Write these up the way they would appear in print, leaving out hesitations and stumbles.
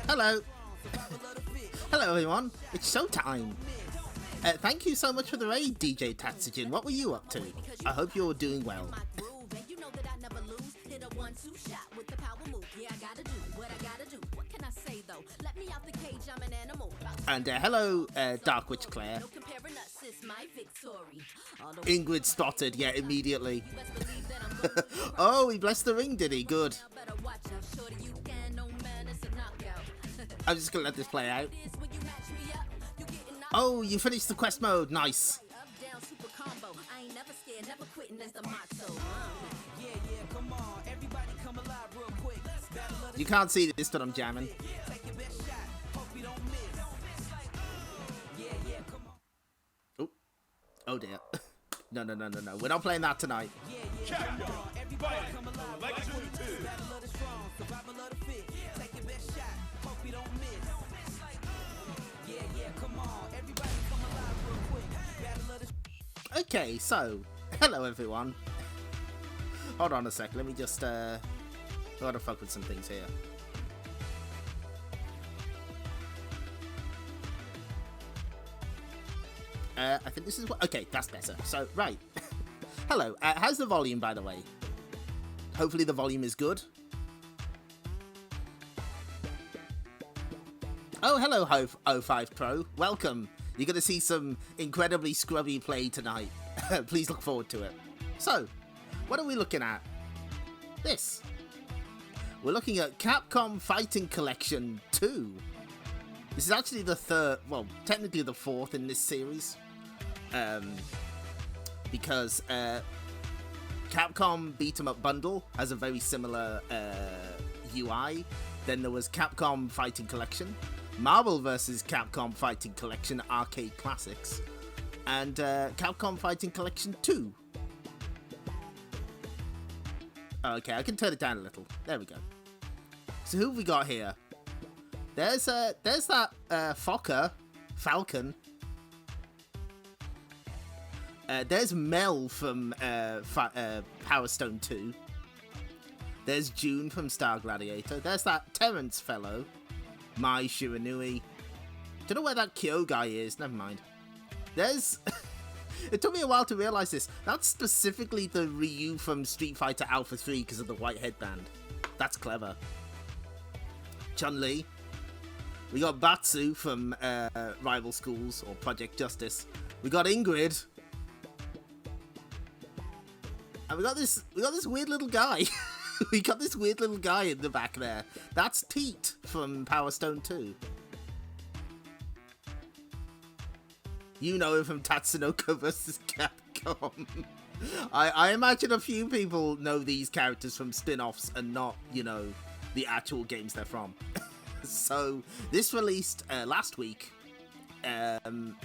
Hello. Hello, everyone. It's showtime. Thank you so much for the raid, DJ Tatsujin. What were you up to? I hope you're doing well. And hello, Dark Witch Claire. Ingrid spotted, yeah, immediately. Oh, he blessed the ring, did he? Good. I'm just gonna let this play out. Oh, you finished the quest mode. Nice. You can't see this, but I'm jamming. Oh, oh dear. No. We're not playing that tonight. Capcom Fighting Collection 2. Okay, so hello everyone. Hold on a sec. Let me just gotta fuck with some things here. I think this is what. Okay, that's better. So right. Hello. How's the volume, by the way? Hopefully the volume is good. Oh, hello, O5 Pro. Welcome. You're going to see some incredibly scrubby play tonight. Please look forward to it. So, what are we looking at? This. We're looking at Capcom Fighting Collection 2. This is actually the third, well, technically the fourth in this series. Because Capcom Beat 'em Up Bundle has a very similar UI. Then there was Capcom Fighting Collection, Marvel vs. Capcom Fighting Collection Arcade Classics, and Capcom Fighting Collection 2. Okay, I can turn it down a little. There we go. So who have we got here? There's that Falcon. There's Mel from Power Stone 2. There's June from Star Gladiator. There's that Terrence fellow, Mai Shiranui. Don't know where that Kyo guy is. Never mind. There's... It took me a while to realize this. That's specifically the Ryu from Street Fighter Alpha 3 because of the white headband. That's clever. Chun-Li. We got Batsu from Rival Schools or Project Justice. We got Ingrid. And we got this weird little guy. We got this weird little guy in the back there. That's Pete from Power Stone 2. You know him from Tatsunoko vs. Capcom. I imagine a few people know these characters from spin-offs and not, you know, the actual games they're from. So this released last week, and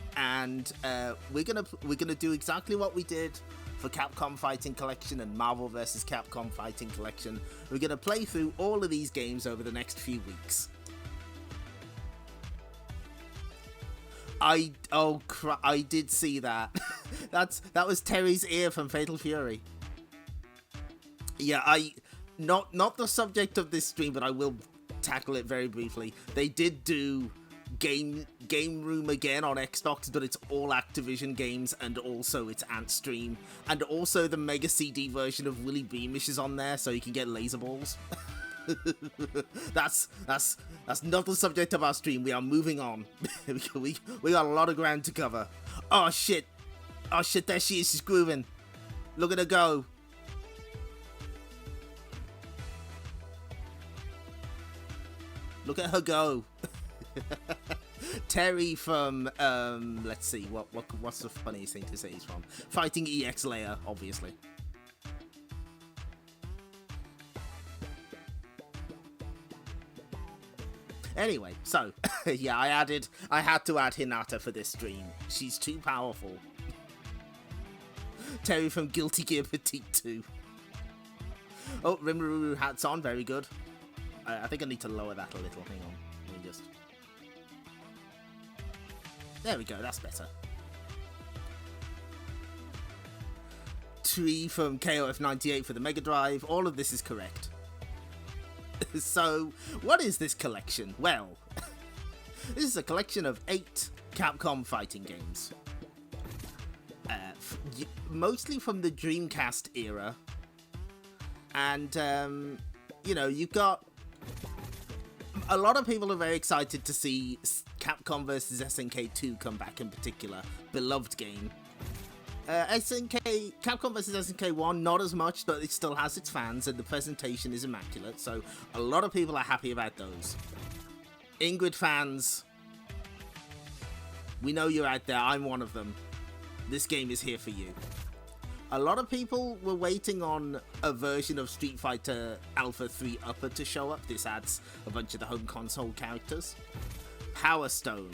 we're gonna do exactly what we did for Capcom Fighting Collection and Marvel vs. Capcom Fighting Collection. We're gonna play through all of these games over the next few weeks. I did see that. that was Terry's ear from Fatal Fury. Yeah, not the subject of this stream, but I will tackle it very briefly. They did do Game Room again on Xbox, but it's all Activision games, and also it's Ant Stream, and also the Mega CD version of Willy Beamish is on there, so you can get laser balls. That's not the subject of our stream. We are moving on. we got a lot of ground to cover. Oh shit, there she is. She's grooving. Look at her go. Look at her go. Terry from let's see, what's the funniest thing to say he's from? Fighting EX Layer, obviously. Anyway, so yeah, I had to add Hinata for this stream. She's too powerful. Terry from Guilty Gear Petite 2. Oh, Rimuru hat's on, very good. I think I need to lower that a little. Hang on. Let me just... There we go, that's better. Tree from KOF 98 for the Mega Drive. All of this is correct. So, what is this collection? Well, this is a collection of 8 Capcom fighting games. Mostly from the Dreamcast era. And, you know, you've got... A lot of people are very excited to see Capcom vs. SNK 2 come back in particular. Beloved game. Capcom vs. SNK 1, not as much, but it still has its fans and the presentation is immaculate, so a lot of people are happy about those. Ingrid fans, we know you're out there, I'm one of them. This game is here for you. A lot of people were waiting on a version of Street Fighter Alpha 3 Upper to show up. This adds a bunch of the home console characters. Power Stone,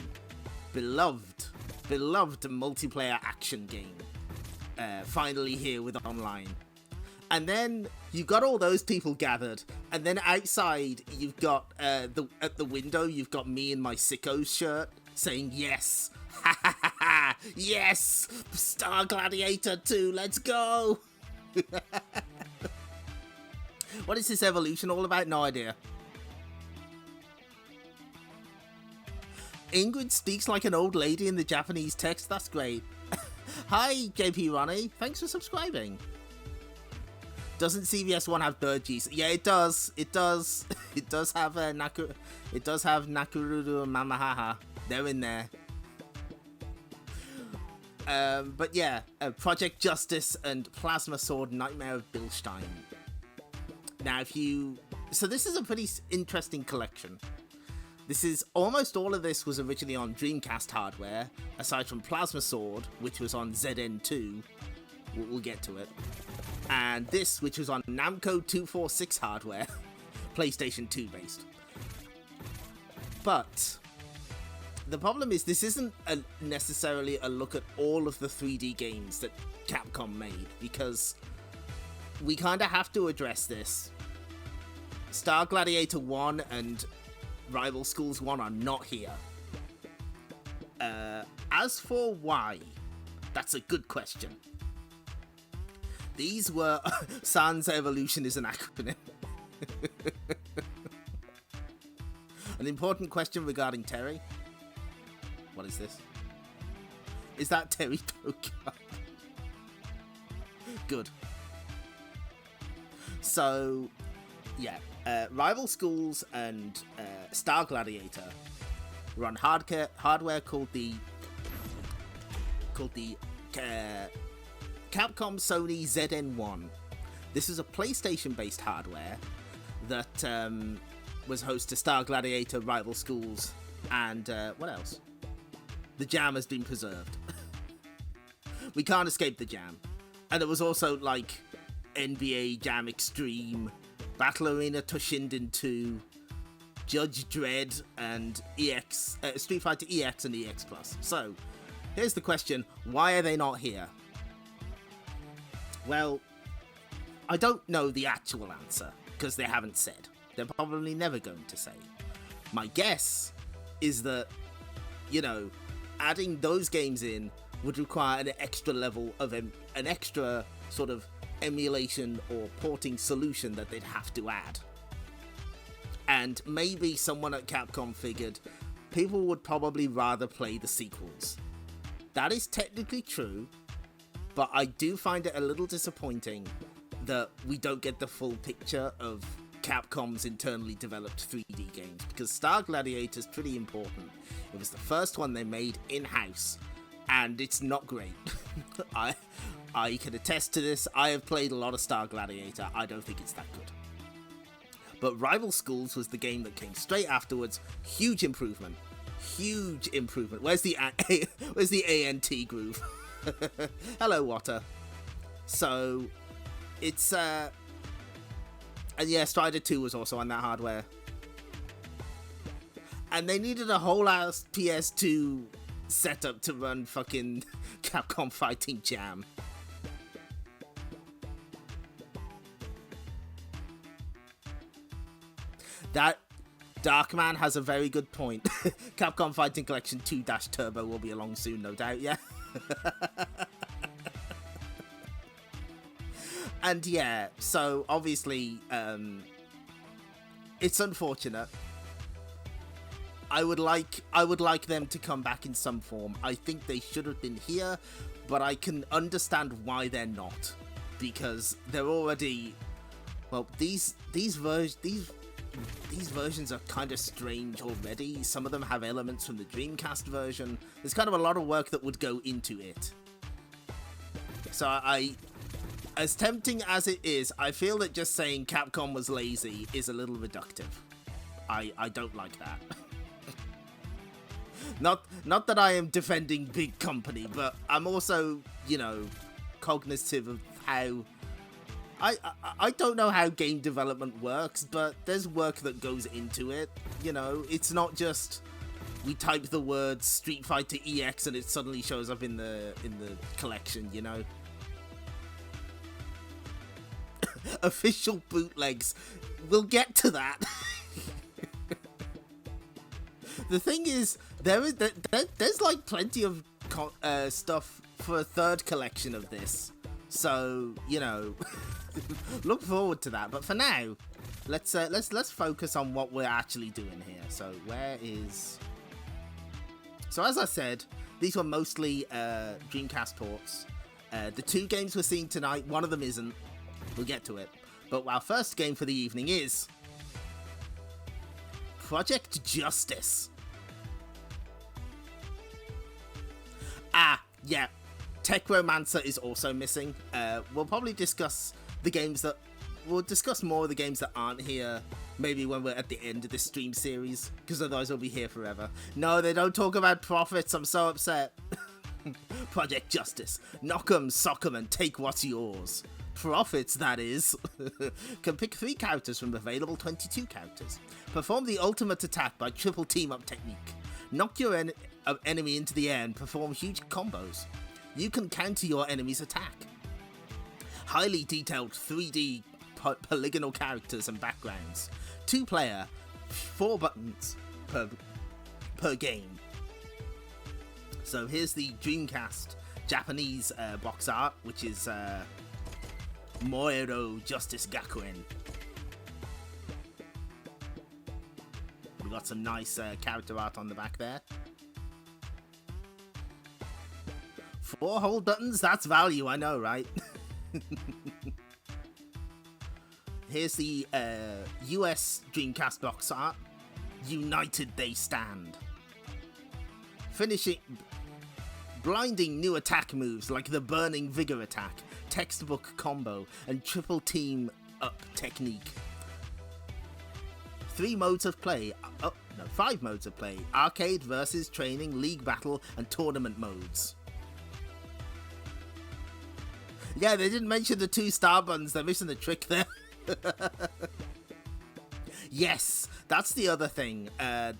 beloved multiplayer action game. Finally here with online. And then you've got all those people gathered, and then outside you've got at the window you've got me in my sickos shirt saying yes, ha ha ha ha, yes, Star Gladiator 2, let's go. What is this evolution all about? No idea. Ingrid speaks like an old lady in the Japanese text. That's great. Hi, JP Ronnie. Thanks for subscribing. Doesn't CVS 1 have bird G's? Yeah, it does. It does. It does have Nakururu and Mamahaha. They're in there. But yeah, Project Justice and Plasma Sword Nightmare of Bilstein. Now, so this is a pretty interesting collection. This is almost all of this was originally on Dreamcast hardware, aside from Plasma Sword, which was on ZN2. We'll get to it. And this, which was on Namco 246 hardware, PlayStation 2 based. But the problem is this isn't necessarily a look at all of the 3D games that Capcom made, because we kind of have to address this. Star Gladiator 1 and Rival Schools 1 are not here. As for why, that's a good question. These were... Sans Evolution is an acronym. An important question regarding Terry. What is this? Is that Terry Toka? Good. So, yeah. Rival Schools and Star Gladiator run hardware called the Capcom Sony ZN1. This is a PlayStation-based hardware that was host to Star Gladiator, Rival Schools, and what else? The Jam has been preserved. We can't escape the Jam. And it was also like NBA Jam Extreme, Battle Arena Toshinden 2, Judge Dredd, and Street Fighter EX and EX Plus. So, here's the question, why are they not here? Well, I don't know the actual answer, because they haven't said. They're probably never going to say. My guess is that, you know, adding those games in would require an extra level of an extra sort of emulation or porting solution that they'd have to add. And maybe someone at Capcom figured people would probably rather play the sequels. That is technically true, but I do find it a little disappointing that we don't get the full picture of Capcom's internally developed 3D games, because Star Gladiator is pretty important. It was the first one they made in-house, and it's not great. I can attest to this. I have played a lot of Star Gladiator. I don't think it's that good. But Rival Schools was the game that came straight afterwards. Huge improvement. Huge improvement. Where's the ANT groove? Hello, Water. So, it's, and yeah, Strider 2 was also on that hardware. And they needed a whole ass PS2 setup to run fucking Capcom Fighting Jam. That Darkman has a very good point. Capcom Fighting Collection 2-Turbo will be along soon, no doubt, yeah? And yeah, so obviously, It's unfortunate. I would like them to come back in some form. I think they should have been here, but I can understand why they're not, because they're already, well, these versions are kind of strange already. Some of them have elements from the Dreamcast version. There's kind of a lot of work that would go into it. So as tempting as it is, I feel that just saying Capcom was lazy is a little reductive. I don't like that. Not that I am defending big company, but I'm also, you know, cognitive of how... I don't know how game development works, but there's work that goes into it. You know, it's not just we type the word Street Fighter EX and it suddenly shows up in the collection, you know. Official bootlegs. We'll get to that. The thing is, there's like plenty of stuff for a third collection of this, so you know, look forward to that. But for now, let's focus on what we're actually doing here. So where is? So as I said, these were mostly Dreamcast ports. The two games we're seeing tonight, one of them isn't. We'll get to it. But our first game for the evening is Project Justice. Ah, yeah. Tech Romancer is also missing. We'll probably discuss the games that... We'll discuss more of the games that aren't here, maybe when we're at the end of this stream series, because otherwise we'll be here forever. No, they don't talk about profits. I'm so upset. Project Justice. Knock 'em, sock 'em, and take what's yours. Profits, that is. Can pick 3 characters from available 22 characters. Perform the ultimate attack by triple team-up technique. Knock your enemy into the air and perform huge combos. You can counter your enemy's attack. Highly detailed 3D polygonal characters and backgrounds. 2-player, 4 buttons per game. So here's the Dreamcast Japanese box art, which is Moero Justice Gakuen. We've got some nice character art on the back there. 4 whole buttons? That's value, I know, right? Here's the US Dreamcast box art. United they stand. Finishing... Blinding new attack moves like the Burning Vigor attack, textbook combo, and triple team up technique. 5 modes of play. Arcade versus training, league battle, and tournament modes. Yeah, they didn't mention the 2 star buttons. They're missing the trick there. Yes, that's the other thing.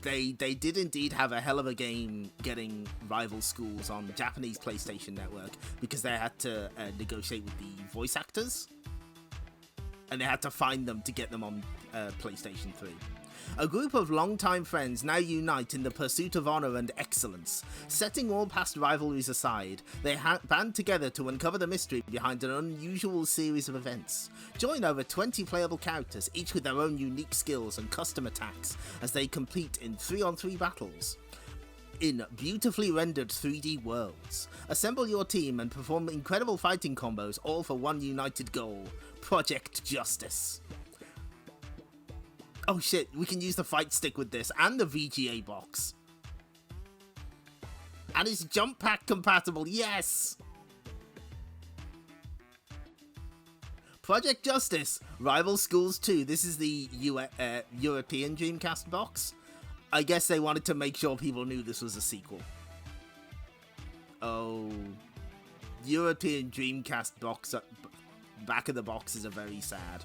They did indeed have a hell of a game getting rival schools on the Japanese PlayStation Network, because they had to negotiate with the voice actors, and they had to find them to get them on PlayStation 3. A group of longtime friends now unite in the pursuit of honor and excellence. Setting all past rivalries aside, they band together to uncover the mystery behind an unusual series of events. Join over 20 playable characters, each with their own unique skills and custom attacks, as they compete in 3-on-3 battles in beautifully rendered 3D worlds. Assemble your team and perform incredible fighting combos, all for one united goal: Project Justice. Oh shit, we can use the fight stick with this, and the VGA box. And it's jump pack compatible, yes! Project Justice, Rival Schools 2. This is the European Dreamcast box. I guess they wanted to make sure people knew this was a sequel. Oh, European Dreamcast box, back of the boxes are very sad.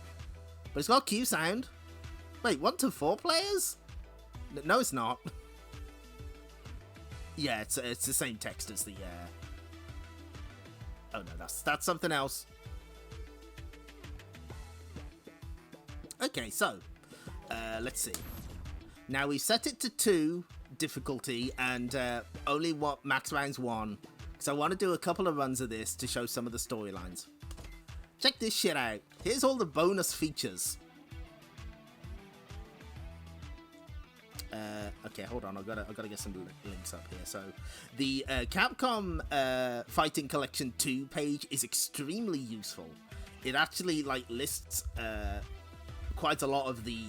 But it's got Q sound. Wait, 1 to 4 players? No, it's not. Yeah, it's the same text as the. Oh no, that's something else. Okay, so let's see. Now we set it to 2 difficulty and only max rounds 1, because I want to do a couple of runs of this to show some of the storylines. Check this shit out. Here's all the bonus features. Okay, hold on. I gotta get some links up here. So, the Capcom Fighting Collection 2 page is extremely useful. It actually like lists quite a lot of the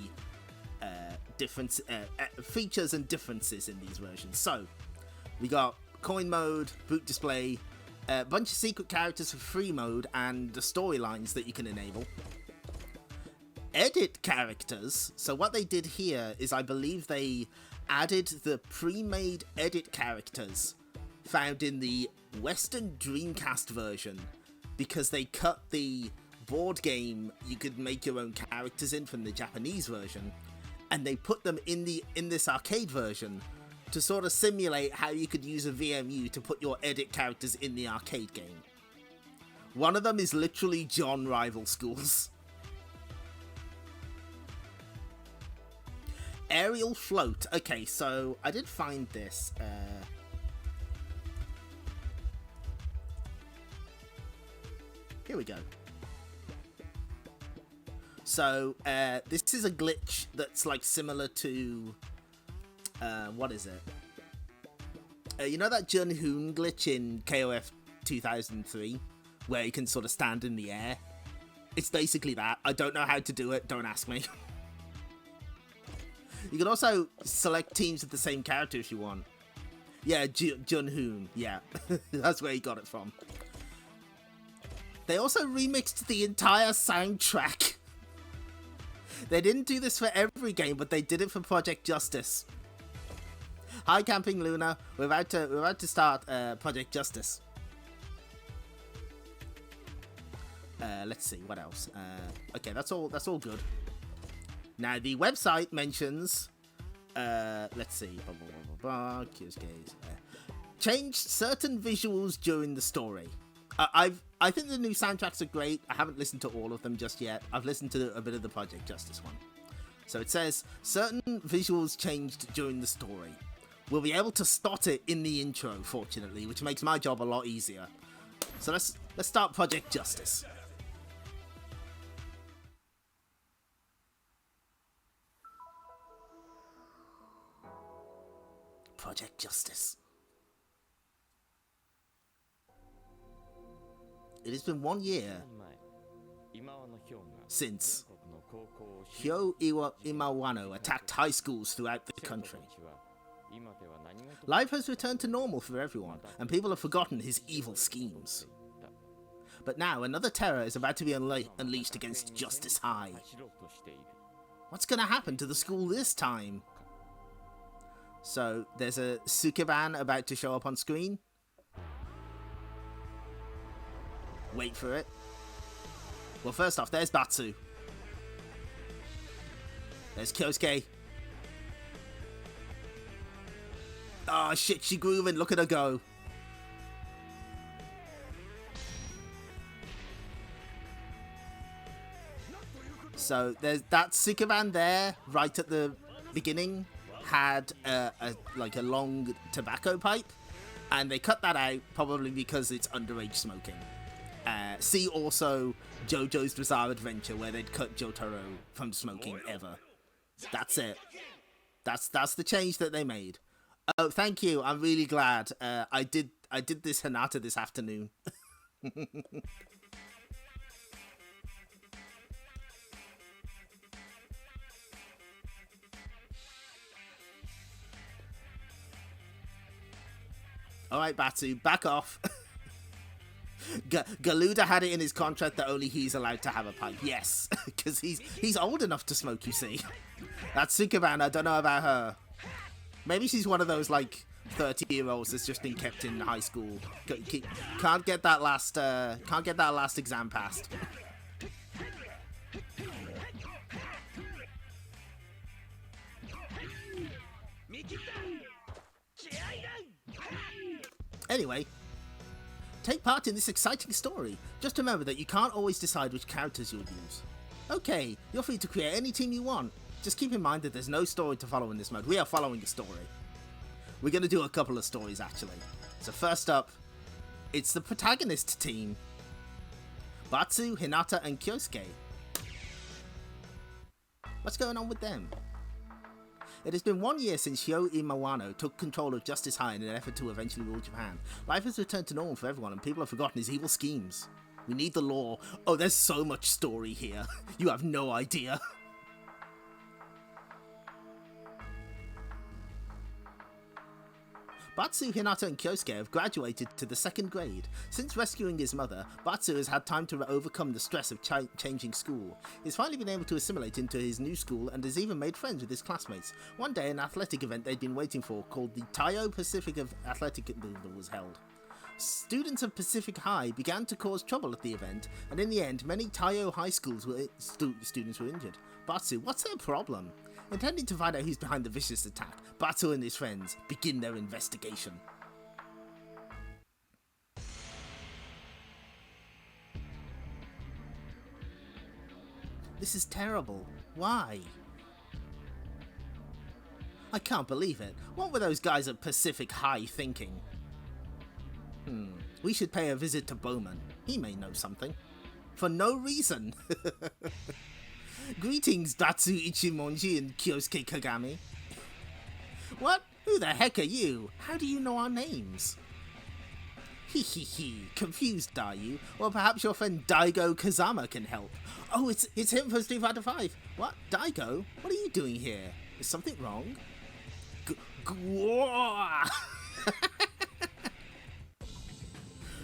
different features and differences in these versions. So, we got coin mode, boot display, a bunch of secret characters for free mode, and the storylines that you can enable. Edit characters. So what they did here is I believe they added the pre-made edit characters found in the Western Dreamcast version because they cut the board game you could make your own characters in from the Japanese version, and they put them in this arcade version to sort of simulate how you could use a VMU to put your edit characters in the arcade game. One of them is literally John Rival Schools. Aerial float. Okay, so I did find this. Here we go. So this is a glitch that's like similar to what is it? You know that Jun Hoon glitch in KOF 2003 where you can sort of stand in the air? It's basically that. I don't know how to do it. Don't ask me. You can also select teams with the same character if you want. Yeah, Jun Hoon. Yeah, that's where he got it from. They also remixed the entire soundtrack. They didn't do this for every game, but they did it for Project Justice. Hi, Camping Luna. We're about to start Project Justice. Let's see what else. Okay, that's all good. Now, the website mentions, let's see, changed certain visuals during the story. I think the new soundtracks are great. I haven't listened to all of them just yet. I've listened to a bit of the Project Justice one. So it says, certain visuals changed during the story. We'll be able to spot it in the intro, fortunately, which makes my job a lot easier. So let's start Project Justice. Project Justice. It has been 1 year since Hyo Imawano attacked high schools throughout the country. Life has returned to normal for everyone, and people have forgotten his evil schemes. But now, another terror is about to be unleashed against Justice High. What's gonna happen to the school this time? So, there's a Sukeban about to show up on screen. Wait for it. Well, first off, there's Batsu. There's Kyosuke. Oh shit, she grooving, look at her go. So, there's that Sukeban there, right at the beginning. Had a long tobacco pipe, and they cut that out probably because it's underage smoking. See also JoJo's Bizarre Adventure, where they'd cut Jotaro from smoking ever. That's it. That's the change that they made. Oh, thank you. I'm really glad. I did this Hinata this afternoon. Alright, Batsu, back off. Galuda had it in his contract that only he's allowed to have a pipe. Yes, because he's old enough to smoke, you see. That's Sukeban, I don't know about her. Maybe she's one of those, like, 30-year-olds that's just been kept in high school. Can't get that last exam passed. Anyway, take part in this exciting story. Just remember that you can't always decide which characters you'll use. Okay, you're free to create any team you want. Just keep in mind that there's no story to follow in this mode. We are following a story. We're going to do a couple of stories, actually. So first up, it's the protagonist team. Batsu, Hinata, and Kyosuke. What's going on with them? It has been 1 year since Hyo Imawano took control of Justice High in an effort to eventually rule Japan. Life has returned to normal for everyone, and people have forgotten his evil schemes. We need the law. Oh, there's so much story here. You have no idea. Batsu, Hinata and Kyosuke have graduated to the 2nd grade. Since rescuing his mother, Batsu has had time to overcome the stress of changing school. He's finally been able to assimilate into his new school and has even made friends with his classmates. One day, an athletic event they'd been waiting for, called the Taiyo Pacific Athletic was held. Students of Pacific High began to cause trouble at the event, and in the end, many Taiyo High schools students were injured. Batsu, what's their problem? Intending to find out who's behind the vicious attack, Batsu and his friends begin their investigation. This is terrible. Why? I can't believe it. What were those guys at Pacific High thinking? We should pay a visit to Bowman. He may know something. For no reason. Greetings, Datsu Ichimonji and Kyosuke Kagami. What? Who the heck are you? How do you know our names? Hee. Confused, are you? Well, perhaps your friend Daigo Kazama can help. Oh, it's him from Street Fighter 5. What? Daigo? What are you doing here? Is something wrong?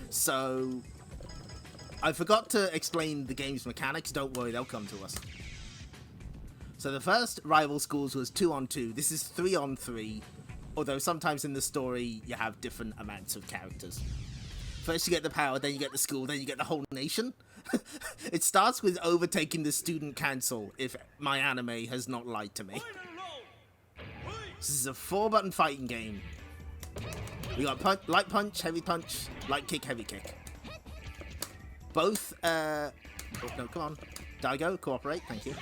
So, I forgot to explain the game's mechanics. Don't worry, they'll come to us. So the first rival schools was 2-on-2. This is 3-on-3. Although sometimes in the story you have different amounts of characters. First you get the power, then you get the school, then you get the whole nation. It starts with overtaking the student council, if my anime has not lied to me. This is a 4-button fighting game. We got light punch, heavy punch, light kick, heavy kick. Both, oh no, come on. Daigo, cooperate, thank you.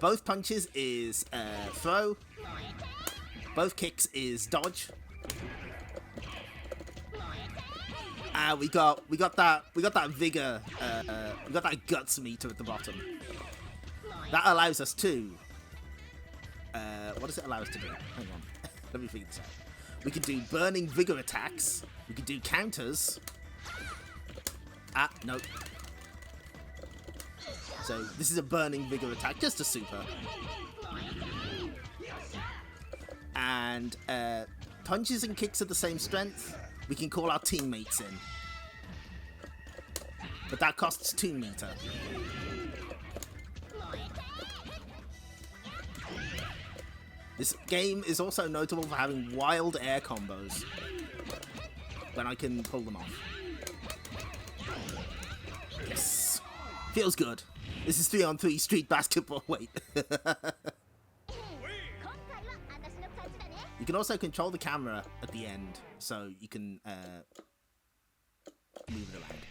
Both punches is throw. Both kicks is dodge. We got that vigor. We got that guts meter at the bottom. That allows us to. What does it allow us to do? Hang on, let me figure this out. We can do burning vigor attacks. We can do counters. Nope. So this is a burning vigor attack, just a super. And punches and kicks are the same strength. We can call our teammates in. But that costs 2 meter. This game is also notable for having wild air combos. When I can pull them off. Yes. Feels good. This is 3-on-3 street basketball. Wait. You can also control the camera at the end, so you can move it around.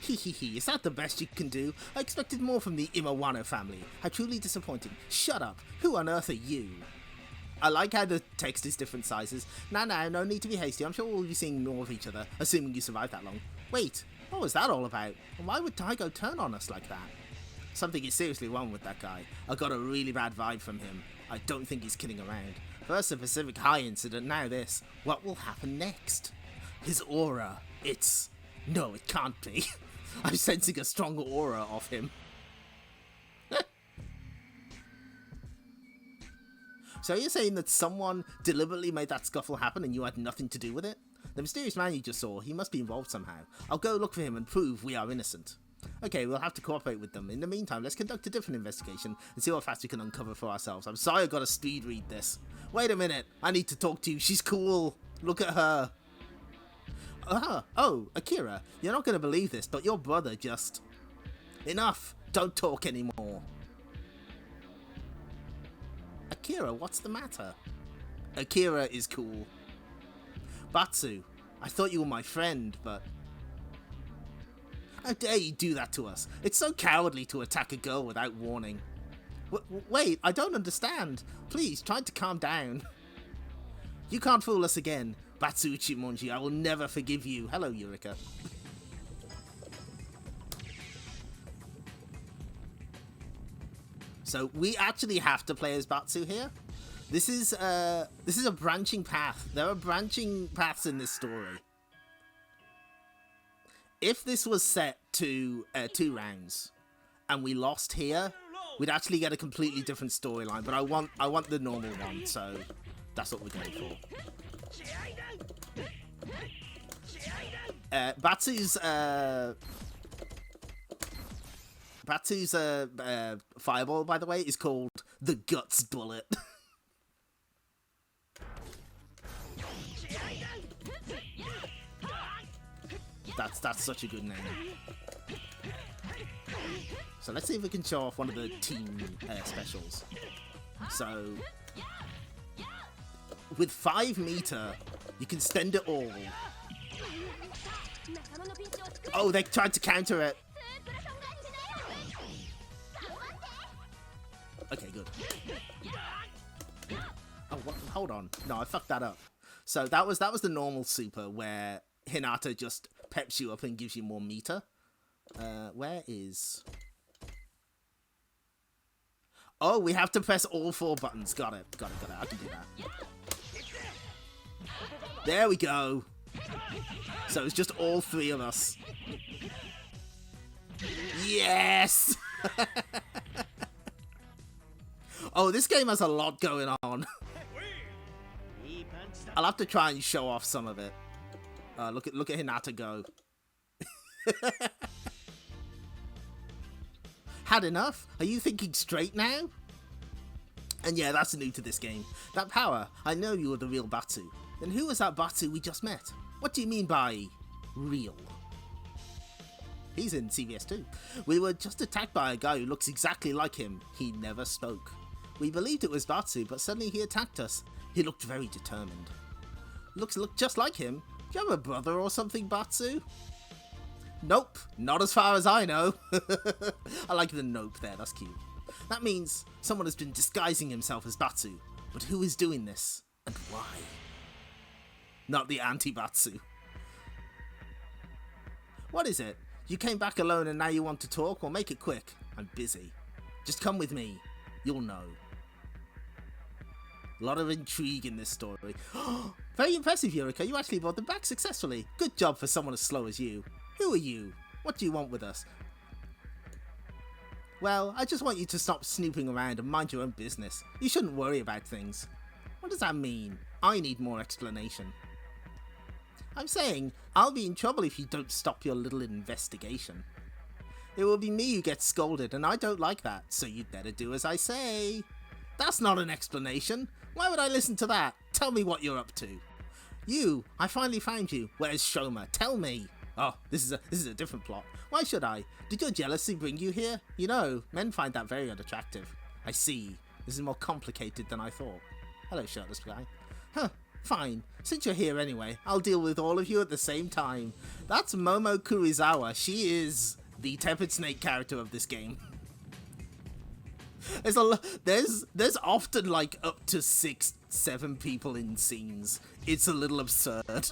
Hehehe, is that the best you can do? I expected more from the Imawano family. How truly disappointing. Shut up. Who on earth are you? I like how the text is different sizes. Now, no need to be hasty. I'm sure we'll be seeing more of each other, assuming you survived that long. Wait, what was that all about? And why would Daigo turn on us like that? Something is seriously wrong with that guy. I got a really bad vibe from him. I don't think he's kidding around. First the Pacific High incident, now this. What will happen next? His aura. No, it can't be. I'm sensing a strong aura off him. So you're saying that someone deliberately made that scuffle happen and you had nothing to do with it? The mysterious man you just saw, he must be involved somehow. I'll go look for him and prove we are innocent. Okay, we'll have to cooperate with them. In the meantime, let's conduct a different investigation and see how fast we can uncover for ourselves. I'm sorry I gotta speed read this. Wait a minute, I need to talk to you. She's cool. Look at her. Oh, Akira, you're not gonna believe this, but your brother just... Enough! Don't talk anymore. Akira, what's the matter? Akira is cool. Batsu, I thought you were my friend, but... How dare you do that to us? It's so cowardly to attack a girl without warning. Wait, I don't understand. Please, try to calm down. You can't fool us again. Batsu Ichimonji, I will never forgive you. Hello, Eureka. So we actually have to play as Batsu here. This is a branching path. There are branching paths in this story. If this was set to 2 rounds and we lost here, we'd actually get a completely different storyline. But I want the normal one, so that's what we're going for. Batsu's fireball, by the way, is called the Guts Bullet. That's such a good name. So let's see if we can show off one of the team specials. So with 5 meter, you can spend it all. Oh, they tried to counter it. Okay, good. Oh, what? Hold on. No, I fucked that up. So that was the normal super where Hinata just peps you up and gives you more meter. Where is... Oh, we have to press all 4 buttons. Got it. I can do that. There we go. So it's just all 3 of us. Yes! Oh, this game has a lot going on. I'll have to try and show off some of it. Look at Hinata go. Had enough? Are you thinking straight now? And yeah, that's new to this game. That power, I know you were the real Batsu. Then who was that Batsu we just met? What do you mean by real? He's in CVS too. We were just attacked by a guy who looks exactly like him. He never spoke. We believed it was Batsu, but suddenly he attacked us. He looked very determined. Looked just like him. Do you have a brother or something, Batsu? Nope, not as far as I know. I like the nope there, that's cute. That means someone has been disguising himself as Batsu. But who is doing this? And why? Not the anti-Batsu. What is it? You came back alone and now you want to talk? Well, make it quick. I'm busy. Just come with me. You'll know. A lot of intrigue in this story. Very impressive, Eureka. You actually brought them back successfully. Good job for someone as slow as you. Who are you? What do you want with us? Well, I just want you to stop snooping around and mind your own business. You shouldn't worry about things. What does that mean? I need more explanation. I'm saying, I'll be in trouble if you don't stop your little investigation. It will be me who gets scolded, and I don't like that, so you'd better do as I say. That's not an explanation. Why would I listen to that? Tell me what you're up to. You, I finally found you. Where's Shoma? Tell me. Oh, this is a different plot. Why should I? Did your jealousy bring you here? You know, men find that very unattractive. I see. This is more complicated than I thought. Hello, shirtless guy. Huh, fine. Since you're here anyway, I'll deal with all of you at the same time. That's Momo Karuizawa. She is the Tepid Snake character of this game. There's often like up to 6-7 people in scenes. It's a little absurd.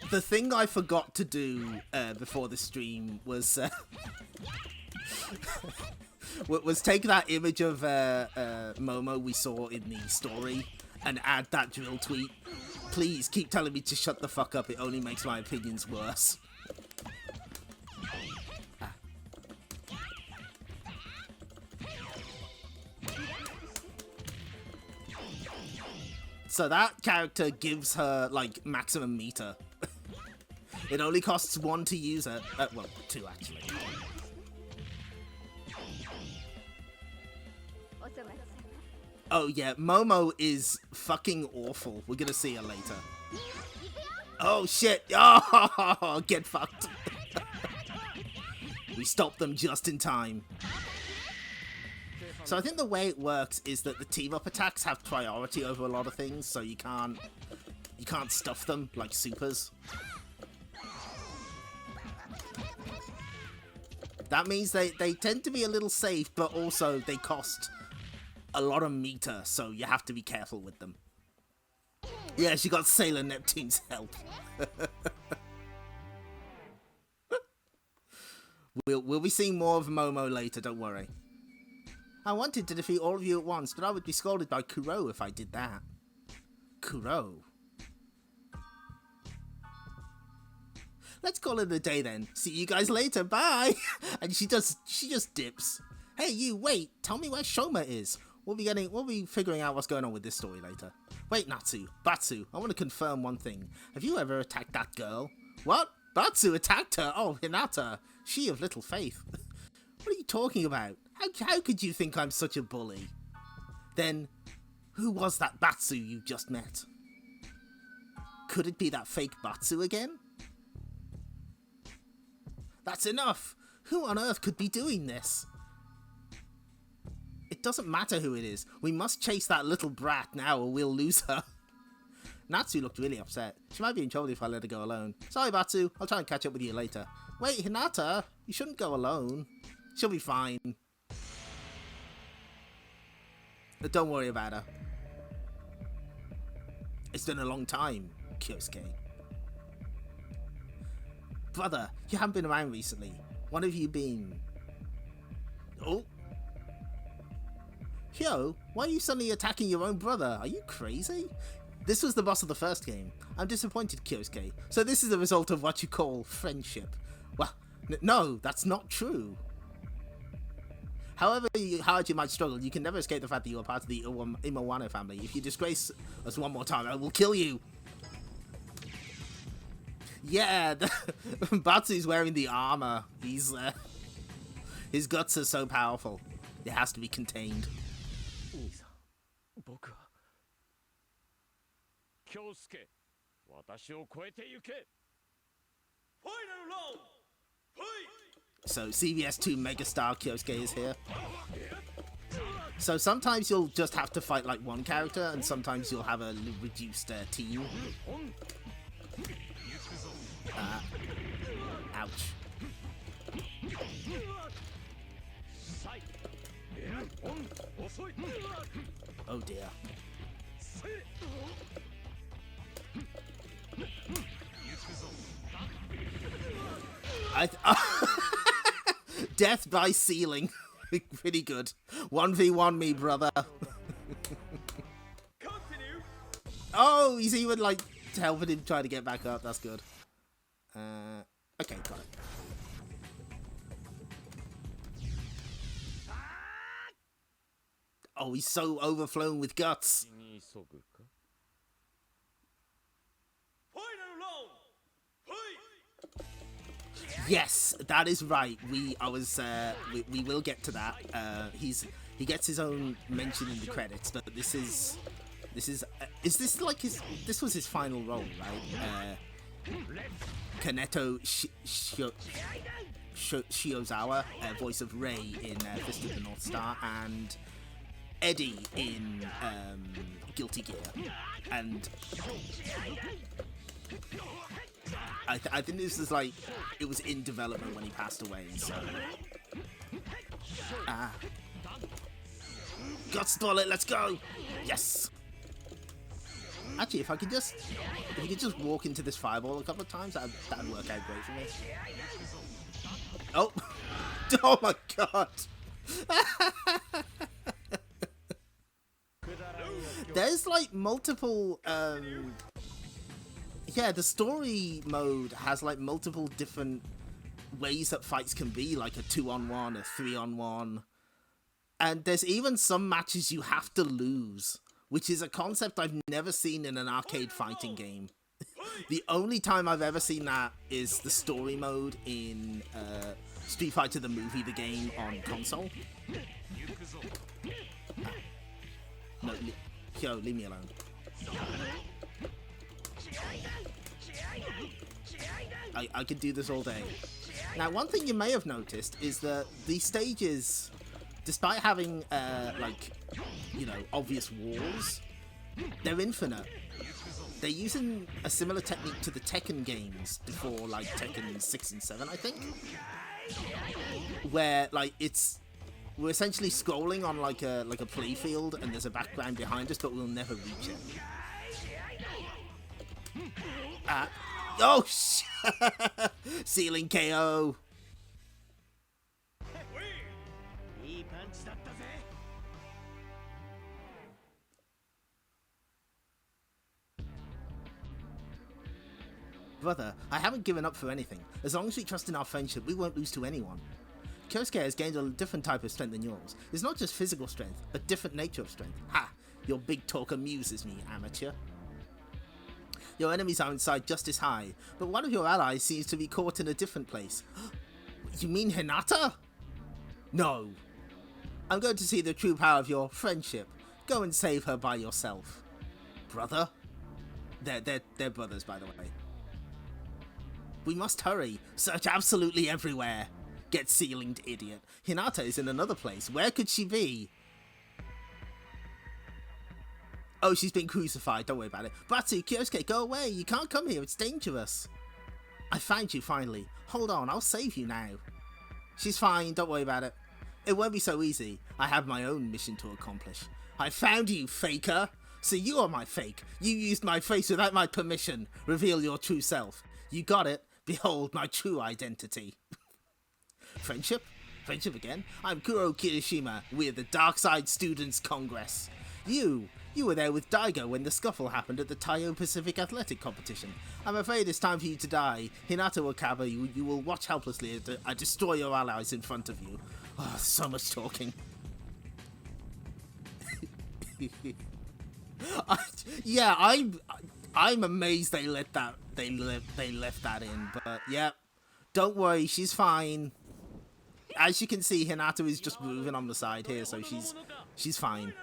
The thing I forgot to do before the stream was was take that image of Momo we saw in the story and add that drill tweet. Please keep telling me to shut the fuck up. It only makes my opinions worse. So that character gives her like maximum meter. It only costs 1 to use it. Well, 2 actually. Oh yeah, Momo is fucking awful. We're gonna see her later. Oh shit! Oh, get fucked. We stopped them just in time. So I think the way it works is that the team-up attacks have priority over a lot of things, so you can't stuff them like supers. That means they tend to be a little safe, but also they cost a lot of meter, so you have to be careful with them. Yeah, she got Sailor Neptune's help. We'll be seeing more of Momo later, don't worry. I wanted to defeat all of you at once, but I would be scolded by Kuro if I did that. Kuro? Let's call it a day then. See you guys later, bye! And she just dips. Hey you, wait, tell me where Shoma is. We'll be figuring out what's going on with this story later. Wait, Batsu, I want to confirm one thing. Have you ever attacked that girl? What? Batsu attacked her? Oh, Hinata. She of little faith. What are you talking about? How could you think I'm such a bully? Then, who was that Batsu you just met? Could it be that fake Batsu again? That's enough! Who on earth could be doing this? It doesn't matter who it is. We must chase that little brat now or we'll lose her. Natsu looked really upset. She might be in trouble if I let her go alone. Sorry, Batsu. I'll try and catch up with you later. Wait, Hinata, you shouldn't go alone. She'll be fine. But don't worry about her. It's been a long time, Kyosuke. Brother, you haven't been around recently. What have you been? Oh. Hyo, why are you suddenly attacking your own brother? Are you crazy? This was the boss of the first game. I'm disappointed, Kyosuke. So this is the result of what you call friendship. Well, no, that's not true. However hard you might struggle, you can never escape the fact that you are part of the Imawano family. If you disgrace us one more time, I will kill you. Yeah, Batsu's wearing the armor. His guts are so powerful. It has to be contained. So CVS2 Megastar Kyosuke is here. So sometimes you'll just have to fight like one character, and sometimes you'll have a reduced team. Ouch. Oh dear. Death by ceiling. Pretty good. 1v1 me, brother. Oh, he's even like helping him try to get back up. That's good. Okay, got it. Oh, he's so overflowing with guts. Yes, that is right. We will get to that. He gets his own mention in the credits, but this this like this was his final role, right? Kaneto Shiozawa, voice of Rei in Fist of the North Star, and Eddie in Guilty Gear, and I think this is like, it was in development when he passed away, so... Got stole it, let's go! Yes! Actually, if you could just walk into this fireball a couple of times, that'd work out great for me. Oh! Oh my god! There's like multiple, yeah, the story mode has like multiple different ways that fights can be, like a 2-on-1, a 3-on-1. And there's even some matches you have to lose, which is a concept I've never seen in an arcade fighting game. The only time I've ever seen that is the story mode in Street Fighter the movie, the game on console. No, yo, leave me alone. I could do this all day. Now, one thing you may have noticed is that these stages, despite having, like, you know, obvious walls, they're infinite. They're using a similar technique to the Tekken games before, like, Tekken 6 and 7, I think. Where, like, it's We're essentially scrolling on like a play field, and there's a background behind us, but we'll never reach it. Oh, ceiling KO. Brother, I haven't given up for anything. As long as we trust in our friendship, we won't lose to anyone. Kyosuke has gained a different type of strength than yours. It's not just physical strength, a different nature of strength. Ha! Your big talk amuses me, amateur. Your enemies are inside just as high, but one of your allies seems to be caught in a different place. You mean Hinata? No. I'm going to see the true power of your friendship. Go and save her by yourself. Brother? They're brothers, by the way. We must hurry. Search absolutely everywhere. Get ceilinged, idiot. Hinata is in another place. Where could she be? Oh, she's been crucified. Don't worry about it. Batsu, Kyosuke, go away. You can't come here. It's dangerous. I found you finally. Hold on. I'll save you now. She's fine. Don't worry about it. It won't be so easy. I have my own mission to accomplish. I found you, faker. So you are my fake. You used my face without my permission. Reveal your true self. You got it. Behold my true identity. Friendship? Friendship again? I'm Kuro Kirishima. We're the Dark Side Students Congress. You were there with Daigo when the scuffle happened at the Taiyo Pacific Athletic Competition. I'm afraid it's time for you to die. Hinata will cover you. You will watch helplessly as I destroy your allies in front of you. Oh, so much talking. I'm amazed they let that they left that in, but yeah, don't worry, she's fine. As you can see, Hinata is just moving on the side here, so she's fine.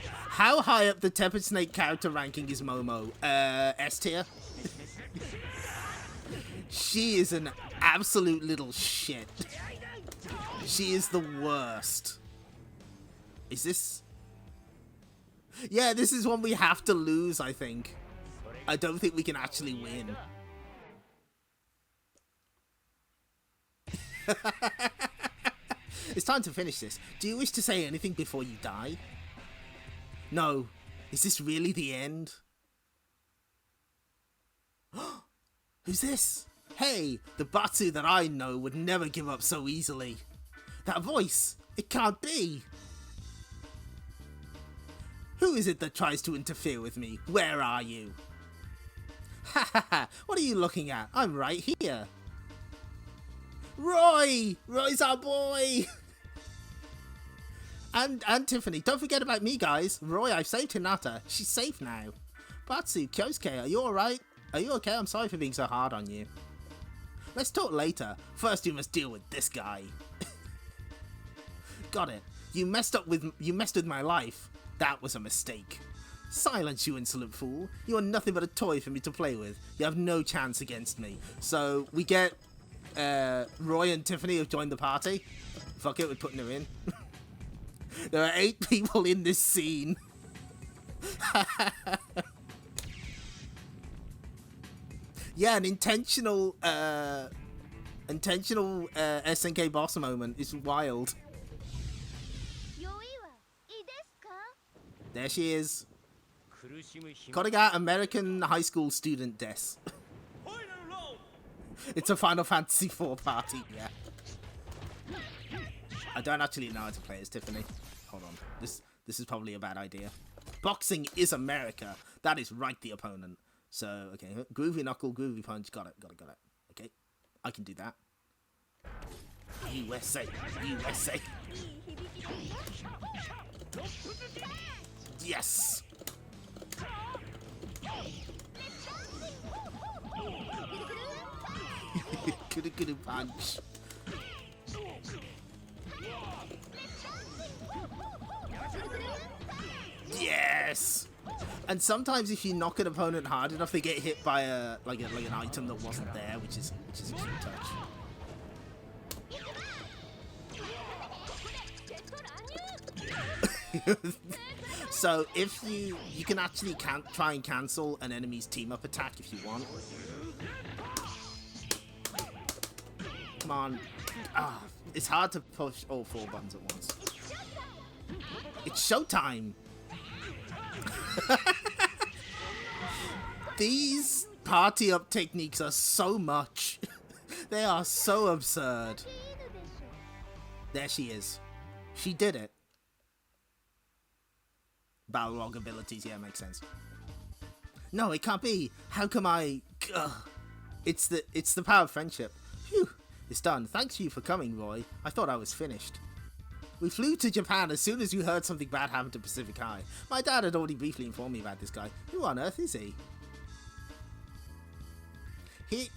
How high up the Tepid Snake character ranking is Momo? S tier. She is an absolute little shit. She is the worst. Is this? Yeah, this is one we have to lose, I think. I don't think we can actually win. It's time to finish this. Do you wish to say anything before you die? No. Is this really the end? Who's this? Hey, the Batsu that I know would never give up so easily. That voice! It can't be! Who is it that tries to interfere with me? Where are you? Ha ha ha! What are you looking at? I'm right here. Roy! Roy's our boy! And Tiffany, don't forget about me, guys. Roy, I've saved Hinata. She's safe now. Batsu, Kyosuke, are you alright? Are you okay? I'm sorry for being so hard on you. Let's talk later. First, you must deal with this guy. Got it. You messed with my life. That was a mistake. Silence, you insolent fool. You are nothing but a toy for me to play with. You have no chance against me. So, we get Roy and Tiffany have joined the party. Fuck it, we're putting her in. There are 8 people in this scene. Yeah, an intentional SNK boss moment is wild. There she is. Koriga American high school student des. It's a Final Fantasy IV party, yeah. I don't actually know how to play as Tiffany. Hold on. This is probably a bad idea. Boxing is America. That is right, the opponent. So, okay. Groovy knuckle, groovy punch. Got it. Okay. I can do that. USA. USA. Yes. Good punch. Yes. And sometimes if you knock an opponent hard enough, they get hit by an item that wasn't there, which is a cute touch. So if you can actually try and cancel an enemy's team up attack if you want. Come on. It's hard to push all 4 buttons at once. It's showtime! These party up techniques are so much. They are so absurd. There she is. She did it. Balrog abilities, yeah, makes sense. No, it can't be. How come I... Ugh. It's the power of friendship. Phew. It's done. Thanks you for coming, Roy. I thought I was finished. We flew to Japan as soon as you heard something bad happened to Pacific High. My dad had already briefly informed me about this guy. Who on earth is he?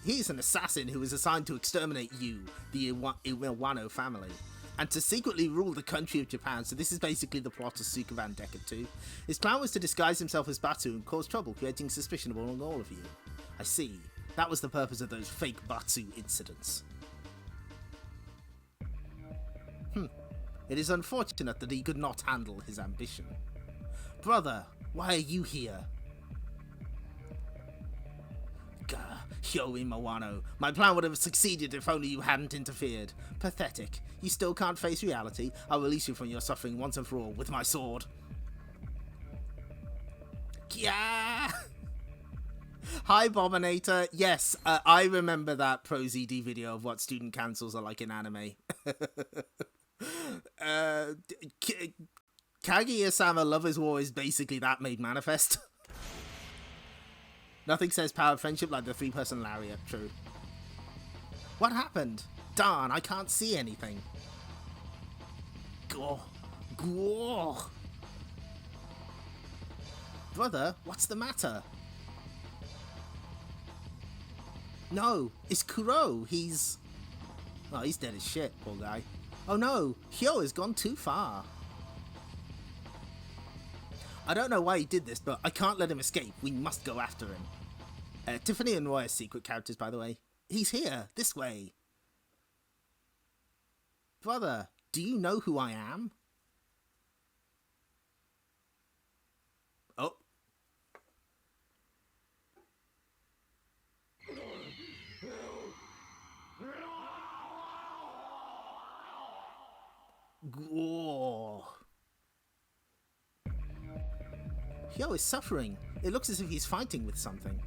He's an assassin who was assigned to exterminate you, the Iwano family, and to secretly rule the country of Japan, so this is basically the plot of Sukavan Deca 2. His plan was to disguise himself as Batsu and cause trouble, creating suspicion among all of you. I see. That was the purpose of those fake Batsu incidents. It is unfortunate that he could not handle his ambition. Brother, why are you here? Hyoi Mawano, my plan would have succeeded if only you hadn't interfered. Pathetic. You still can't face reality. I'll release you from your suffering once and for all with my sword. Kya! Hi, Bominator. Yes, I remember that ProZD video of what student cancels are like in anime. Kaguya-sama Love is War is basically that made manifest. Nothing says power of friendship like the 3-person lariat, true. What happened? Darn, I can't see anything. Gore. Gore. Brother, what's the matter? No, it's Kuro. He's dead as shit, poor guy. Oh no, Hyo has gone too far. I don't know why he did this, but I can't let him escape. We must go after him. Tiffany and Roy are secret characters, by the way. He's here, this way. Brother, do you know who I am? Oh. Gore. Hyo is suffering. It looks as if he's fighting with something.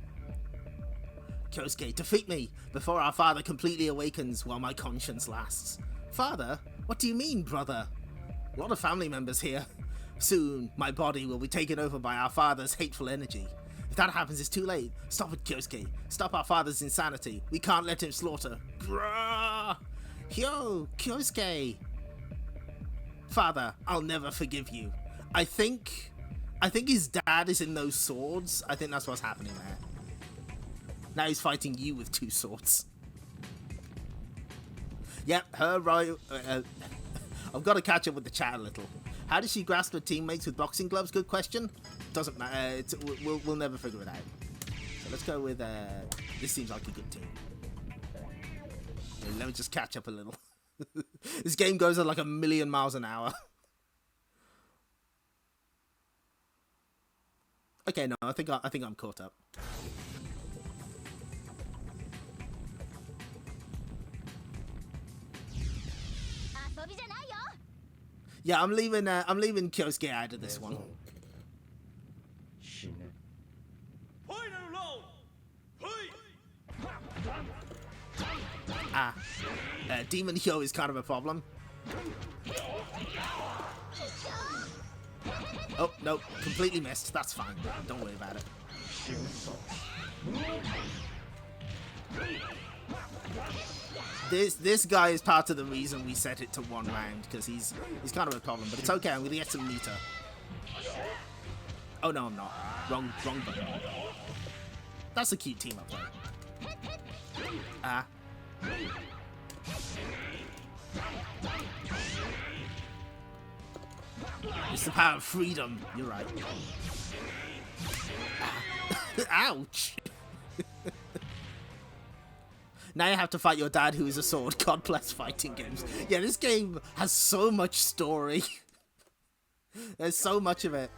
Kyosuke, defeat me before our father completely awakens while my conscience lasts. Father? What do you mean, brother? A lot of family members here. Soon, my body will be taken over by our father's hateful energy. If that happens, it's too late. Stop it, Kyosuke. Stop our father's insanity. We can't let him slaughter. Grrrr! Hyo, Kyosuke! Father, I'll never forgive you. I think his dad is in those swords. I think that's what's happening there. Now he's fighting you with 2 swords. Yep, her right. I've got to catch up with the chat a little. How does she grasp her teammates with boxing gloves? Good question. Doesn't matter. We'll never figure it out. So let's go with. This seems like a good team. Let me just catch up a little. This game goes at like 1,000,000 miles an hour. Okay, no, I think I'm caught up. Yeah, I'm leaving Kyosuke out of this one. Demon Hyo is kind of a problem. Oh, no, completely missed. That's fine. Don't worry about it. This guy is part of the reason we set it to 1 round, because he's kind of a problem, but it's okay, I'm gonna get some meter. Oh no, I'm not. Wrong button. That's a cute team up there. It's the power of freedom. You're right. Ouch! Now you have to fight your dad who is a sword. God bless fighting games. Yeah, this game has so much story. There's so much of it.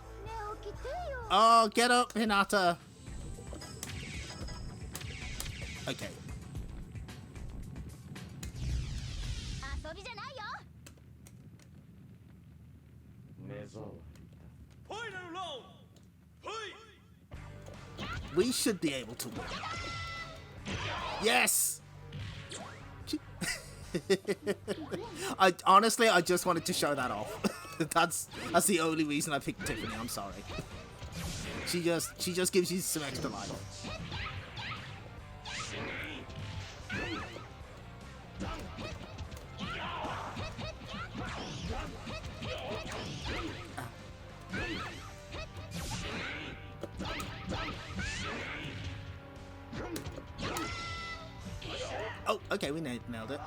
Oh, get up, Hinata. Okay. Final round. Fight. We should be able to win. Yes! Honestly, I just wanted to show that off. That's the only reason I picked Tiffany. I'm sorry. She just gives you some extra life. Oh, okay, we nailed it.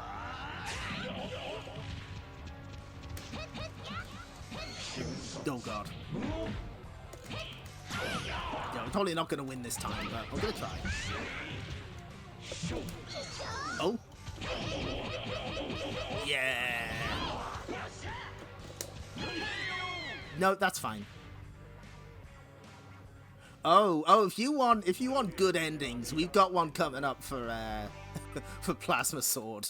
Oh god. Yeah, I'm probably not going to win this time, but I'm going to try. Oh. Yeah. No, that's fine. Oh, if you want good endings, we've got one coming up for for Plasma Sword.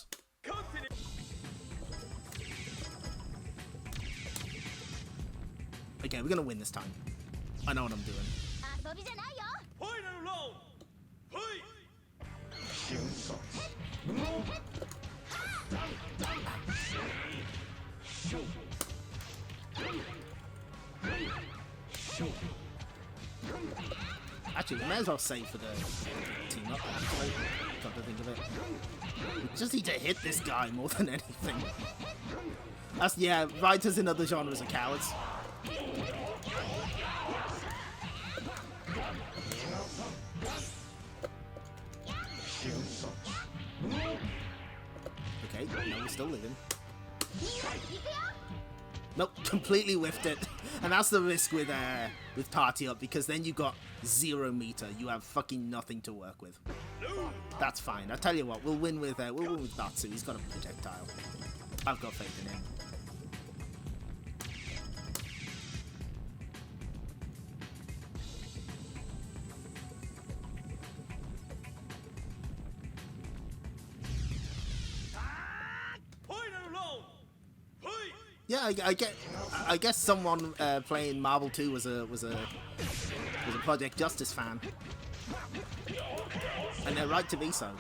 Okay, we're gonna win this time. I know what I'm doing. Final round. Fight. Actually, we may as well save for the team up. Actually, come to think of it, we just need to hit this guy more than anything. That's yeah. Writers in other genres are cowards. Okay, no, we're still living. Nope, completely whiffed it. And that's the risk with Tati up, because then you got 0 meter. You have fucking nothing to work with. That's fine. I tell you what, we'll win with Natsu. He's got a projectile. I've got faith in him. Yeah, I guess someone playing Marvel 2 was a Project Justice fan, and they're right to be so.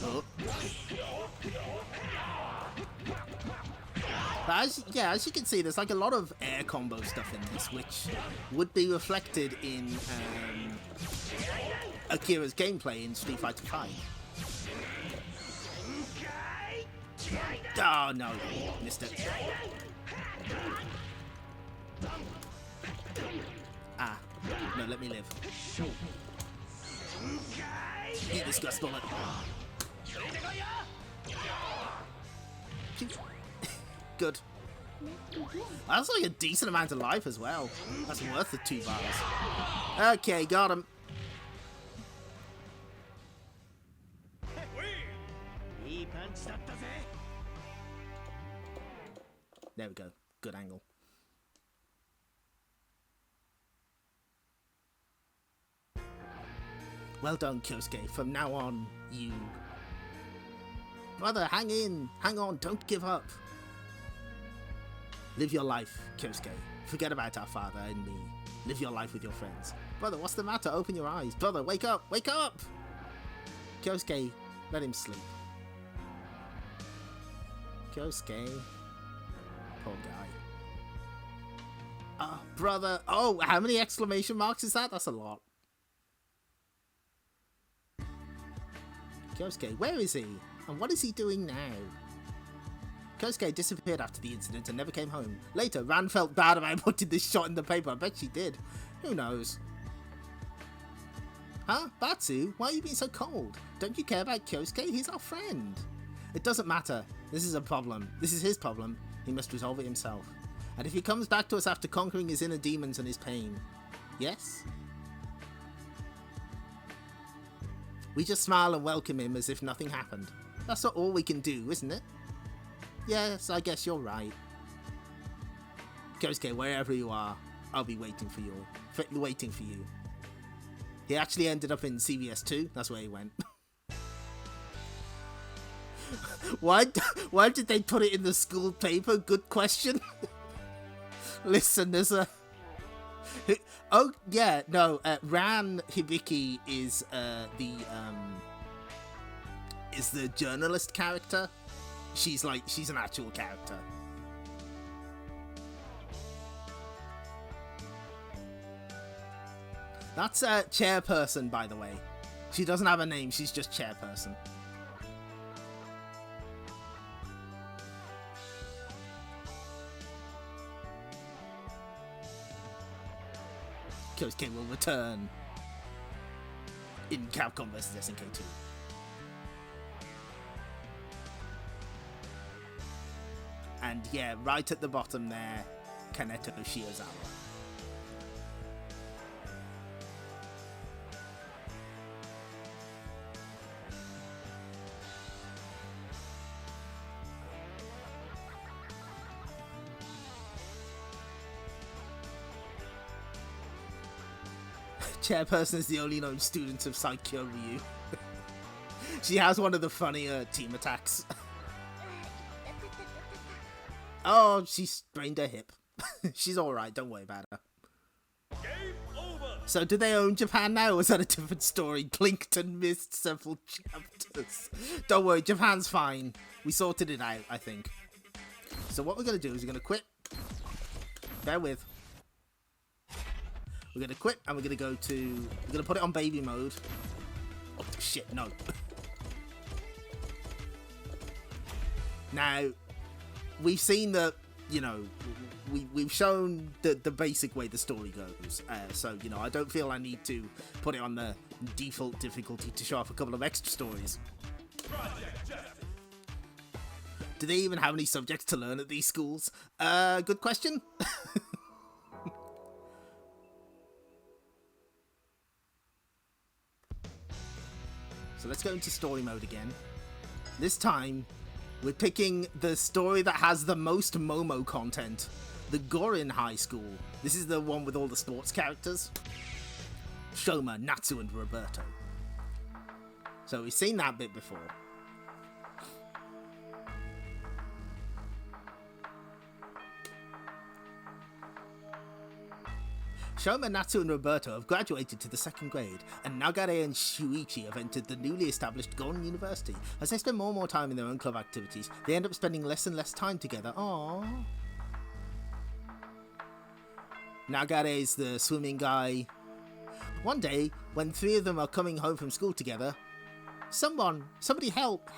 Oh. But as you can see, there's like a lot of air combo stuff in this, which would be reflected in Akira's gameplay in Street Fighter V. Oh no, missed it. Ah, no, let me live. Eat this gust bullet. Good. That's like a decent amount of life as well. That's worth the 2 bars. Okay, got him. There we go. Good angle. Well done, Kyosuke. From now on, you... Brother, hang in. Hang on. Don't give up. Live your life, Kyosuke. Forget about our father and me. Live your life with your friends. Brother, what's the matter? Open your eyes. Brother, wake up. Wake up! Kyosuke, let him sleep. Kyosuke. Poor guy. Oh, brother. Oh, how many exclamation marks is that? That's a lot. Kyosuke, where is he? And what is he doing now? Kyosuke disappeared after the incident and never came home. Later, Ran felt bad about putting this shot in the paper. I bet she did. Who knows? Huh? Batsu? Why are you being so cold? Don't you care about Kyosuke? He's our friend. It doesn't matter. This is a problem. This is his problem. He must resolve it himself. And if he comes back to us after conquering his inner demons and his pain, yes? We just smile and welcome him as if nothing happened. That's not all we can do, isn't it? Yes, I guess you're right. Kyosuke, wherever you are, I'll be waiting for you. He actually ended up in CVS 2. That's where he went. Why did they put it in the school paper? Good question. Listen, there's a... Oh, yeah, no, Ran Hibiki is the journalist character. She's an actual character. That's chairperson, by the way. She doesn't have a name, she's just chairperson. Kosuke will return in Capcom vs SNK 2. And yeah, right at the bottom there, Kaneto Shiozawa. Chairperson is the only known student of Saikyo Ryu. She has one of the funnier team attacks. Oh, she sprained her hip. She's alright, don't worry about her. Game over. So do they own Japan now, or is that a different story? Clinkton missed several chapters. Don't worry, Japan's fine. We sorted it out, I think. So what we're going to do is we're going to quit. Bear with. We're going to quit, and we're going to go to... We're going to put it on baby mode. Oh, shit, no. Now, we've seen that, you know, we've shown the basic way the story goes. So, you know, I don't feel I need to put it on the default difficulty to show off a couple of extra stories. Do they even have any subjects to learn at these schools? Good question. So let's go into story mode again. This time, we're picking the story that has the most Momo content. The Gorin High School. This is the one with all the sports characters. Shoma, Natsu, and Roberto. So we've seen that bit before. Shoma, Natsu, and Roberto have graduated to the 2nd grade, and Nagare and Shuichi have entered the newly established Gon University. As they spend more and more time in their own club activities, they end up spending less and less time together. Aww. Nagare's the swimming guy. One day, when 3 of them are coming home from school together, somebody help,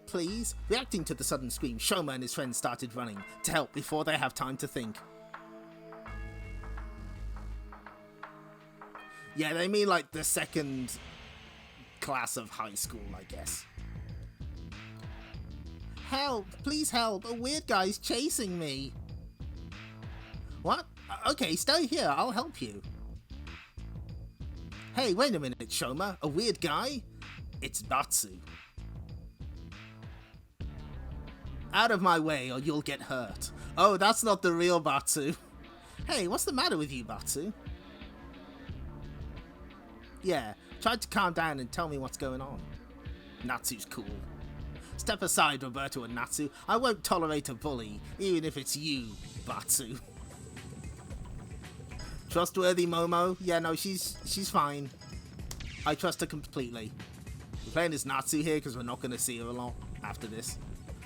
please. Reacting to the sudden scream, Shoma and his friends started running to help before they have time to think. Yeah, they mean like the 2nd class of high school, I guess. Help! Please help! A weird guy's chasing me! What? Okay, stay here, I'll help you. Hey, wait a minute, Shoma. A weird guy? It's Batsu. Out of my way or you'll get hurt. Oh, that's not the real Batsu. Hey, what's the matter with you, Batsu? Yeah, try to calm down and tell me what's going on. Natsu's cool. Step aside, Roberto and Natsu. I won't tolerate a bully, even if it's you, Batsu. Trustworthy Momo? Yeah, no, she's fine. I trust her completely. We're playing as Natsu here because we're not going to see her a lot after this.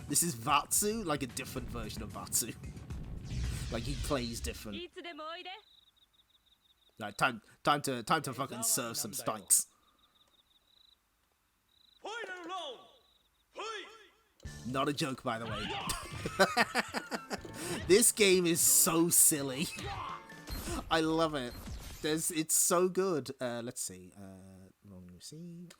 This is Vatsu, like a different version of Vatsu. Like he plays different. Right, time to fucking serve some spikes. Not a joke, by the way. This game is so silly. I love it. It's so good. Let's see. Wrong receive.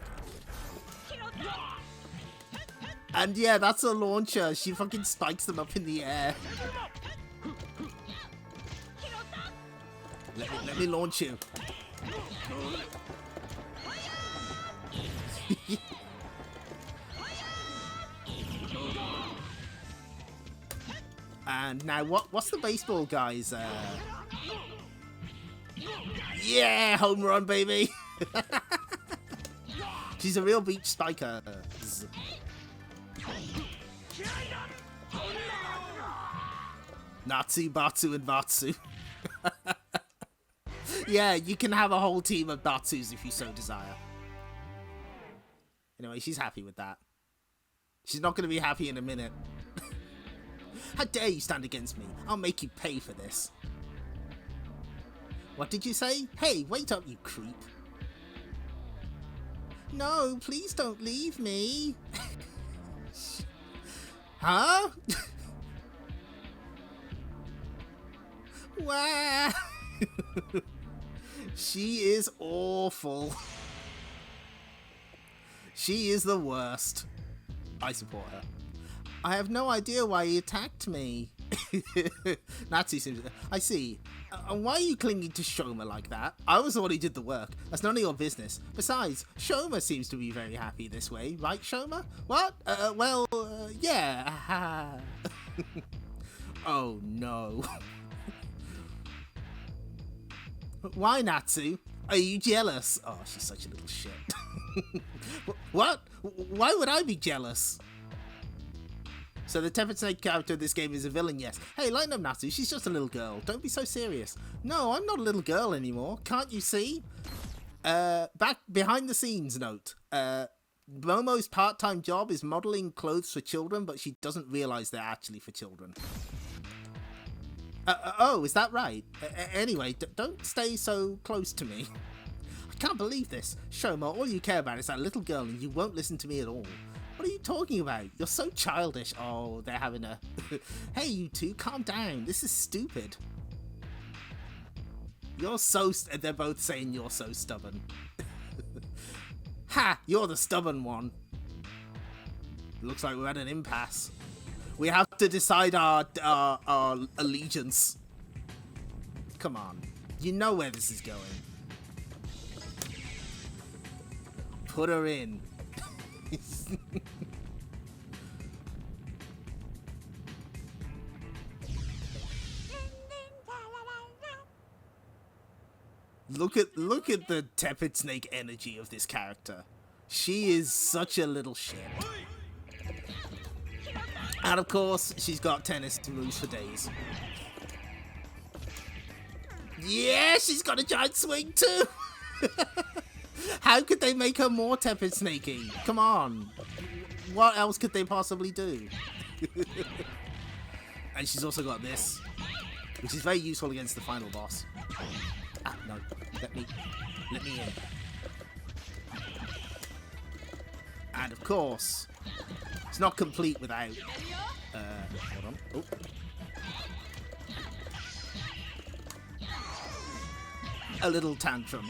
And yeah, that's a launcher. She fucking spikes them up in the air. Let me launch you. And now what's the baseball guys? Yeah, home run, baby. She's a real beach spiker. Natsu, Batsu, and Vatsu. Yeah, you can have a whole team of Batsus if you so desire. Anyway, she's happy with that. She's not going to be happy in a minute. How dare you stand against me? I'll make you pay for this. What did you say? Hey, wait up, you creep. No, please don't leave me. Huh? Wow. She is awful. She is the worst. I support her. I have no idea why he attacked me. Natsu seems... I see. And why are you clinging to Shoma like that? I was the one who did the work. That's none of your business. Besides, Shoma seems to be very happy this way. Right, Shoma? What? Yeah. Oh, no. Why, Natsu? Are you jealous? Oh, she's such a little shit. What? Why would I be jealous? So the Tepidsnake character of this game is a villain, yes. Hey, lighten up, Natsu. She's just a little girl. Don't be so serious. No, I'm not a little girl anymore. Can't you see? Back behind the scenes note. Momo's part-time job is modeling clothes for children, but she doesn't realize they're actually for children. Oh, is that right? Anyway, don't stay so close to me. I can't believe this. Shoma, all you care about is that little girl and you won't listen to me at all. What are you talking about? You're so childish. Oh, they're having a... Hey, you two, calm down. This is stupid. You're so... They're both saying you're so stubborn. Ha! You're the stubborn one. Looks like we're at an impasse. We have to decide our allegiance. Come on. You know where this is going. Put her in. Look at the tepid snake energy of this character. She is such a little shit. And of course, she's got tennis moves for days. Yeah, she's got a giant swing too. How could they make her more tepid snaky? Come on. What else could they possibly do? And she's also got this, which is very useful against the final boss. Ah, no. Let me in. And of course, it's not complete without... hold on. Oh. A little tantrum.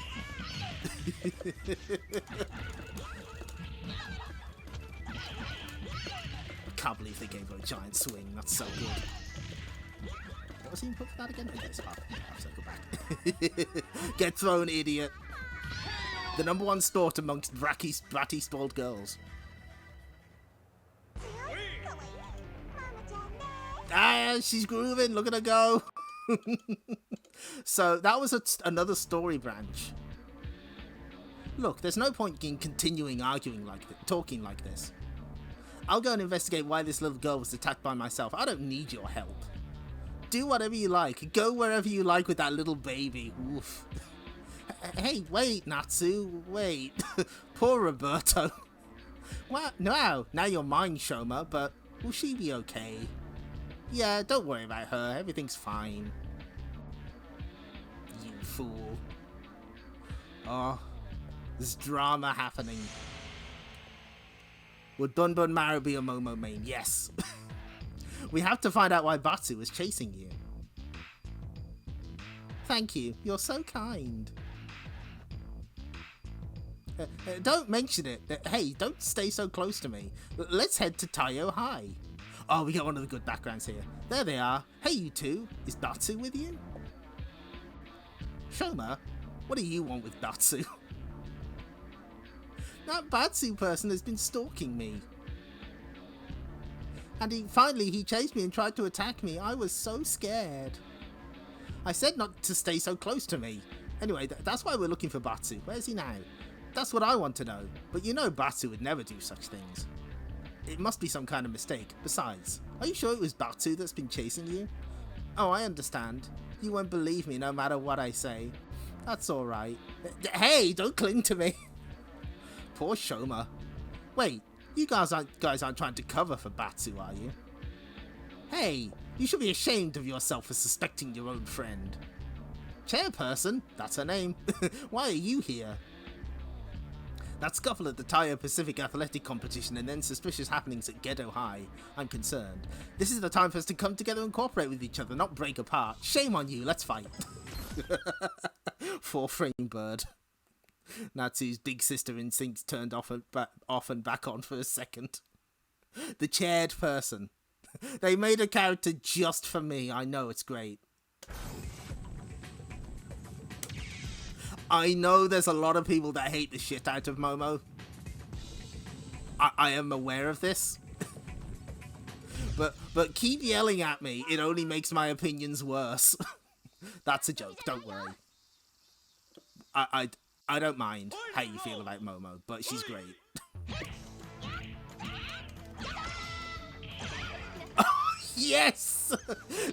I can't believe they gave her a giant swing. That's so good. What was the input for that again? Okay, so go back. Get thrown, idiot. The #1 sport amongst bratty spoiled girls. Ah, she's grooving. Look at her go. So that was another story branch. Look, there's no point in continuing arguing talking like this. I'll go and investigate why this little girl was attacked by myself. I don't need your help. Do whatever you like. Go wherever you like with that little baby. Oof. Hey, wait, Natsu. Wait. Poor Roberto. Well, no, now you're mine, Shoma, but will she be okay? Yeah, don't worry about her. Everything's fine. You fool. Oh, there's drama happening. Would Bun Bun Maro be a Momo main? Yes. We have to find out why Batsu was chasing you. Thank you. You're so kind. Don't mention it. Hey, don't stay so close to me. Let's head to Taiyo High. Oh, we got one of the good backgrounds here. There they are. Hey, you two. Is Batsu with you? Shoma, what do you want with Batsu? That Batsu person has been stalking me. And finally he chased me and tried to attack me. I was so scared. I said not to stay so close to me. Anyway, that's why we're looking for Batsu. Where's he now? That's what I want to know. But you know Batsu would never do such things. It must be some kind of mistake. Besides, are you sure it was Batsu that's been chasing you? Oh, I understand. You won't believe me no matter what I say. That's alright. Hey, don't cling to me. Poor Shoma. Wait, you guys aren't trying to cover for Batsu, are you? Hey, you should be ashamed of yourself for suspecting your own friend. Chairperson? That's her name. Why are you here? That scuffle at the Tayo Pacific Athletic Competition and then suspicious happenings at Gedo High. I'm concerned. This is the time for us to come together and cooperate with each other, not break apart. Shame on you, let's fight. 4-frame bird. Natsu's big sister instincts turned off and back on for a second. The chaired person. They made a character just for me. I know, it's great. I know there's a lot of people that hate the shit out of Momo. I am aware of this. but keep yelling at me. It only makes my opinions worse. That's a joke, don't worry. I don't mind how you feel about Momo, but she's great. Oh, yes!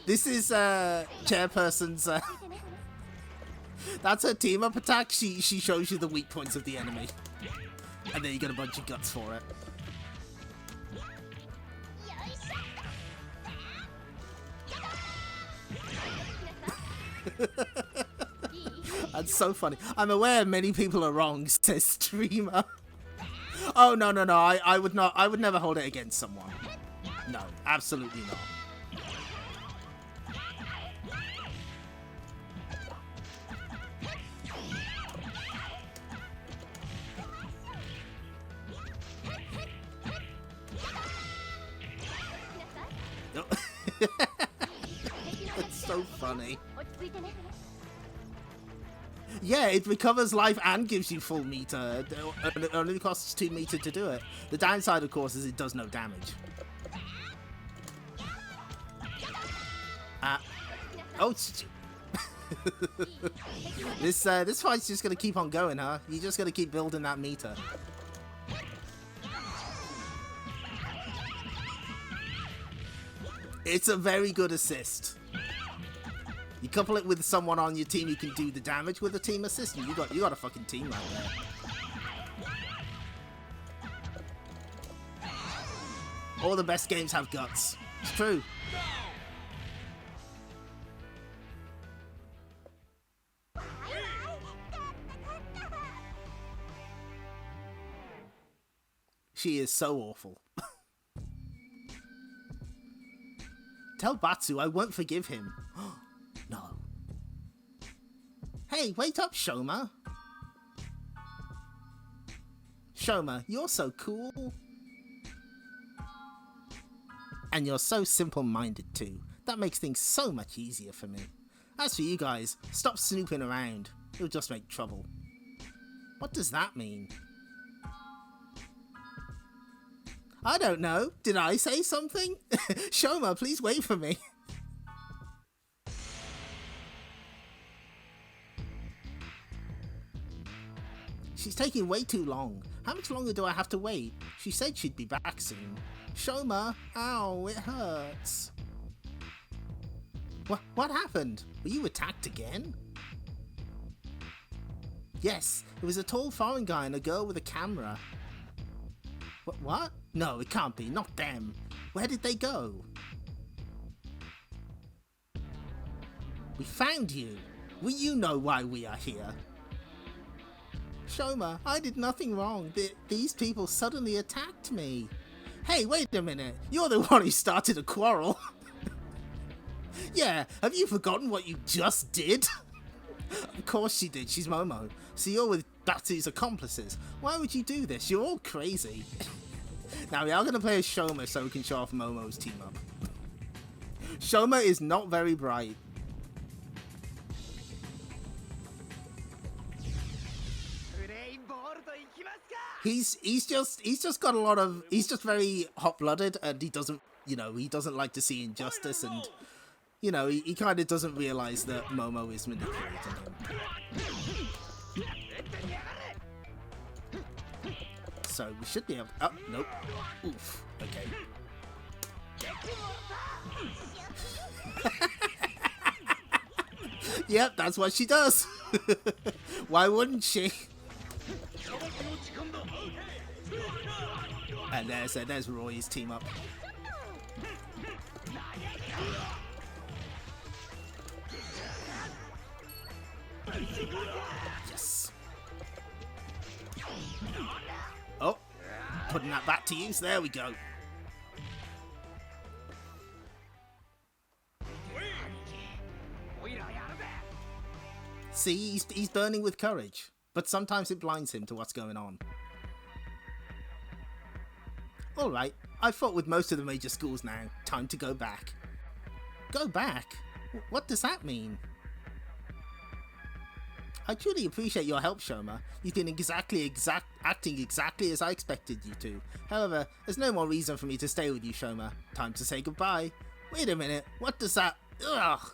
This is Chairperson's... That's her team-up attack. She shows you the weak points of the enemy. And then you get a bunch of guts for it. That's so funny. I'm aware many people are wrong, says Streamer. Oh, no. I would never hold it against someone. No, absolutely not. It's so funny. Yeah, it recovers life and gives you full meter. It only costs 2 meter to do it. The downside, of course, is it does no damage. Oh, this fight's just gonna keep on going, huh? You just gotta keep building that meter. It's a very good assist. You couple it with someone on your team who can do the damage with a team assist, and you got a fucking team right there. All the best games have guts. It's true. She is so awful. Tell Batsu I won't forgive him. No. Hey, wait up, Shoma. Shoma, you're so cool. And you're so simple-minded too. That makes things so much easier for me. As for you guys, stop snooping around. It'll just make trouble. What does that mean? I don't know. Did I say something? Shoma, please wait for me. She's taking way too long. How much longer do I have to wait? She said she'd be back soon. Shoma, ow, it hurts. What happened? Were you attacked again? Yes, it was a tall foreign guy and a girl with a camera. What? No, it can't be. Not them. Where did they go? We found you. Will you know why we are here? Shoma, I did nothing wrong. These people suddenly attacked me. Hey, wait a minute. You're the one who started a quarrel. Yeah, have you forgotten what you just did? Of course she did. She's Momo. So you're with Batsu's accomplices. Why would you do this? You're all crazy. Now we are going to play as Shoma so we can show off Momo's team up. Shoma is not very bright. He's just got a lot of, he's just very hot-blooded, and he doesn't like to see injustice, and he kind of doesn't realize that Momo is manipulating him. so we should be able... Oh, nope. Oof. Okay. Yep, that's what she does. Why wouldn't she? And there's Roy's team up. Yes. Oh, putting that back to use. There we go. See, he's burning with courage, but sometimes it blinds him to what's going on. Alright, I've fought with most of the major schools now. Time to go back. Go back? What does that mean? I truly appreciate your help, Shoma. You've been acting exactly as I expected you to. However, there's no more reason for me to stay with you, Shoma. Time to say goodbye. Wait a minute, what does that... Ugh!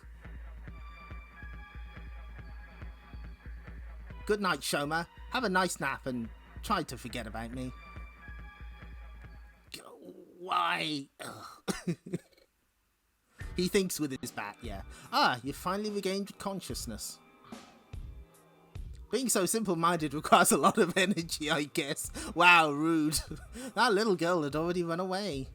Good night, Shoma. Have a nice nap and try to forget about me. Why? He thinks with his bat, yeah. Ah, you finally regained consciousness. Being so simple-minded requires a lot of energy, I guess. Wow, rude. That little girl had already run away.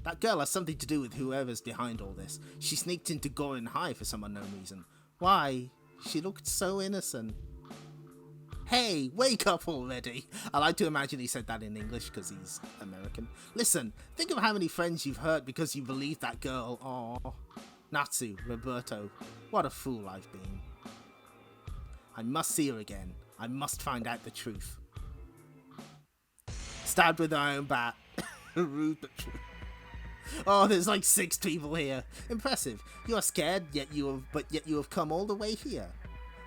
That girl has something to do with whoever's behind all this. She sneaked into Gorin High for some unknown reason. Why? She looked so innocent. Hey, wake up already. I like to imagine he said that in English because he's American. Listen, think of how many friends you've hurt because you believed that girl. Aww. Natsu, Roberto, what a fool I've been. I must see her again. I must find out the truth. Stabbed with her own bat. Rude but true. Oh, there's like 6 people here. Impressive. You are scared, yet you have come all the way here.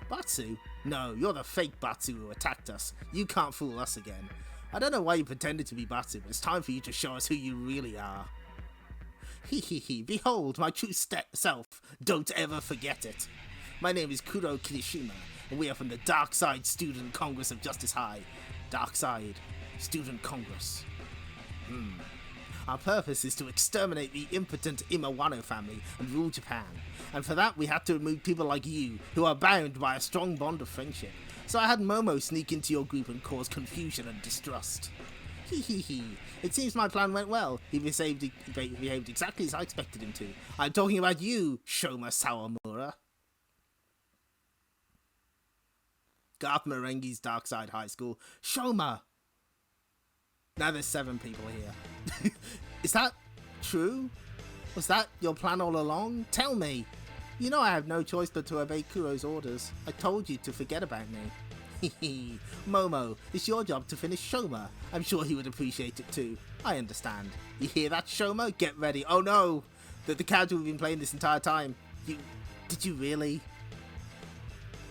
Batsu? No, you're the fake Batsu who attacked us. You can't fool us again. I don't know why you pretended to be Batsu, but it's time for you to show us who you really are. Hee hee hee, behold my true self. Don't ever forget it. My name is Kuro Kirishima, and we are from the Dark Side Student Congress of Justice High. Dark Side Student Congress. Our purpose is to exterminate the impotent Imawano family and rule Japan. And for that we had to remove people like you, who are bound by a strong bond of friendship. So I had Momo sneak into your group and cause confusion and distrust. Hee hee hee. It seems my plan went well. He behaved exactly as I expected him to. I'm talking about you, Shoma Sawamura. Garth Marenghi's Dark Side High School. Shoma! Now there's 7 people here. Is that true? Was that your plan all along? Tell me! You know I have no choice but to obey Kuro's orders. I told you to forget about me. Hehe. Momo, it's your job to finish Shoma. I'm sure he would appreciate it too. I understand. You hear that, Shoma? Get ready. Oh no! The character we've been playing this entire time. Did you really?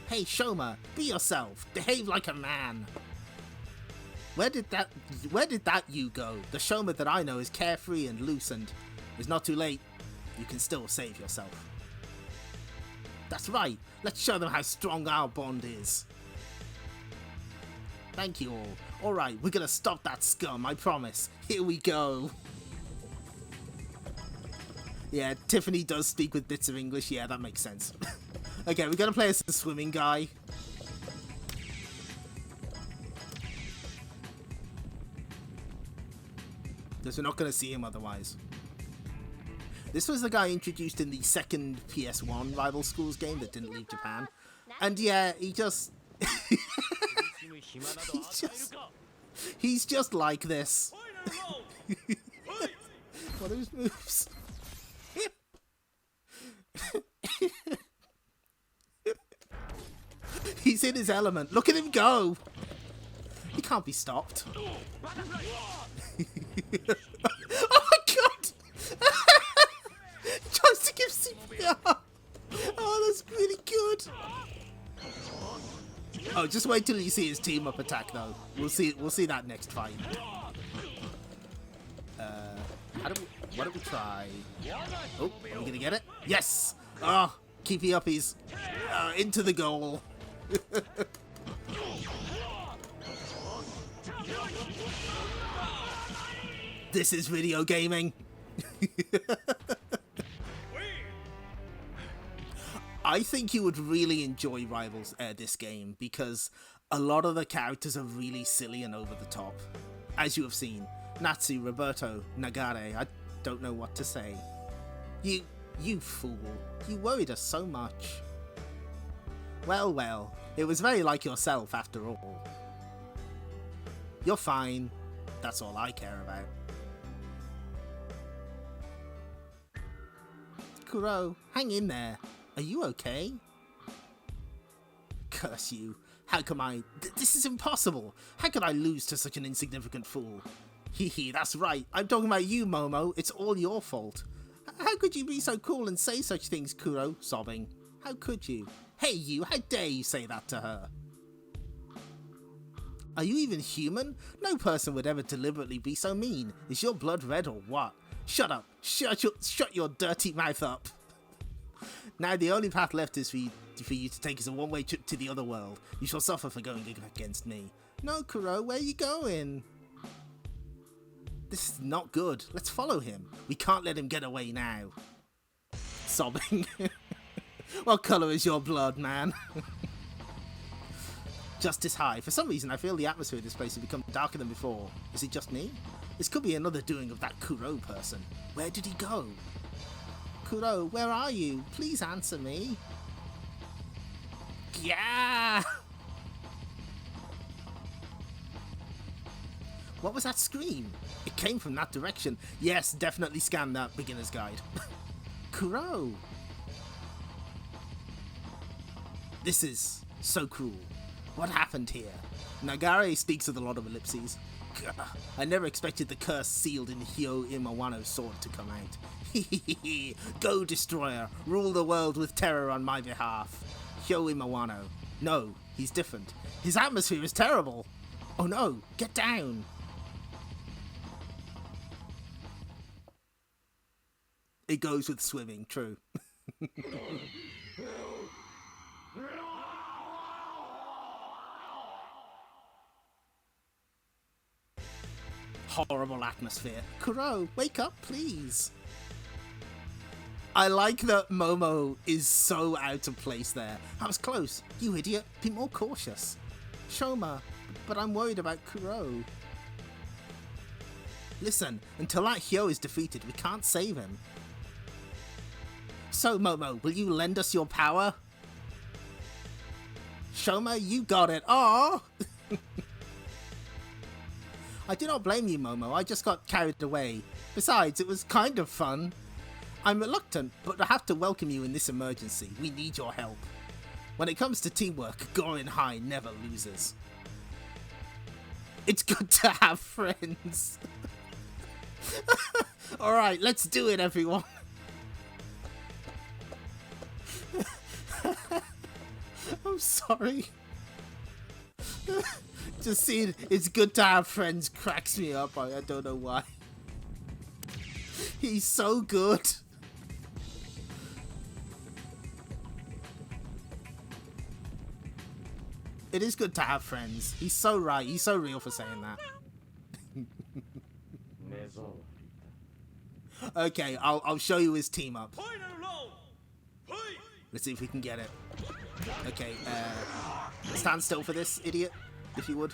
Hey Shoma, be yourself. Behave like a man. Where did that you go? The Shoma that I know is carefree and loose and it's not too late. You can still save yourself. That's right. Let's show them how strong our bond is. Thank you all. Alright, we're gonna stop that scum, I promise. Here we go. Yeah, Tiffany does speak with bits of English. Yeah, that makes sense. Okay, we're gonna play as the swimming guy. Because we're not going to see him otherwise. This was the guy introduced in the second PS1 Rival Schools game that didn't leave Japan. And yeah, he's just like this. What are his moves? He's in his element. Look at him go. He can't be stopped. Oh my god! He tries to give CPR! Oh, that's really good! Oh, just wait till you see his team up attack though. We'll see that next fight. Why don't we try? Oh, are we gonna get it? Yes! Oh, keepy uppies. Into the goal. This is video gaming. I think you would really enjoy Rivals this game because a lot of the characters are really silly and over the top. As you have seen, Natsu, Roberto, Nagare, I don't know what to say. You fool, you worried us so much. Well, it was very like yourself after all. You're fine, that's all I care about. Kuro, hang in there. Are you okay? Curse you. How come I... This is impossible. How could I lose to such an insignificant fool? Hee, that's right. I'm talking about you, Momo. It's all your fault. How could you be so cool and say such things, Kuro? Sobbing. How could you? Hey, you. How dare you say that to her? Are you even human? No person would ever deliberately be so mean. Is your blood red or what? Shut up. Shut your dirty mouth up. Now the only path left is for you to take us a one-way trip to the other world. You shall suffer for going against me. No, Kuro, where are you going? This is not good. Let's follow him. We can't let him get away now. Sobbing. What colour is your blood, man? Justice High. For some reason, I feel the atmosphere of this place has become darker than before. Is it just me? This could be another doing of that Kuro person. Where did he go? Kuro, where are you? Please answer me. Yeah! What was that scream? It came from that direction. Yes, definitely scan that beginner's guide. Kuro! This is so cruel. What happened here? Nagare speaks with a lot of ellipses. I never expected the curse sealed in Hyo Imawano's sword to come out. Go, Destroyer, rule the world with terror on my behalf. Hyo Imawano. No, he's different. His atmosphere is terrible. Oh no, get down. It goes with swimming, true. Horrible atmosphere. Kuro, wake up, please. I like that Momo is so out of place there. I was close. You idiot. Be more cautious. Shoma, but I'm worried about Kuro. Listen, until that Hyo is defeated, we can't save him. So, Momo, will you lend us your power? Shoma, you got it. Aww! I do not blame you, Momo. I just got carried away. Besides, it was kind of fun. I'm reluctant, but I have to welcome you in this emergency. We need your help. When it comes to teamwork, Gorin High never loses. It's good to have friends. Alright, let's do it, everyone. I'm sorry. Just seeing it's good to have friends cracks me up. I don't know why. He's so good. It is good to have friends. He's so right. He's so real for saying that. Okay, I'll show you his team up. Let's see if we can get it. Okay, stand still for this, idiot, if you would.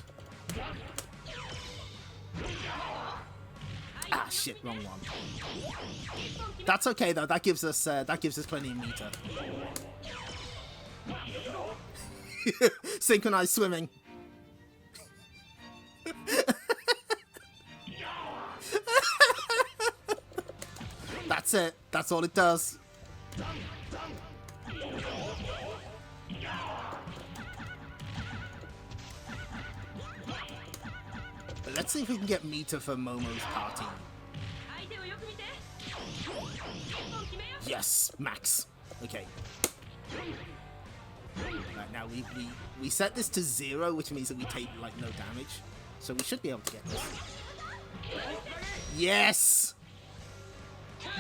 Ah, shit, wrong one. That's okay though. That gives us plenty of meter. Synchronized swimming. That's it. That's all it does. But let's see if we can get meter for Momo's party. Yes, max. Okay. Right, now we set this to 0, which means that we take like no damage. So we should be able to get this. Yes!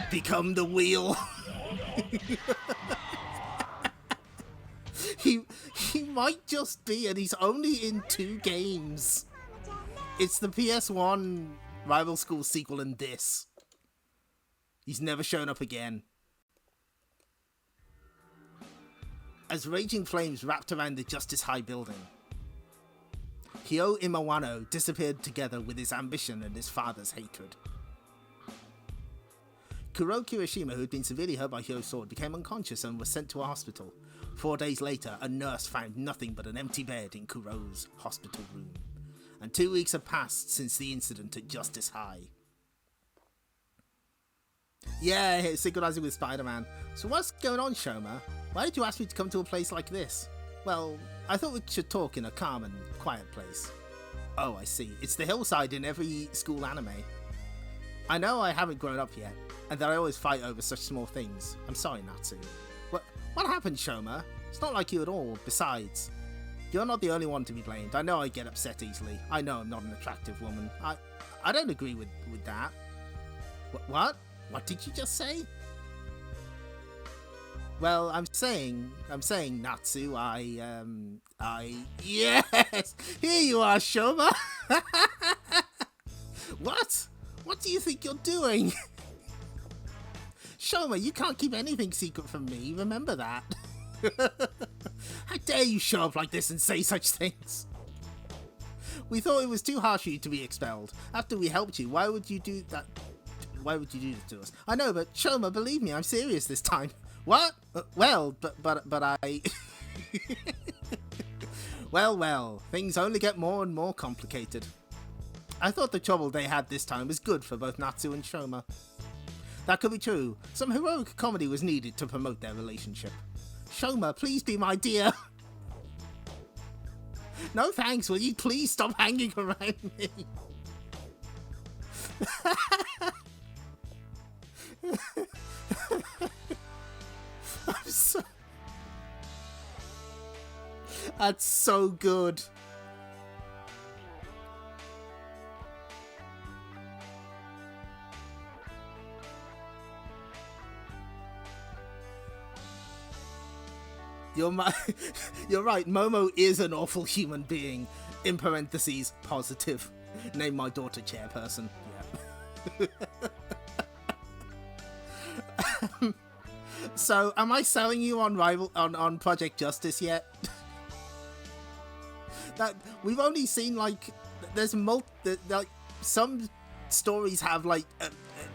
Become the wheel. He might just be, and he's only in 2 games. It's the PS1 Rival School sequel in this. He's never shown up again. As raging flames wrapped around the Justice High building, Hyo Imawano disappeared together with his ambition and his father's hatred. Kuro Kirishima, who had been severely hurt by Hyo's sword, became unconscious and was sent to a hospital. 4 days later, a nurse found nothing but an empty bed in Kuro's hospital room. And 2 weeks have passed since the incident at Justice High. Yeah, synchronizing with Spider-Man. So what's going on, Shoma? Why did you ask me to come to a place like this? Well, I thought we should talk in a calm and quiet place. Oh, I see. It's the hillside in every school anime. I know I haven't grown up yet, and that I always fight over such small things. I'm sorry, Natsu. What happened, Shoma? It's not like you at all. Besides, you're not the only one to be blamed. I know I get upset easily. I know I'm not an attractive woman. I don't agree with that. What? What did you just say? Well, I'm saying, Natsu, yes! Here you are, Shoma! What? What do you think you're doing? Shoma, you can't keep anything secret from me, remember that. How dare you show up like this and say such things? We thought it was too harsh for you to be expelled. After we helped you, why would you do that? Why would you do this to us? I know, but Shoma, believe me, I'm serious this time. What? Well, but I... Well, things only get more and more complicated. I thought the trouble they had this time was good for both Natsu and Shoma. That could be true. Some heroic comedy was needed to promote their relationship. Shoma, please be my dear. No thanks, will you please stop hanging around me? I'm so... That's so good. You're right, Momo is an awful human being. In parentheses, positive. Name my daughter chairperson. Yeah. So, am I selling you on Project Justice yet? That we've only seen there's some stories have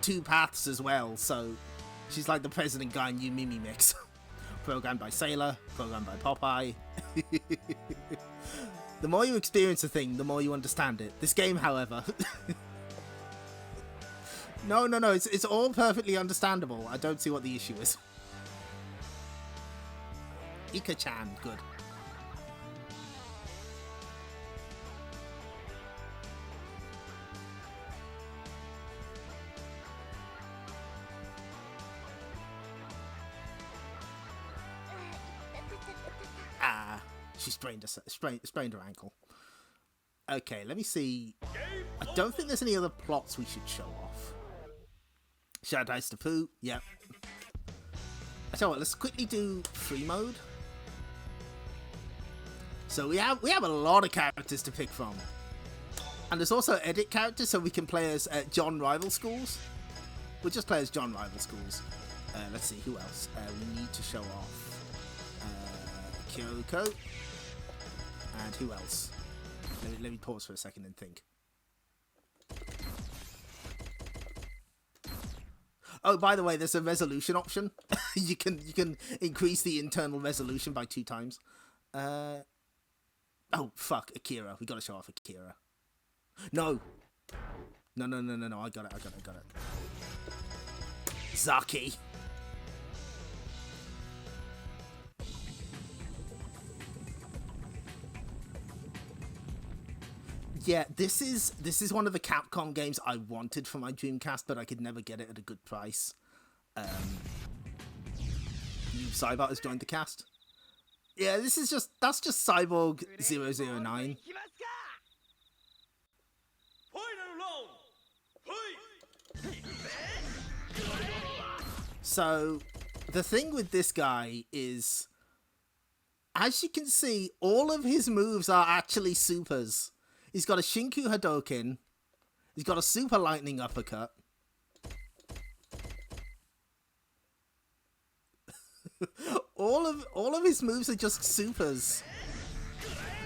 two paths as well. So, she's like the President guy in New Mimi Mix. Programmed by Sailor, programmed by Popeye. The more you experience a thing, the more you understand it. This game, however... No, it's all perfectly understandable. I don't see what the issue is. Ika-chan, good. She sprained her ankle. Okay, let me see. I don't think there's any other plots we should show off. Shout outs to Pooh. Yep. I tell you what, let's quickly do free mode. So we have a lot of characters to pick from. And there's also edit characters, so we can play as John Rival Schools. We'll just play as John Rival Schools. Let's see, who else? We need to show off Kyoko. And who else? Let me pause for a second and think. Oh, by the way, there's a resolution option. you can increase the internal resolution by 2 times. Oh fuck, Akira. We gotta show off Akira. No. I got it. Zaki. Yeah, this is one of the Capcom games I wanted for my Dreamcast, but I could never get it at a good price. Cybot has joined the cast. Yeah, that's just Cyborg 009. So, the thing with this guy is, as you can see, all of his moves are actually supers. He's got a Shinku Hadoken. He's got a super lightning uppercut. all of his moves are just supers.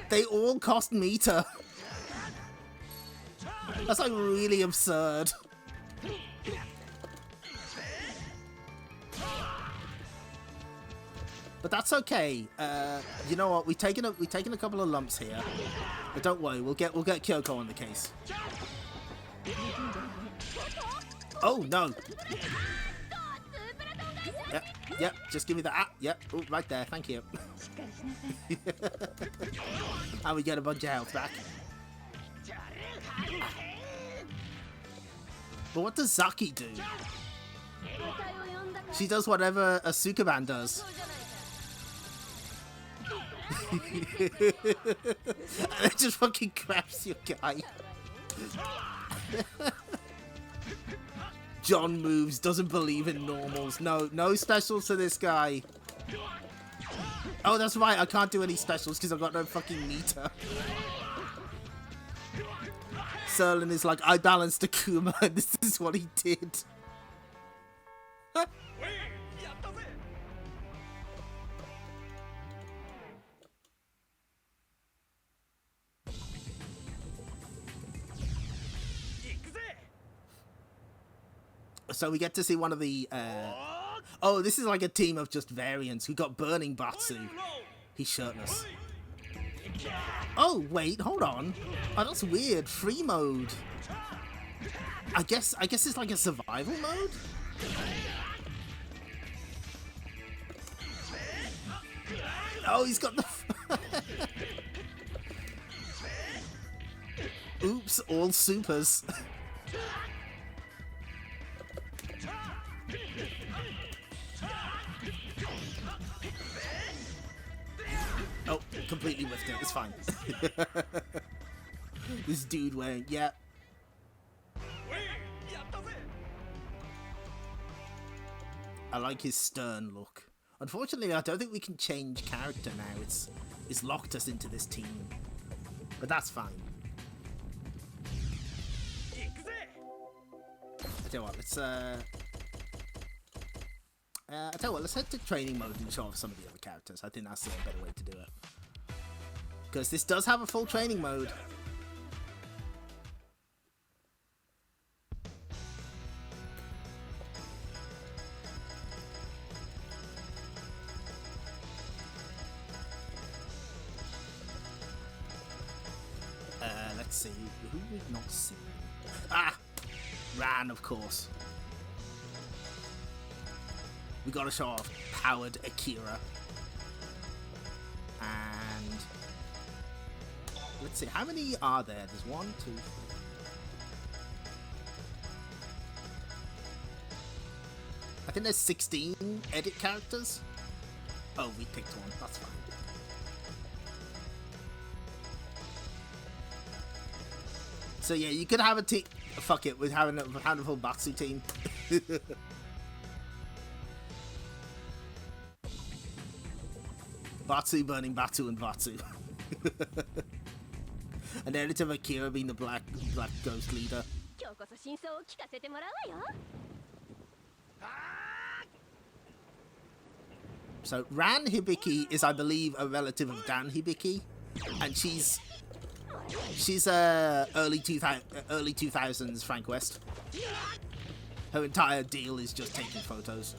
They all cost meter. That's like really absurd. But that's okay. You know what? We've taken a couple of lumps here, but don't worry. We'll get Kyoko on the case. Oh no! Yep. Just give me that. Yep. Oh, right there. Thank you. And we get a bunch of health back. But what does Zaki do? She does whatever a Sukaban does. And it just fucking grabs your guy. John moves, doesn't believe in normals. No specials for this guy. Oh, that's right, I can't do any specials because I've got no fucking meter. Serlin is like, I balanced Akuma and this is what he did. So we get to see one of the, oh, this is like a team of just variants. We got Burning Batsu. He's shirtless. Oh, wait, hold on. Oh, that's weird. Free mode. I guess it's like a survival mode? Oh, he's got the... Oops, all supers. Oh, completely whiffed it. It's fine. This dude wearing... Yeah. I like his stern look. Unfortunately, I don't think we can change character now. It's locked us into this team. But that's fine. I tell you what, let's let's head to training mode and show off some of the other characters. I think that's the better way to do it. Because this does have a full training mode. Let's see, who we've not seen. Ah! Ran, of course. We gotta show off powered Akira. And let's see, how many are there? There's 1, 2, 3. I think there's 16 edit characters. Oh, we picked one. That's fine. So yeah, you could have a team. Fuck it, with having a handful Batsu team. Batsu, Burning Batsu, and Batsu. And the editor of Akira being the black ghost leader. So Ran Hibiki is, I believe, a relative of Dan Hibiki, and she's early 2000s Frank West. Her entire deal is just taking photos.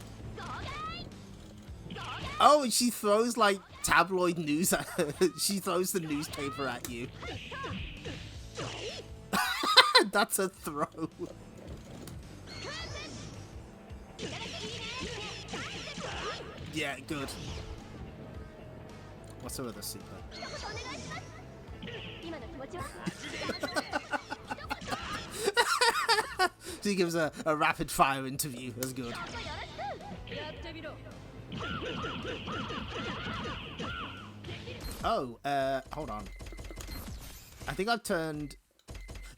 Oh, and she throws like tabloid news at her. She throws the newspaper at you. That's a throw. Yeah, good. What's her other super? She gives a rapid fire interview. That's good. Oh, hold on. I think I've turned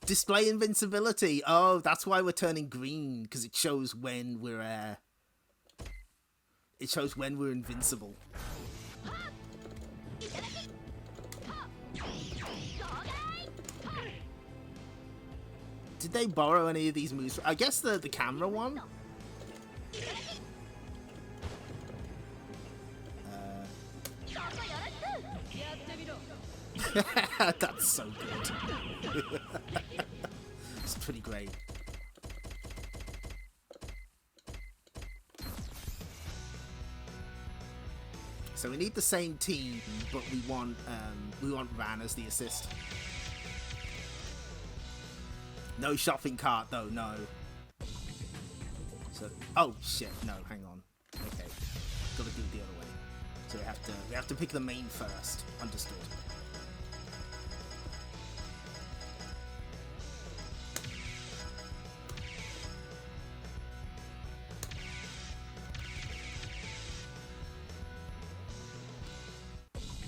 display invincibility. Oh, that's why we're turning green, because it shows when we're invincible. Did they borrow any of these moves? I guess the camera one. That's so good. It's pretty great. So we need the same team, but we want Ran as the assist. No shopping cart though, no. So oh shit, no, hang on. Okay. Gotta do it the other way. So we have to pick the main first. Understood.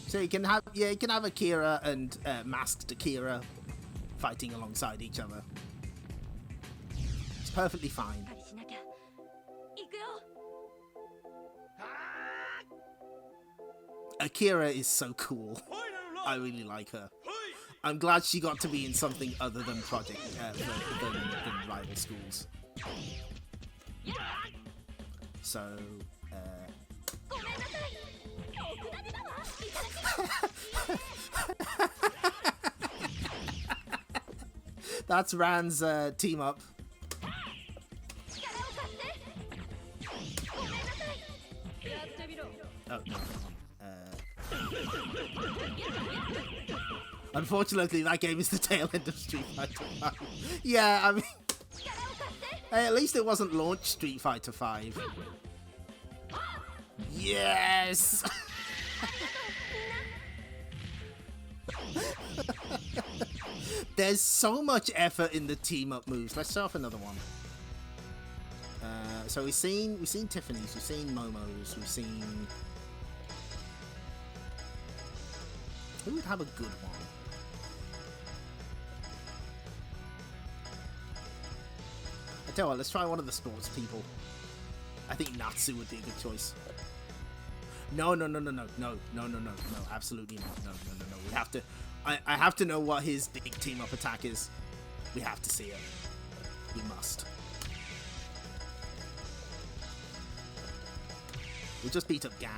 So you can have Akira and masked Akira fighting alongside each other. It's perfectly fine. Akira is so cool. I really like her. I'm glad she got to be in something other than than Rival Schools. So, that's Ran's team up. Oh, no. Unfortunately, that game is the tail end of Street Fighter V. Yeah, I mean, hey, at least it wasn't launched Street Fighter V. Yes! There's so much effort in the team-up moves. Let's start off another one. So we've seen Tiffany's, we've seen Momo's, we've seen... Who would have a good one? I tell you what, let's try one of the sports people. I think Natsu would be a good choice. No, absolutely not. No. We have to. I have to know what his big team up attack is. We have to see it. We must. We just beat up Gan.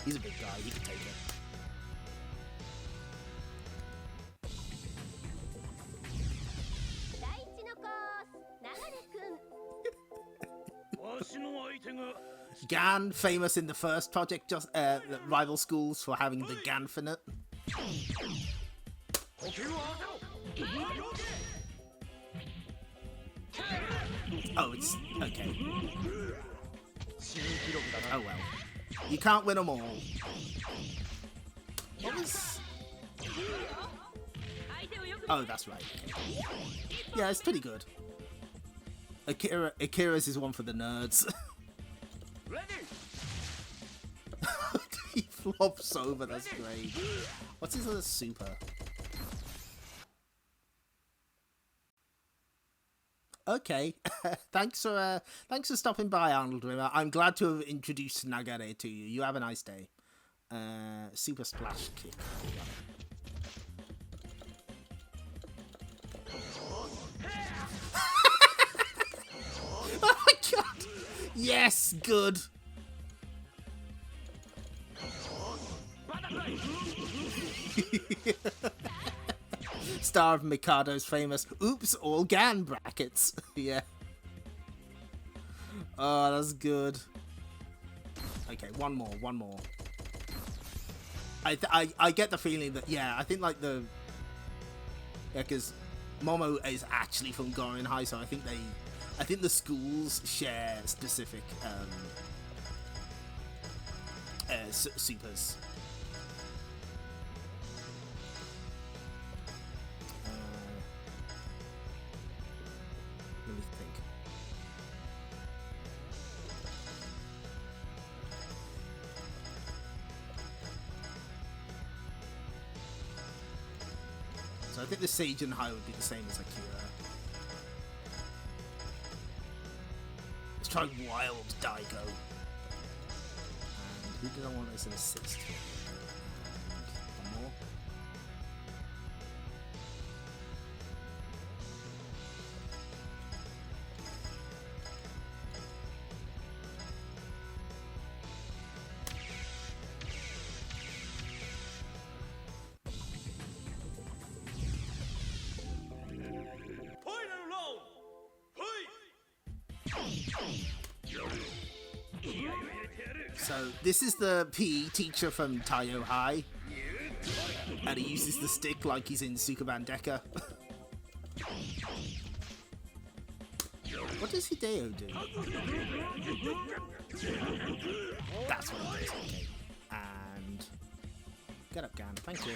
He's a big guy. He can take it. Gan, famous in the first project, just Rival Schools for having the Ganfinite. Oh, it's okay. Oh well, you can't win them all. What was? Oh, that's right. Okay. Yeah, it's pretty good. Akira's is one for the nerds. He flops over, that's great. What's his other super? Okay. Thanks for stopping by, Arnold Rimmer. I'm glad to have introduced Nagare to you. You have a nice day. Super splash kick. Oh my god! Yes, good. Star of Mikado's famous "Oops, all Gan" brackets. Yeah. Oh, that's good. Okay, one more. I get the feeling that I think like because Momo is actually from Gorin High, so I think the schools share specific supers. Let me think. So I think the Sage and High would be the same as Akira. Let's try Wild Daigo. And who did I want as an assist? And one more. So this is the PE teacher from Taiyo High, and he uses the stick like he's in Sukuban Deka. What does Hideo do? That's what he does, okay. And get up, Gan, thank you.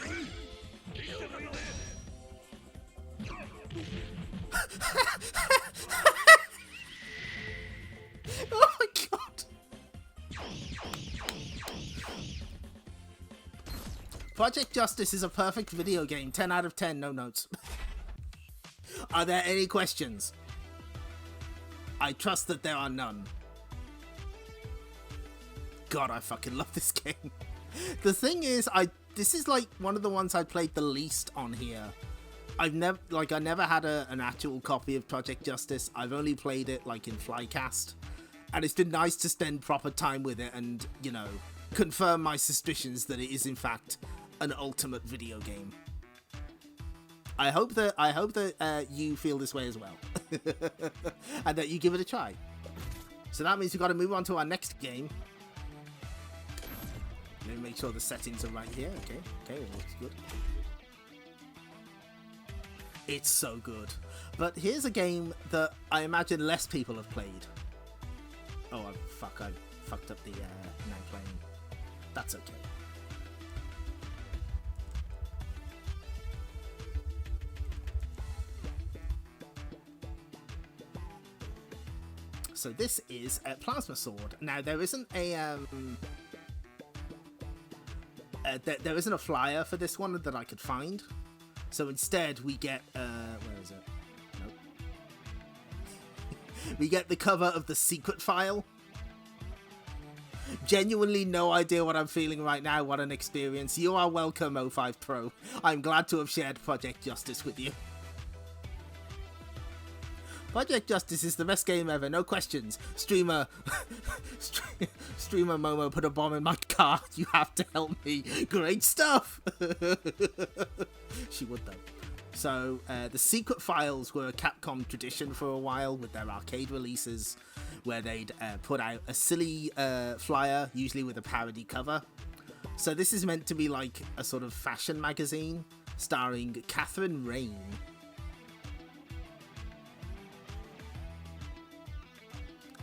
Oh my god! Project Justice is a perfect video game. 10 out of 10, no notes. Are there any questions? I trust that there are none. God, I fucking love this game. The thing is, this is like one of the ones I played the least on here. I never had an actual copy of Project Justice. I've only played it like in Flycast. And it's been nice to spend proper time with it and, you know, confirm my suspicions that it is in fact an ultimate video game. I hope that you feel this way as well. And that you give it a try. So that means we've got to move on to our next game. Let me make sure the settings are right here. Okay, all looks good. It's so good. But here's a game that I imagine less people have played. Oh, I fucked up the now playing. That's okay. So this is a Plasma Sword. Now there isn't a there isn't a flyer for this one that I could find. So instead we get where is it? Nope. We get the cover of the secret file. Genuinely no idea what I'm feeling right now. What an experience. You are welcome, O5 Pro. I'm glad to have shared Project Justice with you. Project Justice is the best game ever, no questions. Streamer Momo put a bomb in my car. You have to help me. Great stuff. She would though. So the secret files were a Capcom tradition for a while with their arcade releases, where they'd put out a silly flyer, usually with a parody cover. So this is meant to be like a sort of fashion magazine starring Catherine Rain.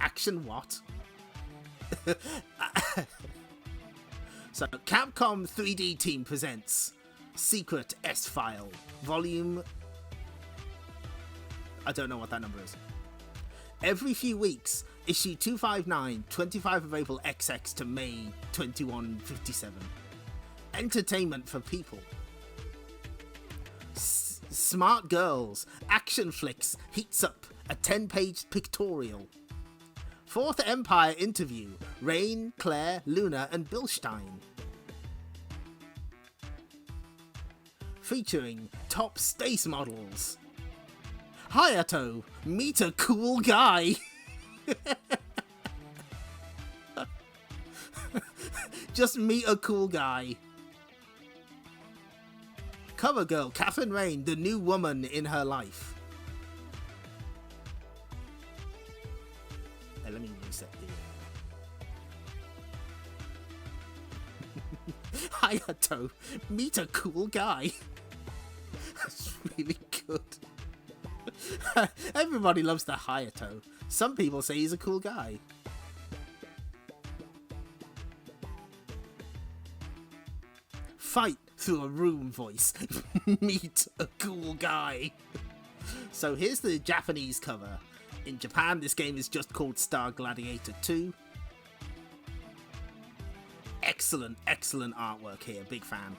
Action what? So Capcom 3D team presents Secret S-File Volume... I don't know what that number is. Every few weeks, issue 259, 25 of April XX to May 2157. Entertainment for people. Smart girls, action flicks, heats up, a 10-page pictorial. Fourth Empire interview, Rain, Claire, Luna, and Bilstein. Featuring top space models. Hayato, meet a cool guy. Just meet a cool guy. Cover girl, Catherine Rain, the new woman in her life. Let me reset the... Hayato, meet a cool guy. That's really good. Everybody loves the Hayato. Some people say he's a cool guy. Fight through a room voice. Meet a cool guy. So here's the Japanese cover. In Japan, this game is just called Star Gladiator 2. Excellent, excellent artwork here. Big fan.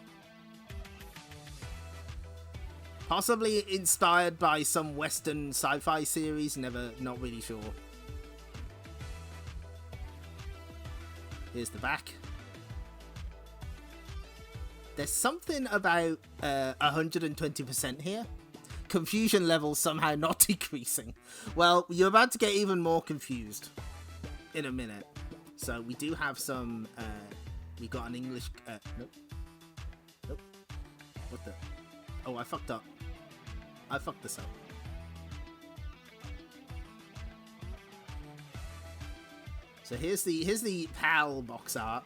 Possibly inspired by some Western sci-fi series. Not really sure. Here's the back. There's something about 120% here. Confusion level somehow not decreasing. Well, you're about to get even more confused in a minute. So we do have some, we got an English, nope. Nope. What the? Oh, I fucked up. I fucked this up. So here's the PAL box art.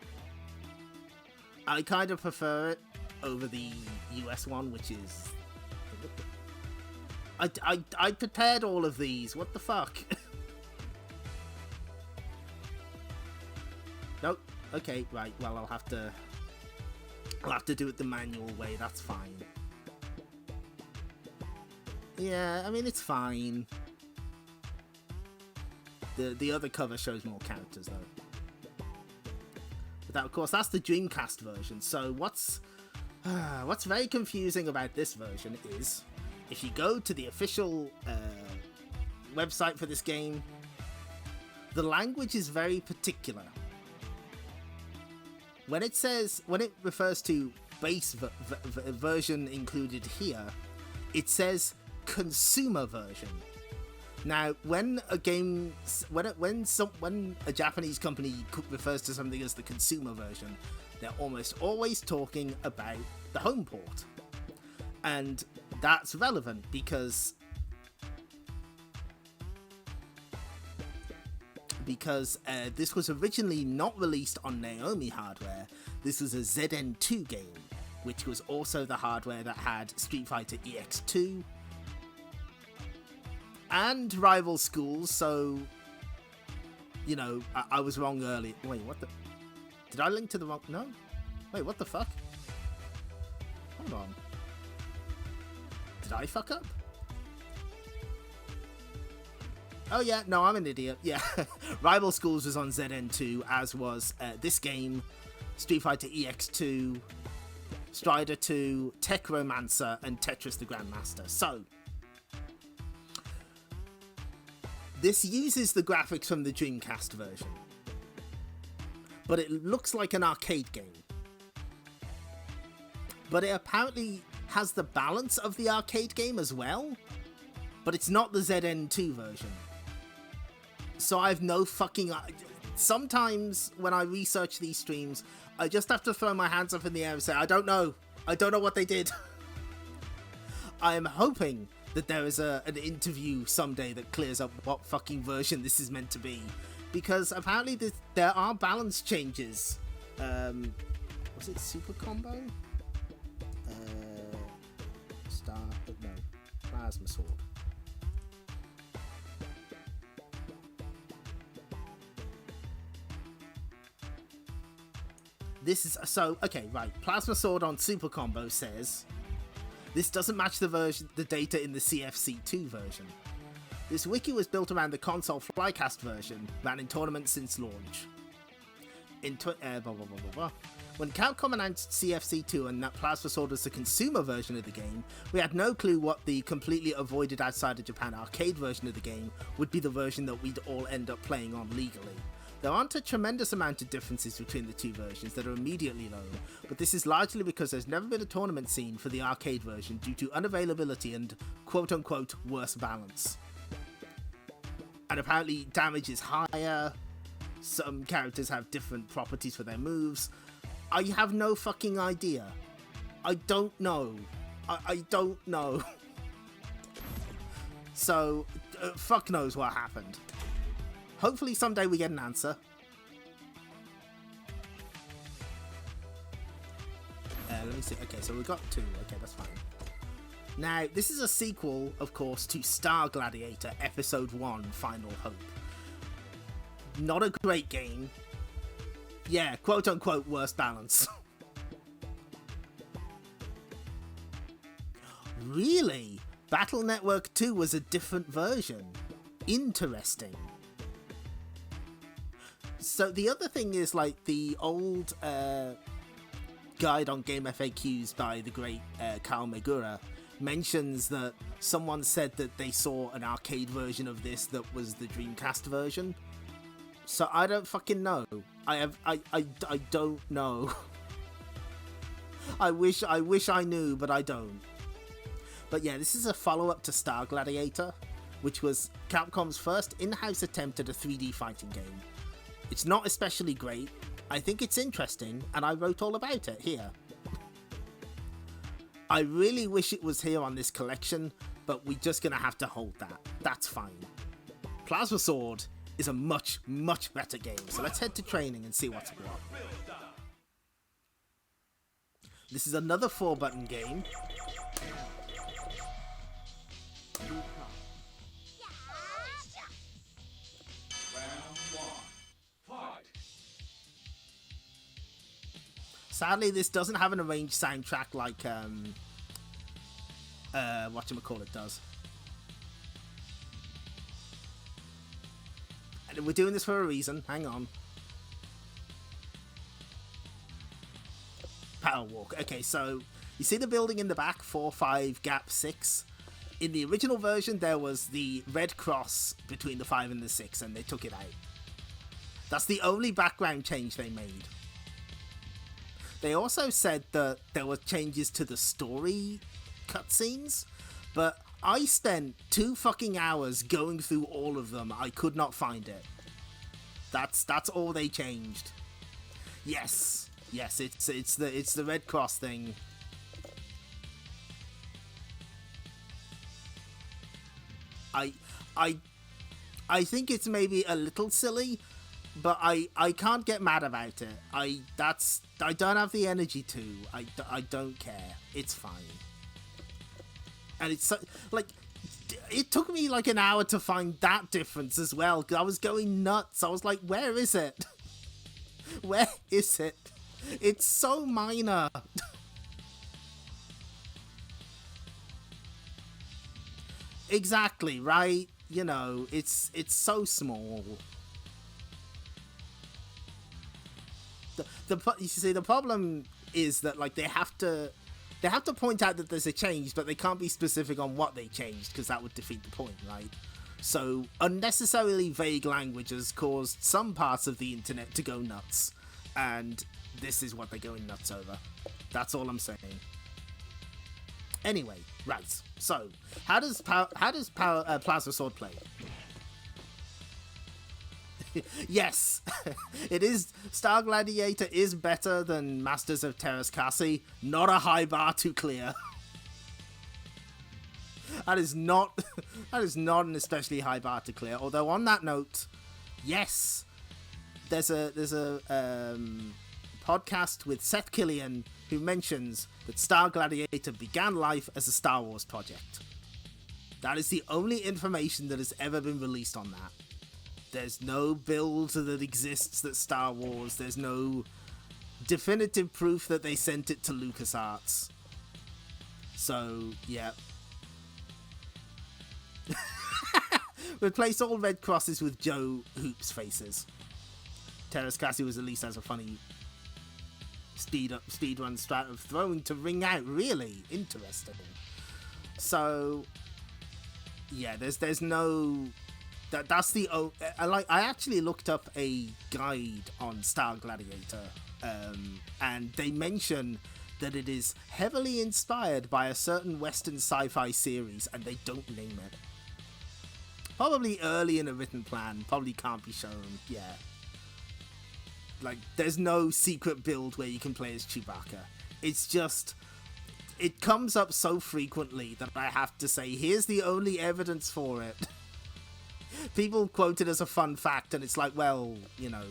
I kind of prefer it over the US one, which is... I prepared all of these. What the fuck? Nope. Okay, right. Well, I'll have to do it the manual way. That's fine. Yeah, I mean, it's fine. The other cover shows more characters, though. But that, of course, that's the Dreamcast version. So what's very confusing about this version is, if you go to the official website for this game, the language is very particular. When it refers to base version included here, it says consumer version. Now, when a Japanese company refers to something as the consumer version, they're almost always talking about the home port. And that's relevant because this was originally not released on Naomi hardware. This was a ZN2 game, which was also the hardware that had Street Fighter EX2 and Rival Schools, so, you know, I was wrong earlier. Wait, what the... Did I link to the wrong... No? Wait, what the fuck? Hold on. Did I fuck up? Oh yeah, no, I'm an idiot. Yeah, Rival Schools was on ZN2, as was this game, Street Fighter EX2, Strider 2, Tech Romancer, and Tetris the Grandmaster. So, this uses the graphics from the Dreamcast version, but it looks like an arcade game. But it apparently has the balance of the arcade game as well, but it's not the ZN2 version. So I have no fucking... Sometimes when I research these streams, I just have to throw my hands up in the air and say, I don't know. I don't know what they did. I am hoping that there is an interview someday that clears up what fucking version this is meant to be. Because apparently there are balance changes. Was it Super Combo? No. Plasma Sword. This is... So, okay, right. Plasma Sword on Super Combo says... This doesn't match the data in the CFC2 version. This wiki was built around the console Flycast version, ran in tournaments since launch. When Capcom announced CFC2 and that Plasma Sword was the consumer version of the game, we had no clue what the completely avoided outside of Japan arcade version of the game would be the version that we'd all end up playing on legally. There aren't a tremendous amount of differences between the two versions that are immediately known, but this is largely because there's never been a tournament scene for the arcade version due to unavailability and quote-unquote worse balance. And apparently damage is higher, some characters have different properties for their moves. I have no fucking idea. I don't know. I don't know. So, fuck knows what happened. Hopefully someday we get an answer. Let me see. Okay, so we've got 2. Okay, that's fine. Now, this is a sequel, of course, to Star Gladiator Episode 1 Final Hope. Not a great game. Yeah, quote-unquote worst balance. Really? Battle Network 2 was a different version. Interesting. So the other thing is, like, the old guide on game FAQs by the great Kyle Megura mentions that someone said that they saw an arcade version of this that was the Dreamcast version. So I don't fucking know. I don't know. I wish I knew, but I don't. But yeah, this is a follow-up to Star Gladiator, which was Capcom's first in-house attempt at a 3D fighting game. It's not especially great. I think it's interesting, and I wrote all about it here. I really wish it was here on this collection, but we're just gonna have to hold that. That's fine. Plasma Sword is a much, much better game. So let's head to training and see what's what. This is another 4-button game. Sadly, this doesn't have an arranged soundtrack like whatchamacallit does. And we're doing this for a reason. Hang on. Power walk. Okay, so you see the building in the back, 4, 5, gap 6. In the original version, there was the red cross between the 5 and the 6, and they took it out. That's the only background change they made. They also said that there were changes to the story cutscenes, but I spent 2 fucking hours going through all of them. I could not find it. That's all they changed. Yes, it's the Red Cross thing. I think it's maybe a little silly, but I can't get mad about it. I don't have the energy to. I don't care. It's fine. And it's like, it took me like an hour to find that difference as well. I was going nuts. I was like, where is it? Where is it? It's so minor. Exactly, right? You know, it's so small. You see, the problem is that like they have to point out that there's a change, but they can't be specific on what they changed because that would defeat the point, right? So unnecessarily vague language has caused some parts of the internet to go nuts, and this is what they're going nuts over. That's all I'm saying. Anyway, right. So how does Plasma Sword play? Yes, it is. Star Gladiator is better than Masters of Terrascasi. Not a high bar to clear. That is not an especially high bar to clear. Although on that note, yes, there's a podcast with Seth Killian who mentions that Star Gladiator began life as a Star Wars project. That is the only information that has ever been released on that. There's no build that exists that's Star Wars. There's no definitive proof that they sent it to LucasArts. So, yeah. Replace all red crosses with Joe Hoops faces. Terrascasi was released as a funny speedrun strat of throwing to ring out. Really interesting. So, yeah, there's no... That's the... I actually looked up a guide on Star Gladiator, and they mention that it is heavily inspired by a certain Western sci-fi series, and they don't name it. Probably early in a written plan, probably can't be shown, yeah. Like, there's no secret build where you can play as Chewbacca. It's just... It comes up so frequently that I have to say, here's the only evidence for it. People quote it as a fun fact, and it's like, well, you know,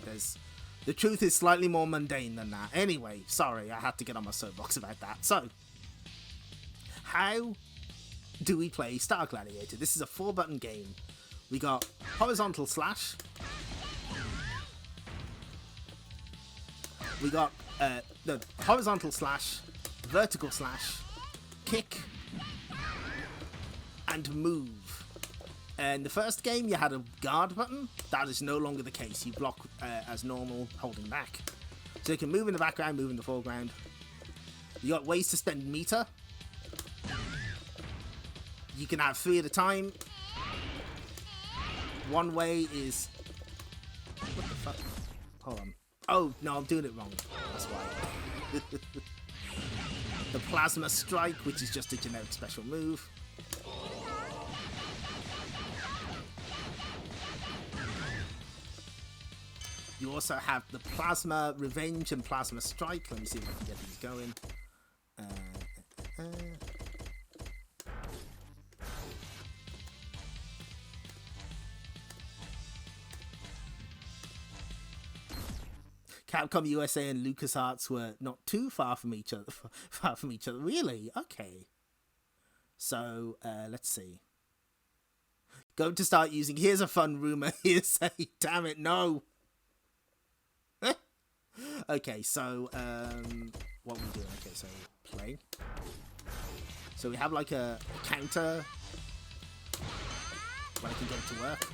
the truth is slightly more mundane than that. Anyway, sorry, I had to get on my soapbox about that. So, how do we play Star Gladiator? This is a 4-button game. We got horizontal slash. We got the horizontal slash, vertical slash, kick, and move. In the first game, you had a guard button. That is no longer the case. You block as normal, holding back. So you can move in the background, move in the foreground. You got ways to spend meter. You can have 3 at a time. One way is... What the fuck? Hold on. Oh, no, I'm doing it wrong. That's why. The Plasma Strike, which is just a generic special move. You also have the Plasma Revenge and Plasma Strike. Let me see if I can get these going. Capcom USA and LucasArts were not too far from each other. Far from each other, really? Okay. So let's see. Going to start using. Here's a fun rumor. Hearsay. Damn it, no. Okay, so what we doing? Okay, so play. So we have like a counter. When I can get it to work.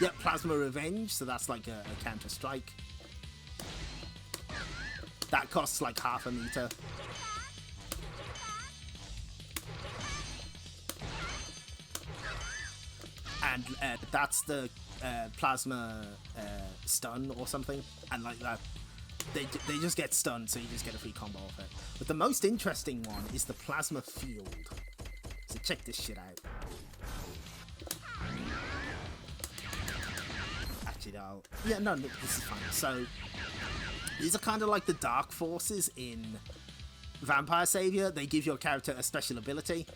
Yep, Plasma Revenge. So that's like a counter strike. That costs like half a meter. And that's the plasma stun or something. And like that, they just get stunned, so you just get a free combo off it. But the most interesting one is the plasma field. So check this shit out. Actually, no, this is fine. So these are kind of like the dark forces in Vampire Savior. They give your character a special ability.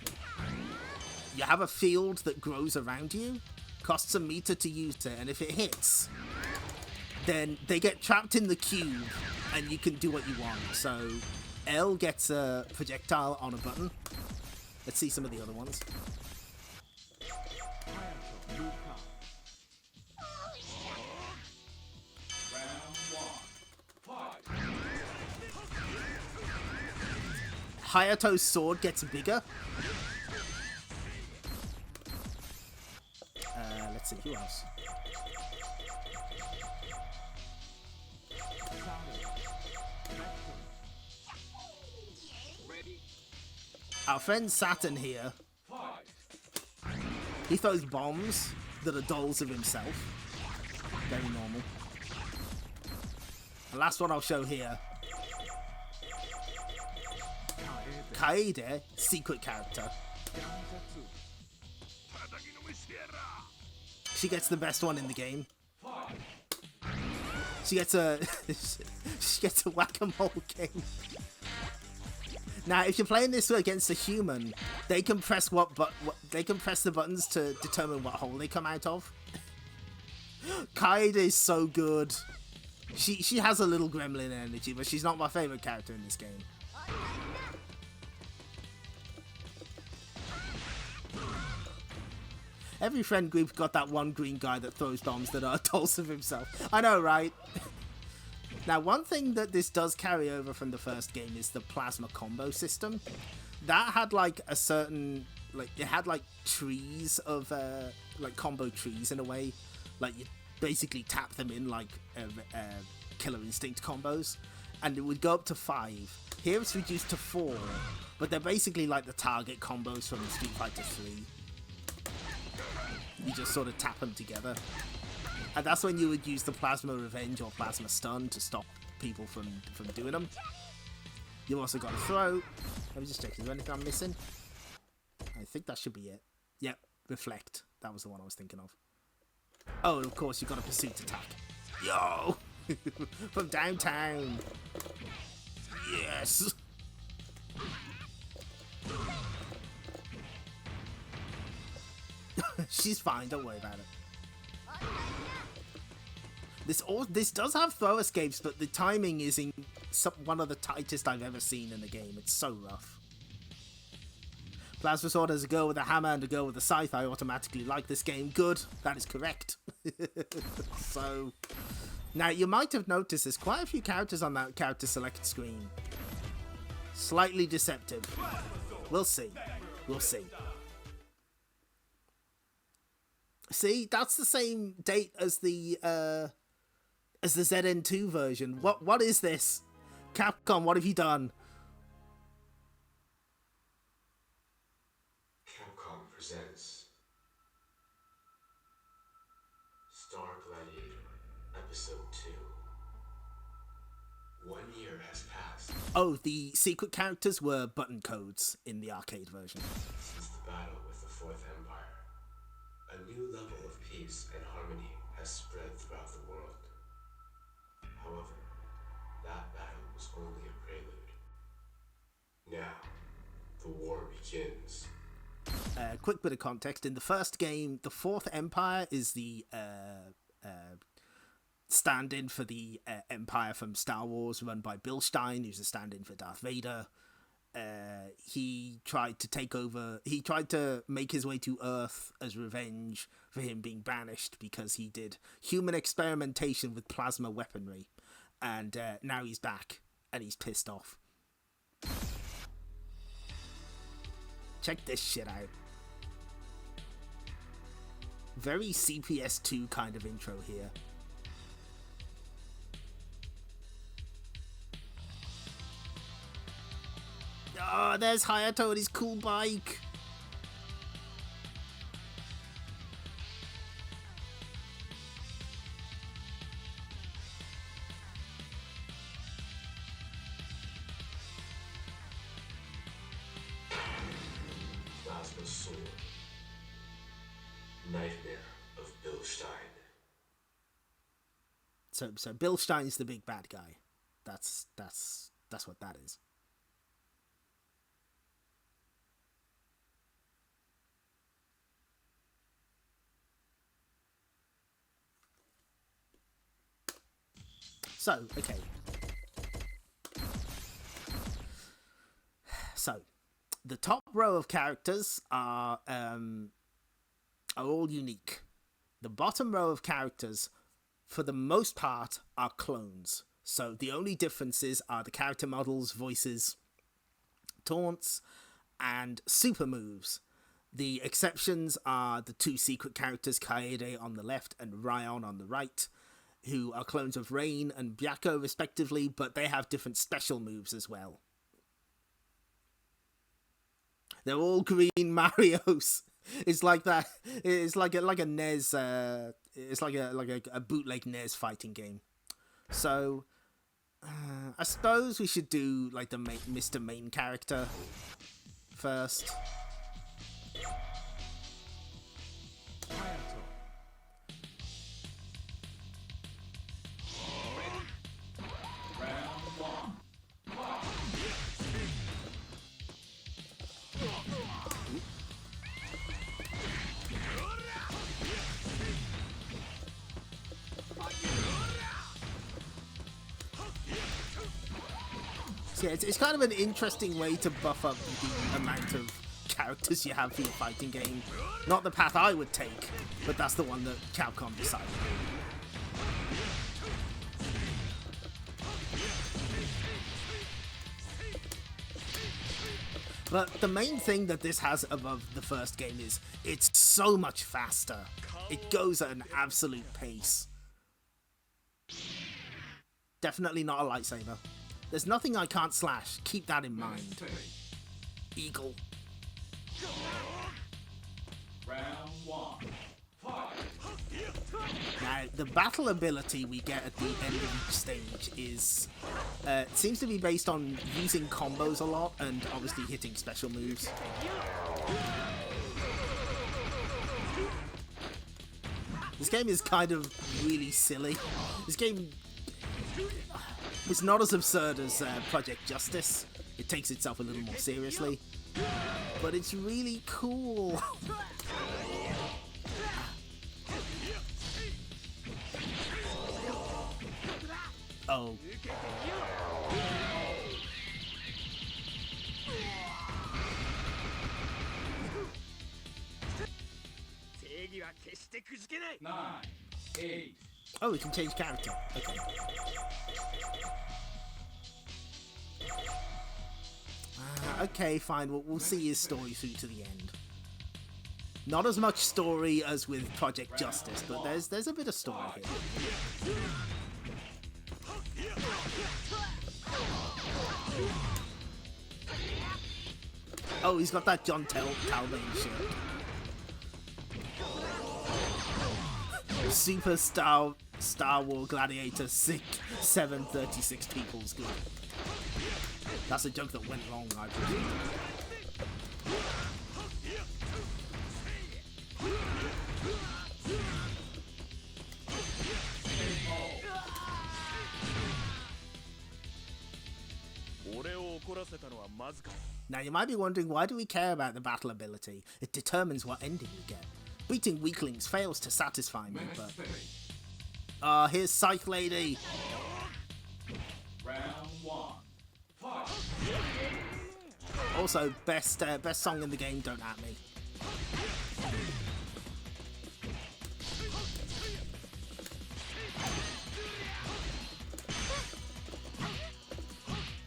You have a field that grows around you, costs a meter to use it, and if it hits, then they get trapped in the cube, and you can do what you want. So L gets a projectile on a button. Let's see some of the other ones. Hayato's sword gets bigger. Let's see, who else? Our friend Saturn here, he throws bombs that are dolls of himself. Very normal. The last one I'll show here. Kaede, secret character. She gets the best one in the game. She gets a whack-a-mole game. Now, if you're playing this against a human, they can press they can press the buttons to determine what hole they come out of. Kaede is so good. She has a little gremlin energy, but she's not my favorite character in this game. Every friend group got that one green guy that throws bombs that are dolls of himself. I know, right? Now, one thing that this does carry over from the first game is the plasma combo system. That had like a certain, like, it had like trees of, like combo trees in a way. Like, you basically tap them in like Killer Instinct combos. And it would go up to 5. Here it's reduced to 4. But they're basically like the target combos from Street Fighter 3. You just sort of tap them together. And that's when you would use the Plasma Revenge or Plasma Stun to stop people from doing them. You also got a throw. Let me just check, is there anything I'm missing? I think that should be it. Yep, Reflect. That was the one I was thinking of. Oh, and of course, you've got a Pursuit attack. Yo! From downtown. Yes! She's fine, don't worry about it. This does have throw escapes, but the timing is in one of the tightest I've ever seen in a game. It's so rough. Plasma Sword has a girl with a hammer and a girl with a scythe. I automatically like this game. Good, that is correct. So, now you might have noticed there's quite a few characters on that character select screen. Slightly deceptive. We'll see. We'll see. See, that's the same date as the ZN2 version. What is this? Capcom, what have you done? Capcom presents Star Gladiator Episode 2. 1 year has passed Oh, the secret characters were button codes in the arcade version. since the battle with the Fourth Empire. A new level of peace and harmony has spread throughout the world. However, that battle was only a prelude. Now, the war begins. Quick bit of context. In the first game, the Fourth Empire is the stand-in for the Empire from Star Wars, run by Bilstein, who's a stand-in for Darth Vader. He tried to make his way to Earth as revenge for him being banished because he did human experimentation with plasma weaponry. And now he's back, and he's pissed off. Check this shit out. Very CPS2 kind of intro here. Oh, there's Hayato and his cool bike. Plasma sword. Nightmare of Bilstein. So Bilstein's the big bad guy. That's what that is. So, okay. So, the top row of characters are all unique. The bottom row of characters, for the most part, are clones. So the only differences are the character models, voices, taunts, and super moves. The exceptions are the two secret characters, Kaede on the left and Ryan on the right, who are clones of Rain and Byako respectively, but they have different special moves as well. They're all green Marios. It's like that. It's like a NES. It's like a bootleg NES fighting game. So, I suppose we should do like the Mr. Main character first. Yeah, it's kind of an interesting way to buff up the amount of characters you have for your fighting game. Not the path I would take, but that's the one that Capcom decided. But the main thing that this has above the first game is it's so much faster. It goes at an absolute pace. Definitely not a lightsaber. There's nothing I can't slash. Keep that in mind. Eagle. Round one. Fight. Now, the battle ability we get at the end of each stage is... it seems to be based on using combos a lot and obviously hitting special moves. This game is kind of really silly. This game... It's not as absurd as Project Justice. It takes itself a little more seriously. But it's really cool. Oh. Nine. 8. Oh, we can change character. Okay. Okay, fine. We'll see his story through to the end. Not as much story as with Project Justice, but there's a bit of story here. Oh, he's got that John Talbot shirt. Super Star War Gladiator 736 people's good. That's a joke that went wrong, I presume. Now you might be wondering, why do we care about the battle ability? It determines what ending we get. Beating weaklings fails to satisfy me, but... Here's Scythe Lady. Round 1. Fight. Also, best song in the game, Don't At Me.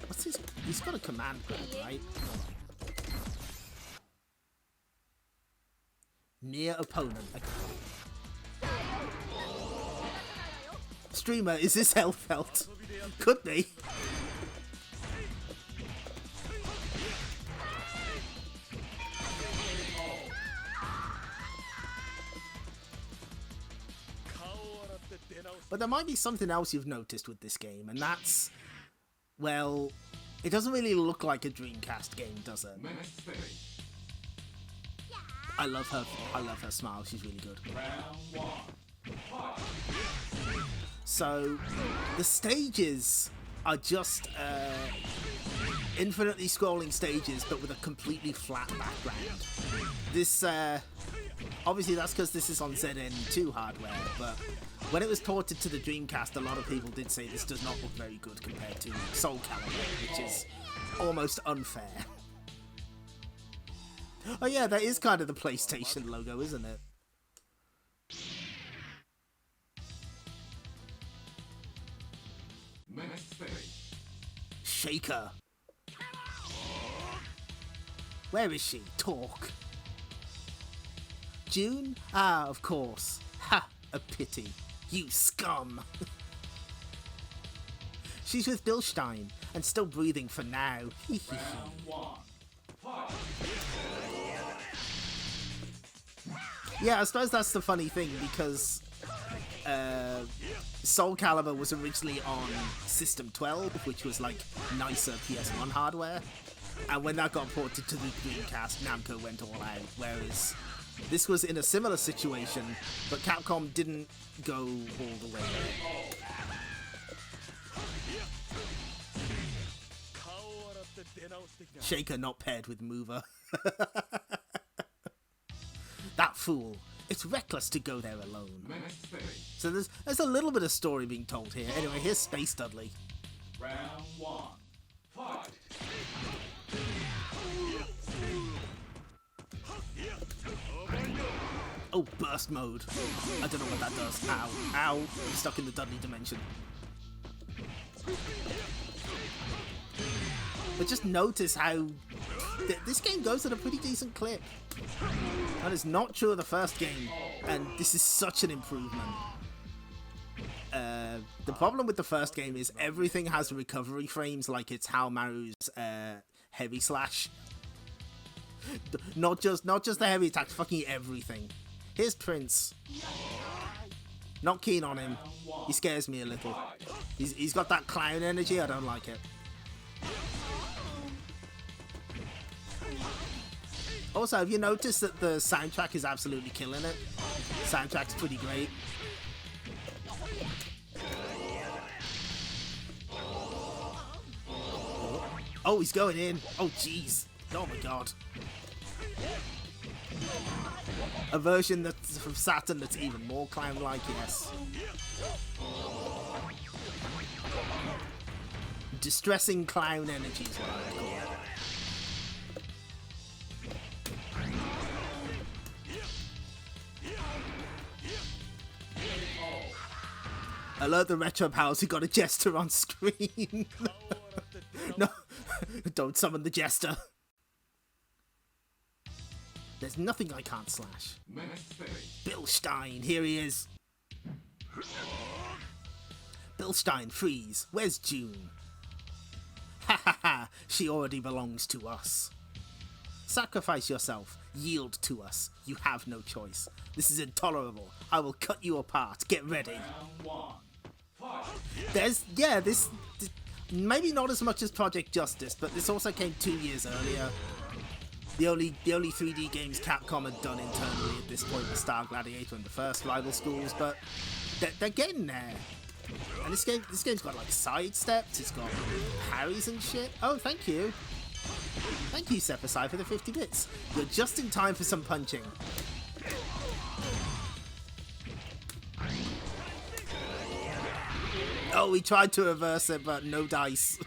What's his... He's got a command grab, right? Near opponent. Okay. Streamer, is this Hellfelt? Could be. But there might be something else you've noticed with this game, and that's, well, it doesn't really look like a Dreamcast game, does it? I love her smile, she's really good. So, the stages are just infinitely scrolling stages, but with a completely flat background. This, obviously that's because this is on ZN2 hardware, but when it was ported to the Dreamcast, a lot of people did say this does not look very good compared to Soul Calibur, which is almost unfair. Oh yeah, that is kind of the PlayStation logo, isn't it? Shaker. Where is she? Talk. June? Ah, of course. Ha! A pity. You scum! She's with Bilstein, and still breathing for now. Yeah, I suppose that's the funny thing, because Soul Calibur was originally on System 12, which was like nicer PS1 hardware, and when that got ported to the Dreamcast, Namco went all out, whereas this was in a similar situation, but Capcom didn't go all the way. Shaker not paired with Mover. That fool. It's reckless to go there alone. So there's a little bit of story being told here. Anyway, here's Space Dudley. Round 1. Fight. Oh, burst mode. I don't know what that does. Ow. Ow. I'm stuck in the Dudley dimension. But just notice how this game goes at a pretty decent clip. That is not true of the first game, and this is such an improvement. The problem with the first game is everything has recovery frames, like it's Haomaru's heavy slash. Not just the heavy attacks, fucking everything. Here's Prince. Not keen on him. He scares me a little. He's got that clown energy, I don't like it. Also, have you noticed that the soundtrack is absolutely killing it? Soundtrack's pretty great. Oh, he's going in. Oh, jeez. Oh my god. A version that's from Saturn that's even more clown-like, yes. Distressing clown energy is what I would call it. Alert the retro pals who got a jester on screen. No, don't summon the jester. There's nothing I can't slash. Bilstein, here he is. Bilstein, freeze. Where's June? Ha ha ha, she already belongs to us. Sacrifice yourself. Yield to us. You have no choice. This is intolerable. I will cut you apart. Get ready. There's, yeah, this maybe not as much as Project Justice, but this also came 2 years earlier. The only 3D games Capcom had done internally at this point were Star Gladiator and the first Rival Schools, but they're getting there. And this game's got like side steps, it's got parries and shit. Oh, thank you. Thank you, Sepasai, for the 50 bits. You're just in time for some punching. Oh, we tried to reverse it, but no dice.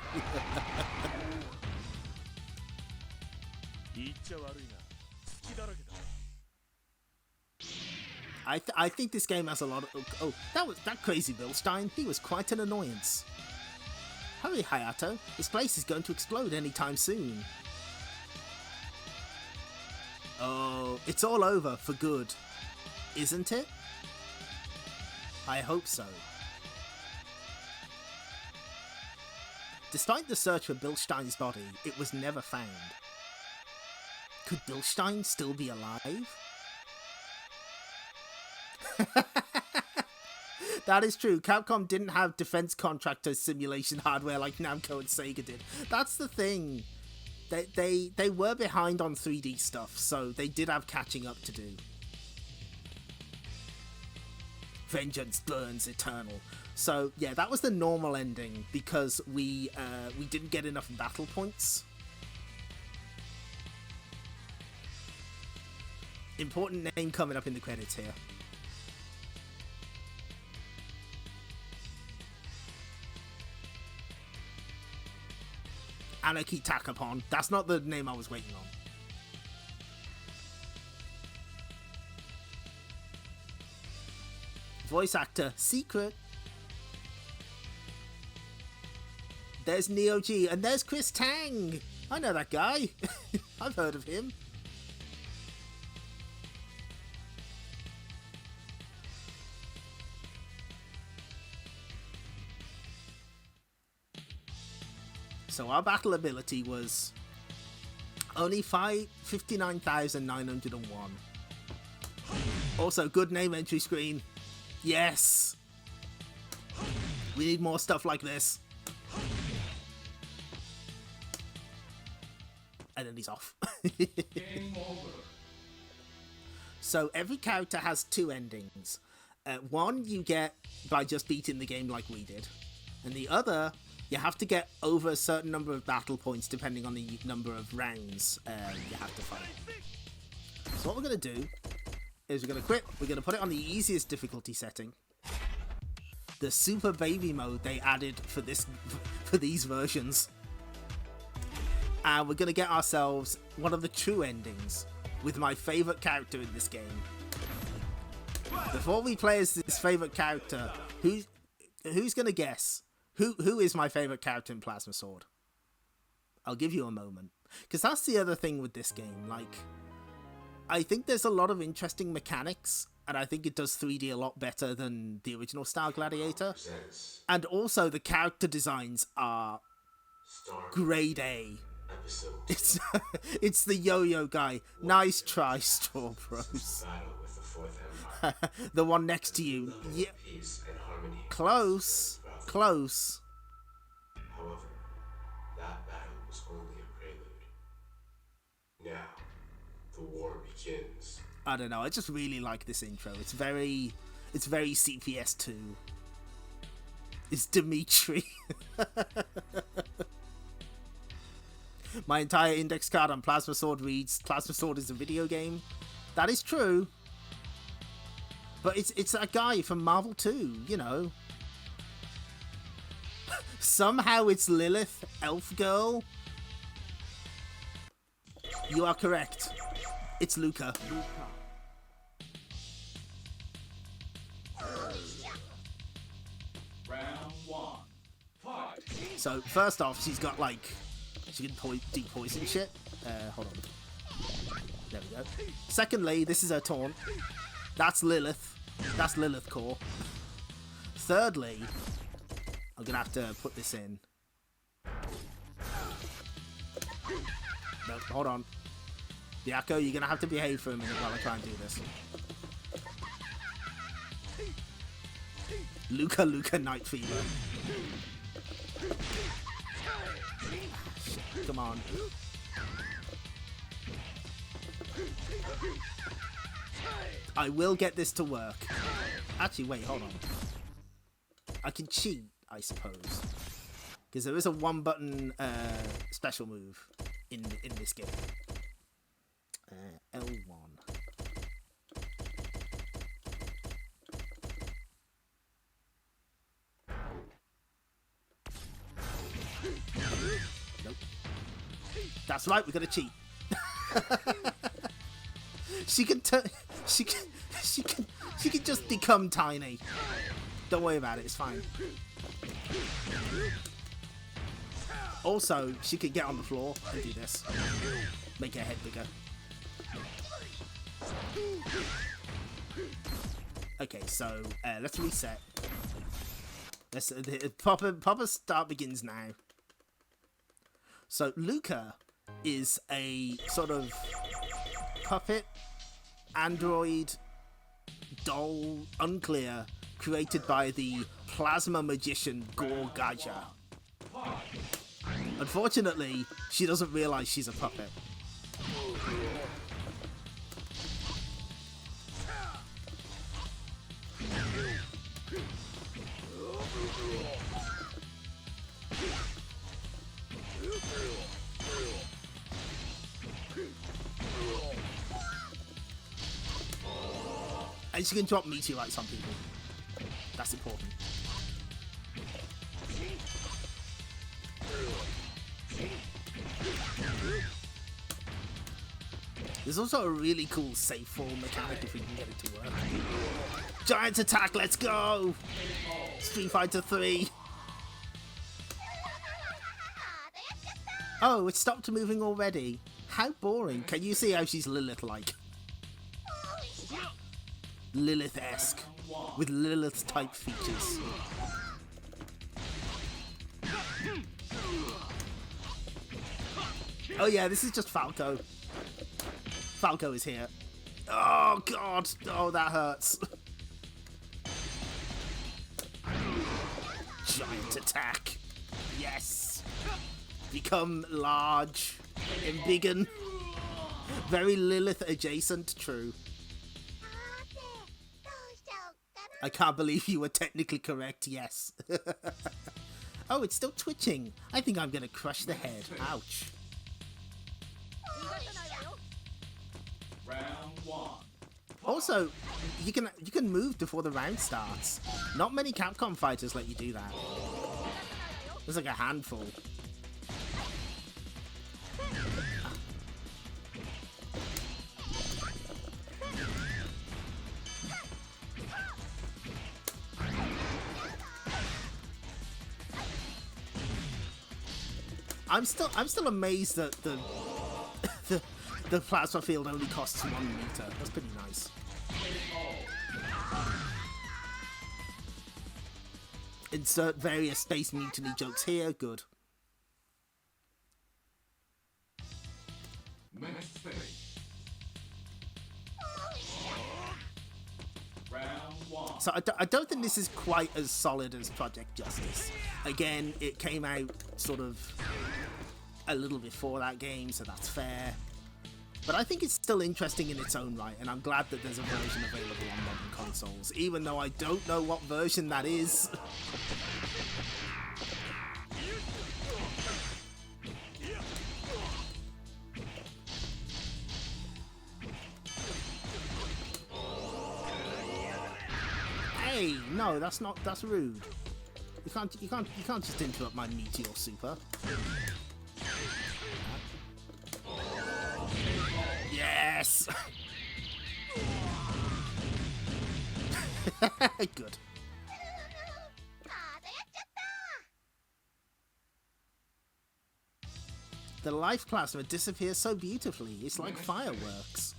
I think this game has a lot of... Oh, that crazy Bilstein. He was quite an annoyance. Hurry, Hayato. This place is going to explode anytime soon. Oh, it's all over for good. Isn't it? I hope so. Despite the search for Bilstein's body, it was never found. Could Bilstein still be alive? That is true. Capcom didn't have defense contractor simulation hardware like Namco and Sega did. That's the thing. They were behind on 3D stuff, so they did have catching up to do. Vengeance burns eternal. So yeah, that was the normal ending because we didn't get enough battle points. Important name coming up in the credits here. Anarchy Takapon. That's not the name I was waiting on. Voice actor, secret. There's Neo G, and there's Chris Tang. I know that guy. I've heard of him. So our battle ability was only 59,901. Also, good name entry screen. Yes! We need more stuff like this. And then he's off. Game over. So every character has two endings. One you get by just beating the game like we did. And the other, you have to get over a certain number of battle points depending on the number of rounds you have to fight. So what we're going to do is we're going to quit. We're going to put it on the easiest difficulty setting. The Super Baby mode they added for these versions. And we're going to get ourselves one of the true endings with my favourite character in this game. Before we play as this favourite character, who's going to guess? Who is my favourite character in Plasma Sword? I'll give you a moment. Because that's the other thing with this game. Like, I think there's a lot of interesting mechanics, and I think it does 3D a lot better than the original style Gladiator. And also, the character designs are grade A. It's the yo-yo guy. Nice try, Strawbrose. The one next to you. Yeah. Close. Close. However, that battle was only a prelude. Now, the war begins. I don't know, I just really like this intro. It's very CPS 2. It's Dimitri. My entire index card on Plasma Sword reads, Plasma Sword is a video game. That is true. But it's that guy from Marvel 2, you know. Somehow it's Lilith, Elf Girl. You are correct. It's Luca. Round one. Fight. So first off, she's got like, she can deep poison shit. Hold on. There we go. Secondly, this is her taunt. That's Lilith. That's Lilith core. Thirdly, I'm gonna have to put this in. No, hold on. Byako, you're gonna have to behave for a minute while I try and do this. Luca, Night Fever. Shit, come on. I will get this to work. Actually, wait, hold on. I can cheat, I suppose. Because there is a one-button special move in this game. L1. That's right, we're gonna cheat. She can turn. She can just become tiny. Don't worry about it. It's fine. Also, she can get on the floor and do this. Make her head bigger. Okay, so let's reset. Let's proper start begins now. So Luca is a sort of puppet android doll, unclear, created by the plasma magician Gore Gaja. Unfortunately, she doesn't realize she's a puppet. And she can drop meteorites on people. That's important. There's also a really cool safe fall mechanic if we can get it to work. Giant attack, let's go! Street Fighter 3. Oh, it stopped moving already. How boring. Can you see how she's Lilith-like? Lilith-esque. With Lilith-type features. Oh yeah, this is just Falco. Falco is here. Oh god! Oh, that hurts. Giant attack. Yes. Become large. Embiggen. Very Lilith adjacent, true. I can't believe you were technically correct, yes. Oh, it's still twitching. I think I'm gonna crush the head. Ouch. Round 1. Also, you can move before the round starts. Not many Capcom fighters let you do that. There's like a handful. I'm still amazed that the plasma field only costs 1 meter. That's pretty nice. Insert various space mutiny jokes here. Good. Next stage. Round 1. So I don't think this is quite as solid as Project Justice. Again, it came out sort of a little before that game, so that's fair. But I think it's still interesting in its own right, and I'm glad that there's a version available on modern consoles, even though I don't know what version that is. Hey, no, that's rude. You can't just interrupt my meteor super. Yes! Good. The life plasma disappears so beautifully. It's like fireworks.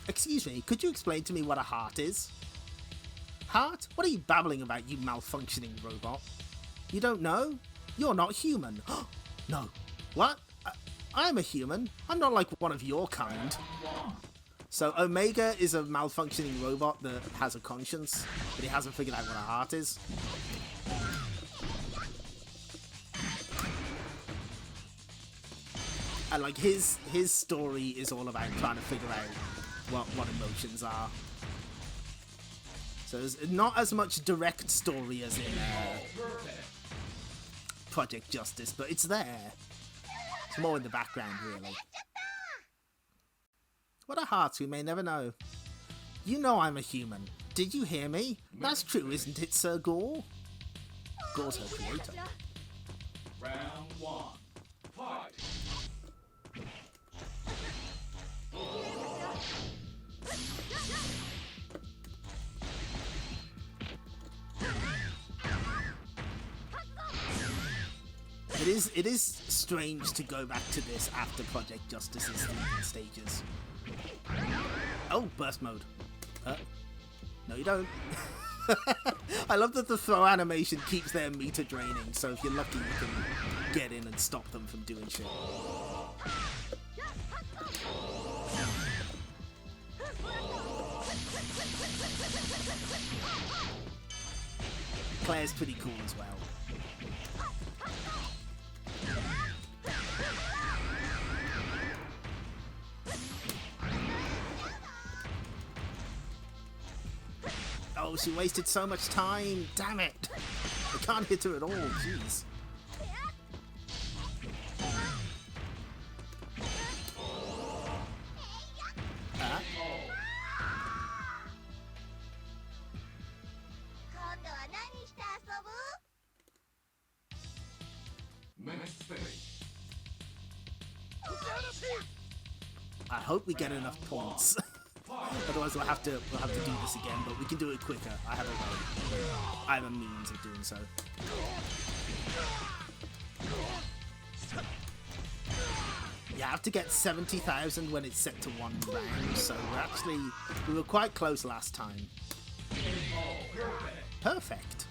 Excuse me, could you explain to me what a heart is? Heart? What are you babbling about, you malfunctioning robot? You don't know? You're not human. No. What? I'm a human. I'm not like one of your kind. So Omega is a malfunctioning robot that has a conscience, but he hasn't figured out what a heart is. And like his story is all about trying to figure out what emotions are. So there's not as much direct story as in Project Justice, but it's there. It's more in the background, really. What are hearts? We may never know. You know I'm a human. Did you hear me? That's true, isn't it, Sir Gore? Gore's her creator. Round one. Fight. It is strange to go back to this after Project Justice's stages. Oh, burst mode. No, you don't. I love that the throw animation keeps their meter draining, so if you're lucky, you can get in and stop them from doing shit. Claire's pretty cool as well. Oh, she wasted so much time. Damn it. I can't hit her at all. Jeez. Next stage. I hope we get enough points. Otherwise we'll have to do this again, but we can do it quicker. I have a way. I have a means of doing so. You have to get 70,000 when it's set to 1 round, so we were quite close last time. Perfect.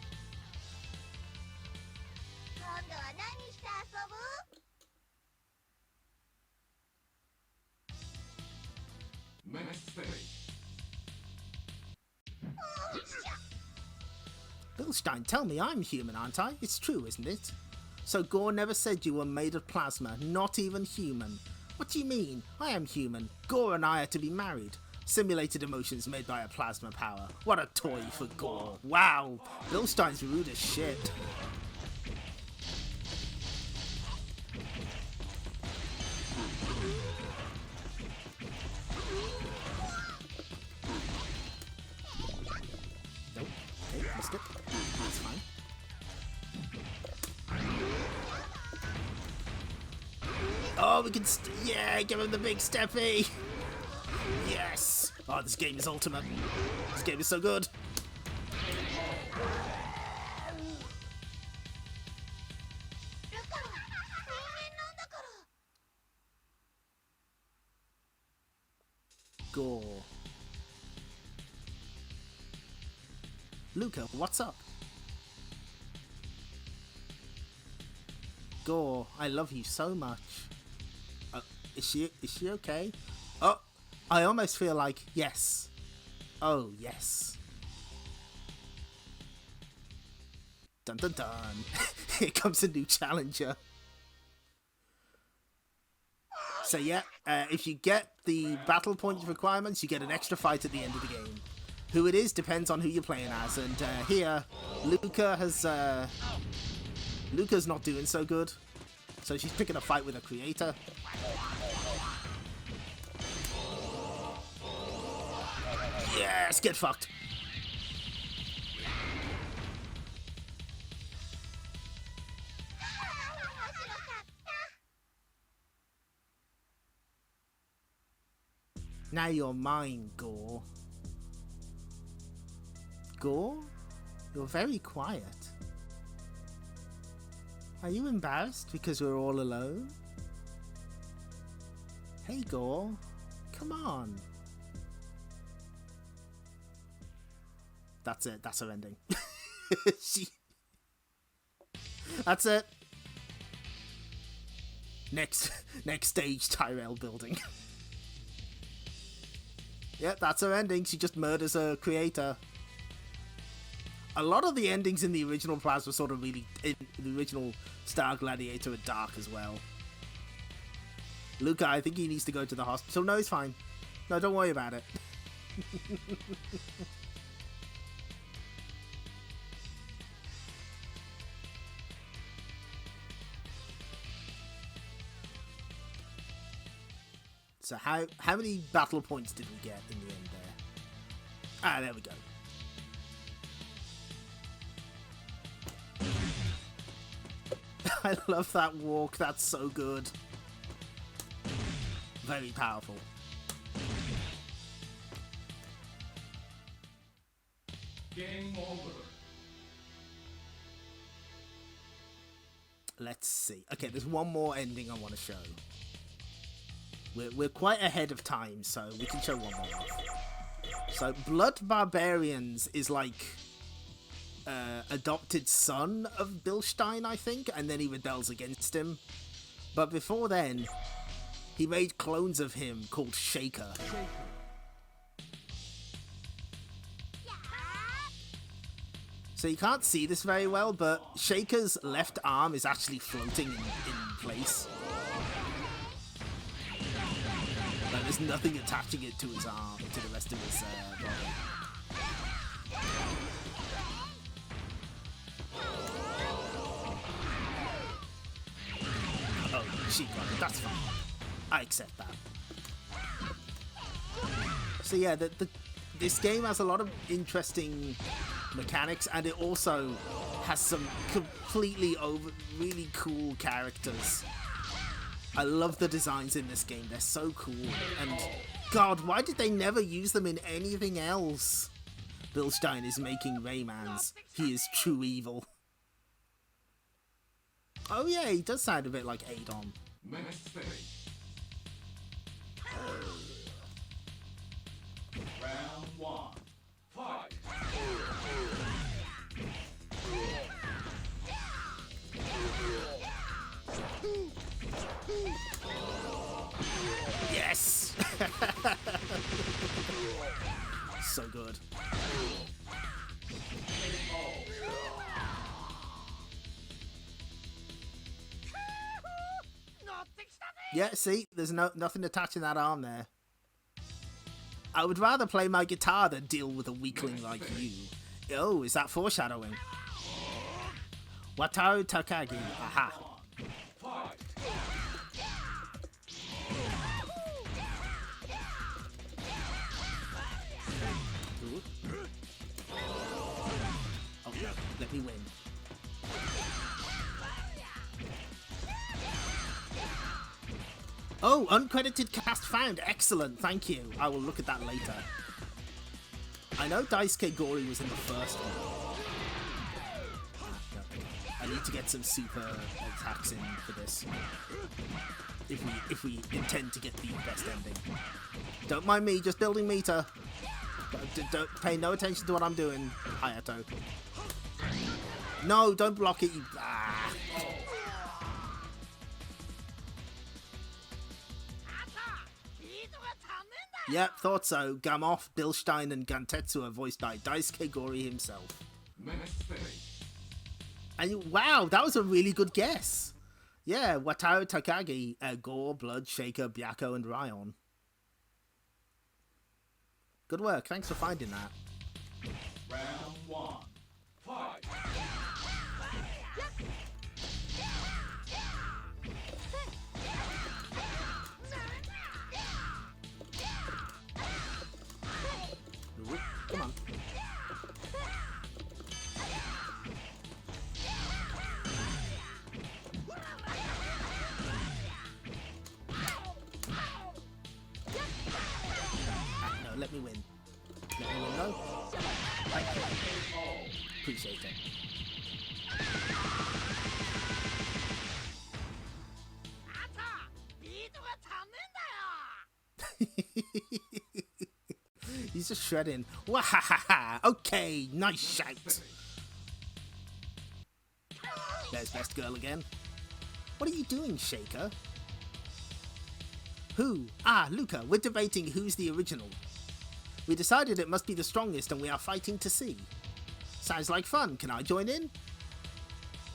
Next stage. Bilstein, tell me I'm human, aren't I? It's true, isn't it? So Gore never said you were made of plasma, not even human. What do you mean? I am human. Gore and I are to be married. Simulated emotions made by a plasma power. What a toy for Gore. Wow, Bilstein's rude as shit. Nope. Okay, missed it. That's fine. Oh, we can yeah, give him the big steppy. Yes. Oh, this game is ultimate. This game is so good. Gore. Luca, what's up? Gore, I love you so much. Is she okay? Oh, I almost feel like yes. Oh, yes. Dun dun dun. Here comes a new challenger. So yeah, if you get the battle point requirements, you get an extra fight at the end of the game. Who it is depends on who you're playing as, and here, Luca's not doing so good. So she's picking a fight with a creator. Yes, get fucked. Now you're mine, Gore. Gore? You're very quiet. Are you embarrassed because we're all alone? Hey, Gore. Come on. That's it. That's her ending. That's it. Next stage, Tyrell building. Yeah, that's her ending. She just murders her creator. A lot of the endings in the original Plasma sort of really, in the original Star Gladiator, are dark as well. Luca, I think he needs to go to the hospital. No, he's fine. No, don't worry about it. So how many battle points did we get in the end there? Ah, there we go. I love that walk. That's so good. Very powerful. Game over. Let's see. Okay, there's one more ending I want to show. We're quite ahead of time, so we can show one more off. So, Blood Barbarians is like adopted son of Bilstein, I think, and then he rebels against him. But before then, he made clones of him called Shaker. So you can't see this very well, but Shaker's left arm is actually floating in place. Like, there's nothing attaching it to his arm, to the rest of his body. Oh, she got it. That's fine. I accept that. So yeah, this game has a lot of interesting mechanics, and it also has some completely really cool characters. I love the designs in this game. They're so cool. And God, why did they never use them in anything else? Bilstein is making Raymans. He is true evil. Oh yeah, he does sound a bit like Adon. Next stage. Round one. Fight. Yes! So good. Yeah, see, there's nothing attaching that arm there. I would rather play my guitar than deal with a weakling like you. Oh, is that foreshadowing? Wataru Takagi, aha. Ooh. Oh no, let me win. Oh, uncredited cast found. Excellent, thank you. I will look at that later. I know Daisuke Gori was in the first one. I need to get some super attacks in for this. If we intend to get the best ending. Don't mind me, just building meter. Don't pay no attention to what I'm doing, Hayato. No, don't block it, you... Ah. Yep, thought so. Gamoff, Bilstein, and Gantetsu are voiced by Daisuke Gori himself. Next stage. And wow, that was a really good guess. Yeah, Wataru Takagi, Gore, Blood, Shaker, Byakko, and Ryon. Good work, thanks for finding that. Round one. Fight. Come on. No, let me win. Let me win, no? Thank you. Appreciate it. He's just shredding. Wahahaha! Okay, nice shout. There's best girl again. What are you doing, Shaker? Who? Ah, Luca, we're debating who's the original. We decided it must be the strongest and we are fighting to see. Sounds like fun. Can I join in?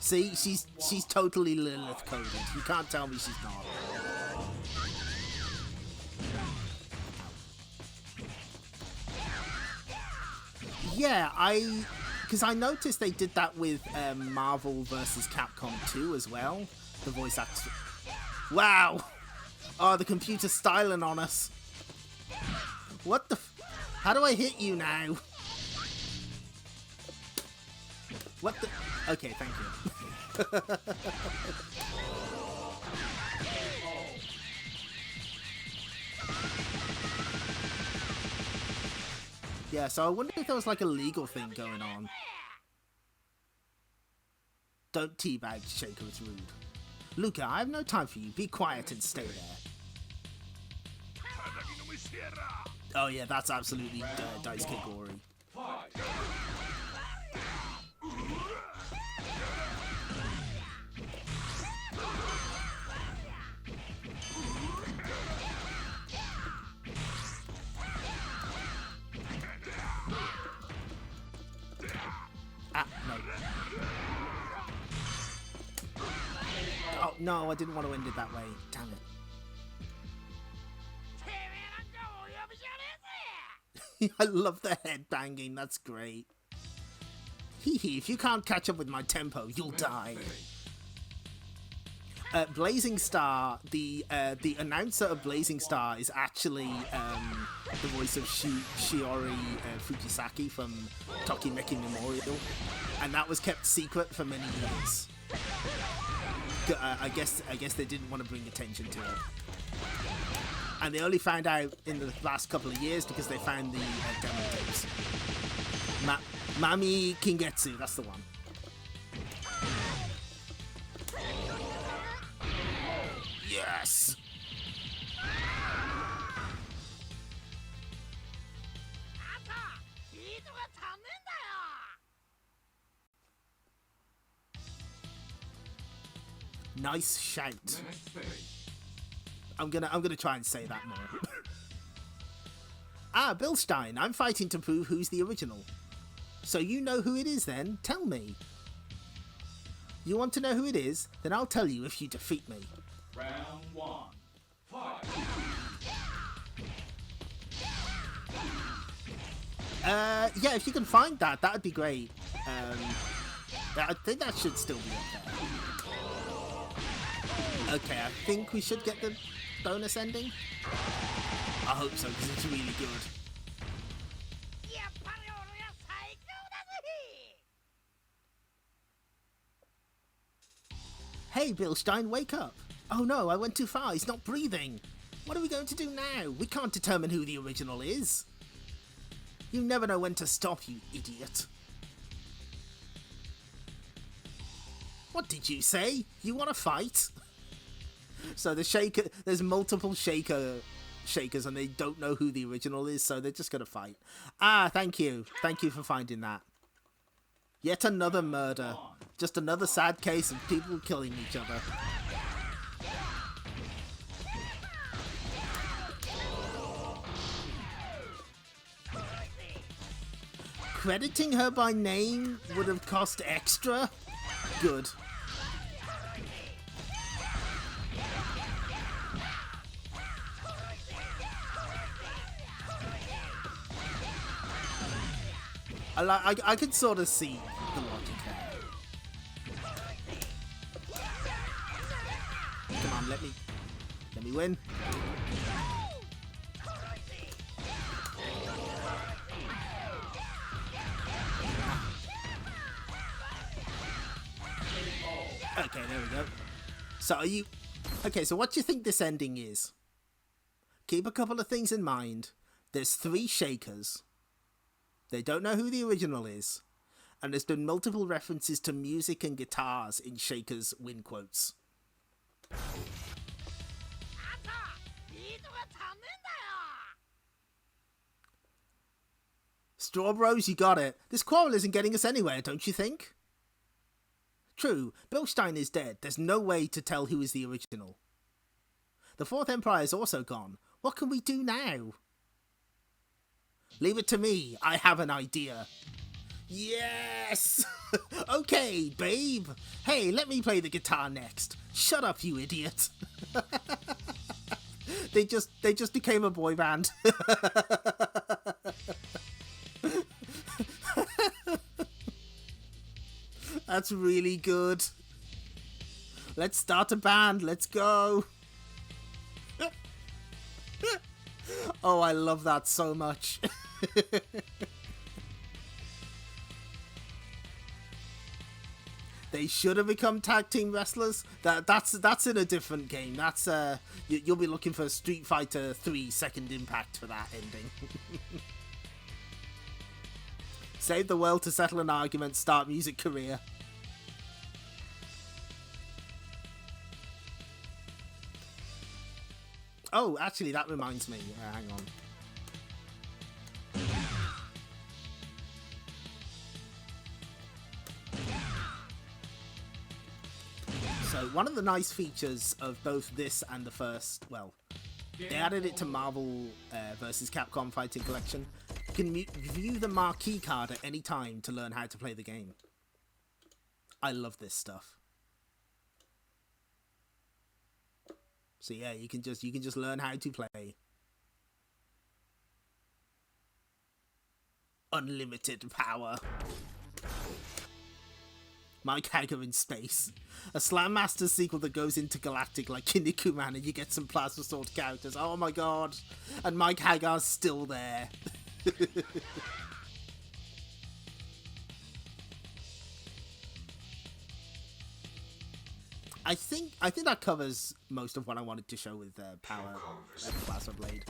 See, she's totally Lilith coded. You can't tell me she's not. Yeah, because I noticed they did that with Marvel vs. Capcom 2 as well. The voice actor. Wow! Oh, the computer's styling on us. What the how do I hit you now? What the... Okay, thank you. Yeah, so I wonder if there was like a legal thing going on. Don't teabag Shaker, it's rude. Luca, I have no time for you. Be quiet and stay there. Oh yeah, that's absolutely Daisuke gory. Ah, no. Oh, no, I didn't want to end it that way. Damn it. I love the head banging, that's great. Hee hee, if you can't catch up with my tempo, you'll die. Blazing Star, the announcer of Blazing Star is actually the voice of Shiori Fujisaki from Tokimeki Memorial, and that was kept secret for many years. I guess they didn't want to bring attention to it, and they only found out in the last couple of years because they found the demo tapes. Mami Kingetsu, that's the one. Yes! Nice shout. I'm gonna try and say that more. Ah, Bilstein, I'm fighting to prove who's the original. So you know who it is then? Tell me. You want to know who it is? Then I'll tell you if you defeat me. Round 1. Fight. Yeah, if you can find that, that'd be great. I think that should still be up there. Okay, I think we should get the bonus ending. I hope so, because it's really good. Hey, Bilstein, wake up! Oh no, I went too far, he's not breathing! What are we going to do now? We can't determine who the original is! You never know when to stop, you idiot! What did you say? You want to fight? So there's multiple shakers and they don't know who the original is, so they're just gonna fight. Ah, thank you for finding that. Yet another murder. Just another sad case of people killing each other. Crediting her by name would have cost extra? Good. I can sort of see the logic there. Come on, let me win. Okay, there we go. So are you... Okay, so what do you think this ending is? Keep a couple of things in mind. There's 3 shakers. They don't know who the original is. And there's been multiple references to music and guitars in Shaker's win quotes. Strawbrose, you got it. This quarrel isn't getting us anywhere, don't you think? True, Bilstein is dead. There's no way to tell who is the original. The Fourth Empire is also gone. What can we do now? Leave it to me. I have an idea. Yes! Okay, babe. Hey, let me play the guitar next. Shut up, you idiot. They just became a boy band. That's really good. Let's start a band. Let's go. Oh, I love that so much. They should have become tag team wrestlers. That's in a different game. That's you'll be looking for Street Fighter 3 Second Impact for that ending. Save the world to settle an argument. Start music career. Oh, actually, that reminds me. Hang on. So one of the nice features of both this and the first, well, they added it to Marvel vs. Capcom Fighting Collection. You can view the marquee card at any time to learn how to play the game. I love this stuff. So yeah, you can just learn how to play. Unlimited power. Mike Hagar in space. A Slam Master sequel that goes intergalactic like Kinnikuman, and you get some Plasma Sword characters. Oh my god. And Mike Hagar's still there. I think that covers most of what I wanted to show with Power Plasma Blade.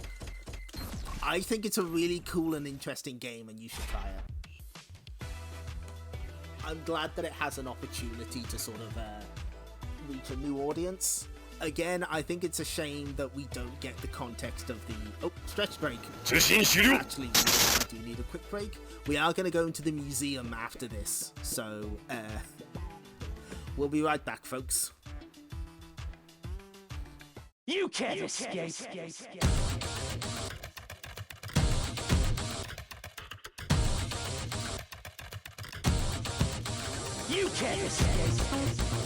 I think it's a really cool and interesting game, and you should try it. I'm glad that it has an opportunity to sort of reach a new audience. Again, I think it's a shame that we don't get the context of the... Oh, stretch break. Actually, we do need a quick break. We are going to go into the museum after this. So, we'll be right back, folks. You can't escape. You can't escape. You can't escape.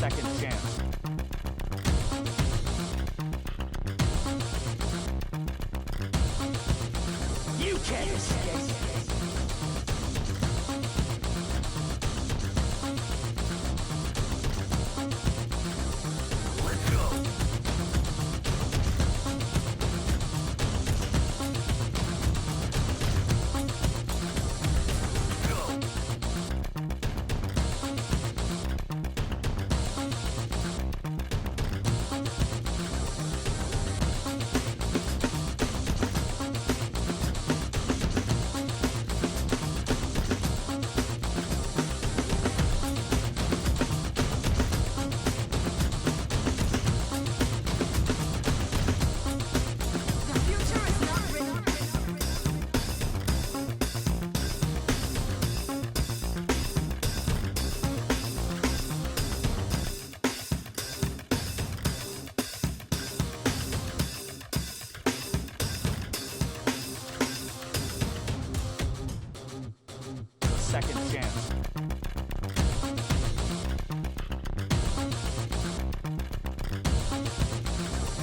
Second chance. You can't escape. Let's go. second chance.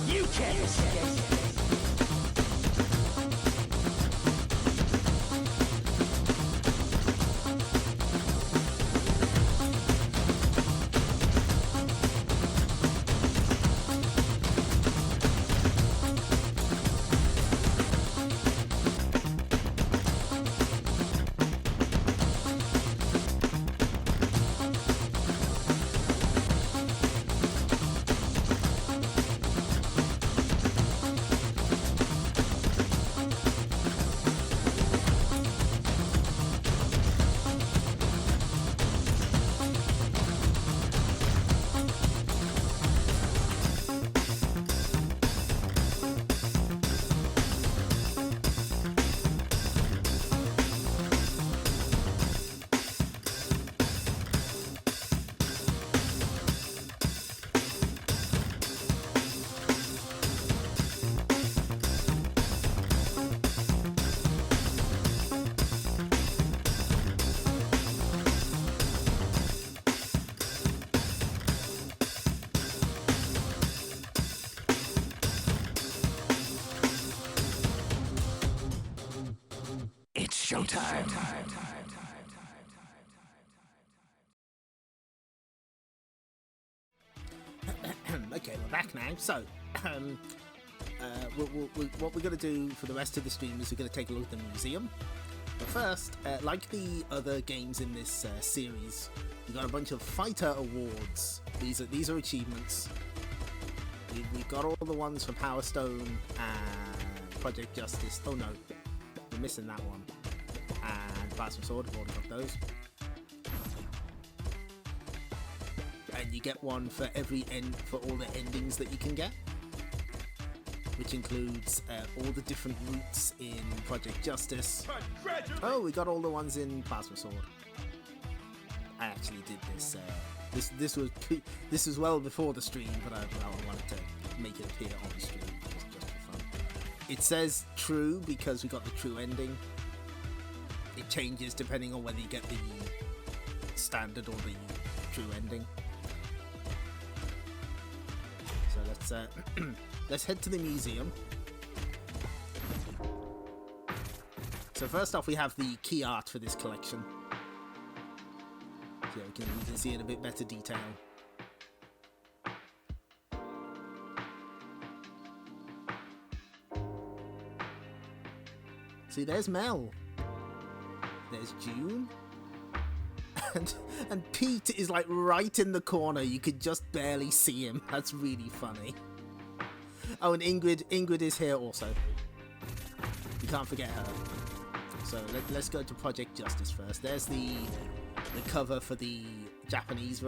You can't escape. It's showtime. Okay, we're back now. So, what we're going to do for the rest of the stream is we're going to take a look at the museum. But first, like the other games in this series, we got a bunch of fighter awards. These are achievements. We've got all the ones from Power Stone and Project Justice. Oh no, we're missing that one. And Plasma Sword, I've already got those. And you get one for every for all the endings that you can get, which includes all the different routes in Project Justice. Oh, we got all the ones in Plasma Sword. I actually did this. This was well before the stream, but I wanted to make it appear on the stream just for fun. It says true because we got the true ending. It changes depending on whether you get the standard or the true ending. So let's head to the museum. So first off, we have the key art for this collection. So you can see in a bit better detail. See, there's Mel. There's June. And Pete is like right in the corner. You could just barely see him. That's really funny. Oh, and Ingrid is here also. You can't forget her. So let's go to Project Justice first. There's the cover for the Japanese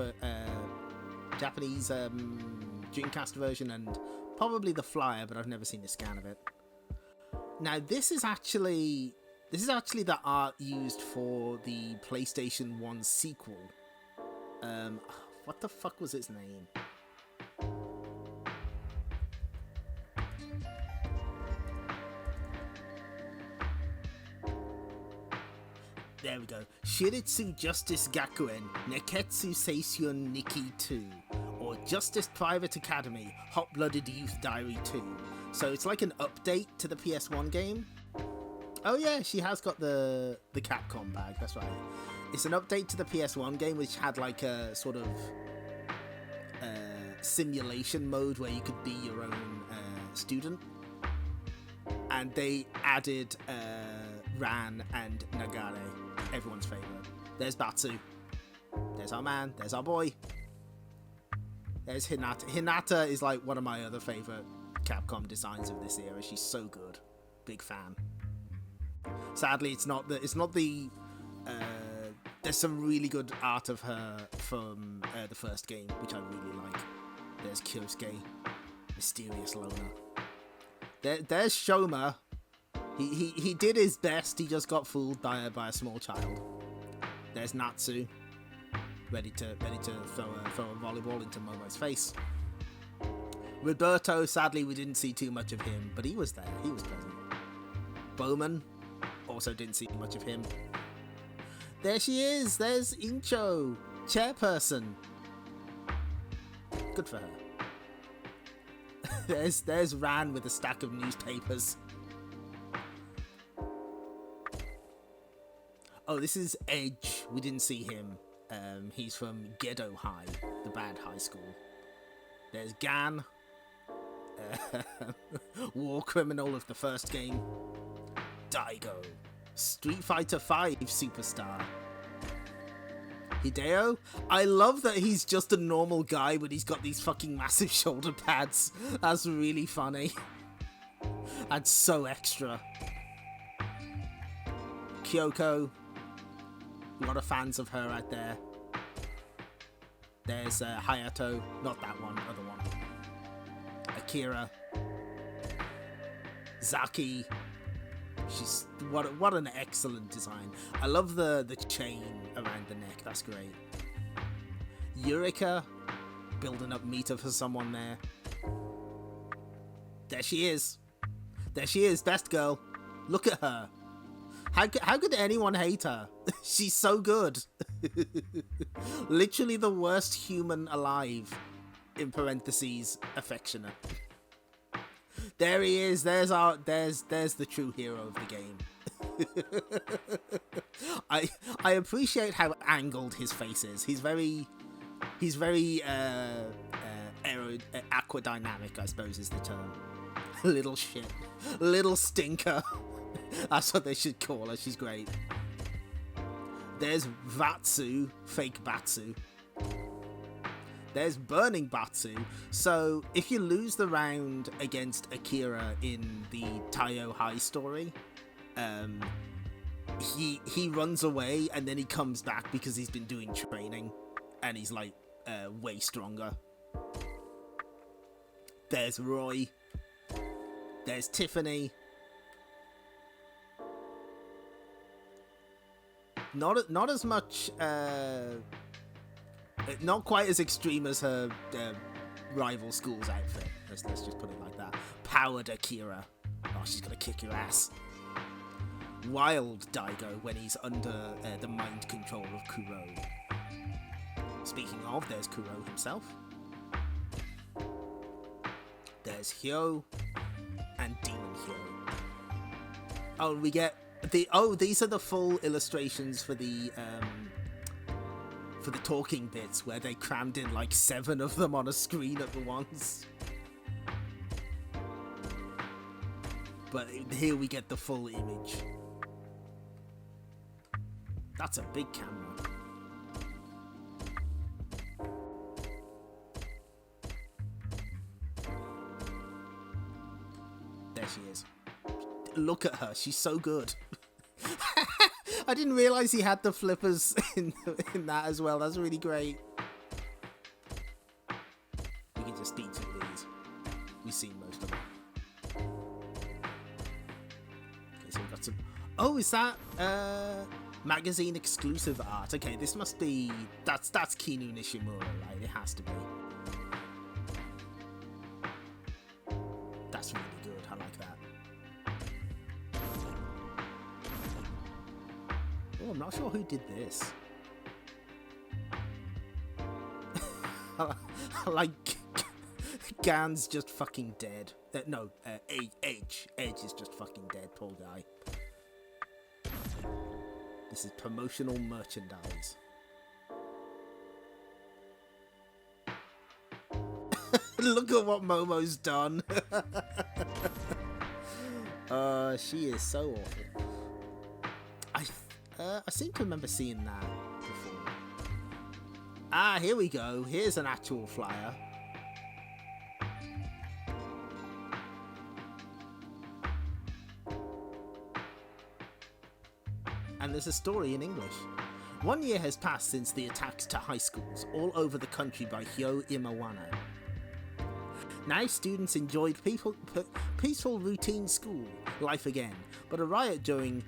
Dreamcast version, and probably the flyer, but I've never seen a scan of it. Now this is actually the art used for the PlayStation 1 sequel. What the fuck was its name? There we go. Shiritsu Justice Gakuen Neketsu Seishun Nikki 2, or Justice Private Academy Hot-Blooded Youth Diary 2. So it's like an update to the PS1 game. Oh yeah, she has got the Capcom bag, that's right. It's an update to the PS1 game, which had like a sort of simulation mode where you could be your own student. And they added Ran and Nagare, everyone's favourite. There's Batsu. There's our man, there's our boy. There's Hinata. Hinata is like one of my other favourite Capcom designs of this era. She's so good. Big fan. Sadly, it's not the there's some really good art of her from the first game, which I really like. There's Kyosuke, mysterious loner. There's Shoma. He did his best. He just got fooled by a small child. There's Natsu, ready to throw a volleyball into Momo's face. Roberto, sadly, we didn't see too much of him, but he was there. He was present. Bowman, also didn't see much of him. There she is. There's Incho, chairperson. Good for her. There's Ran with a stack of newspapers. Oh, this is Edge. We didn't see him. He's from Gedo High, the bad high school. There's Gan, war criminal of the first game. Daigo, Street Fighter V superstar. Hideo, I love that he's just a normal guy, but he's got these fucking massive shoulder pads. That's really funny. That's so extra. Kyoko, a lot of fans of her out there. There's Hayato, not that one, other one. Akira. Zaki. She's what an excellent design. I love the chain around the neck. That's great. Eureka, building up meter for someone there. There she is. There she is, best girl. Look at her. How could anyone hate her? She's so good. Literally the worst human alive. In parentheses, affectionate. There he is. There's the true hero of the game. I appreciate how angled his face is. He's very aquadynamic, I suppose is the term. Little shit. Little stinker. That's what they should call her. She's great. There's Vatsu, fake Batsu. There's Burning Batsu. So if you lose the round against Akira in the Taiyo High story, he runs away and then he comes back because he's been doing training and he's like way stronger. There's Roy. There's Tiffany. Not as much, not quite as extreme as her rival school's outfit. Let's just put it like that. Powered Akira. Oh, she's gonna kick your ass. Wild Daigo when he's under the mind control of Kuro. Speaking of, there's Kuro himself. There's Hyo and Demon Hyo. Oh, we get these are the full illustrations for the talking bits where they crammed in like 7 of them on a screen at once. But here we get the full image. That's a big camera. There she is. Look at her, she's so good. I didn't realise he had the flippers in that as well. That's really great. We can just beat 2 of these. We've seen most of them. Okay, so we've got some... Oh, is that magazine exclusive art? Okay, this must be... That's Kinu Nishimura, right? It has to be. That's really good. I like that. Oh, I'm not sure who did this. Like, Gan's just fucking dead. Edge is just fucking dead, poor guy. This is promotional merchandise. Look at what Momo's done. She is so awful. I seem to remember seeing that before. Ah, here we go. Here's an actual flyer. And there's a story in English. 1 year has passed since the attacks to high schools all over the country by Hyo Imawana. Now students enjoyed peaceful routine school life again, but a riot during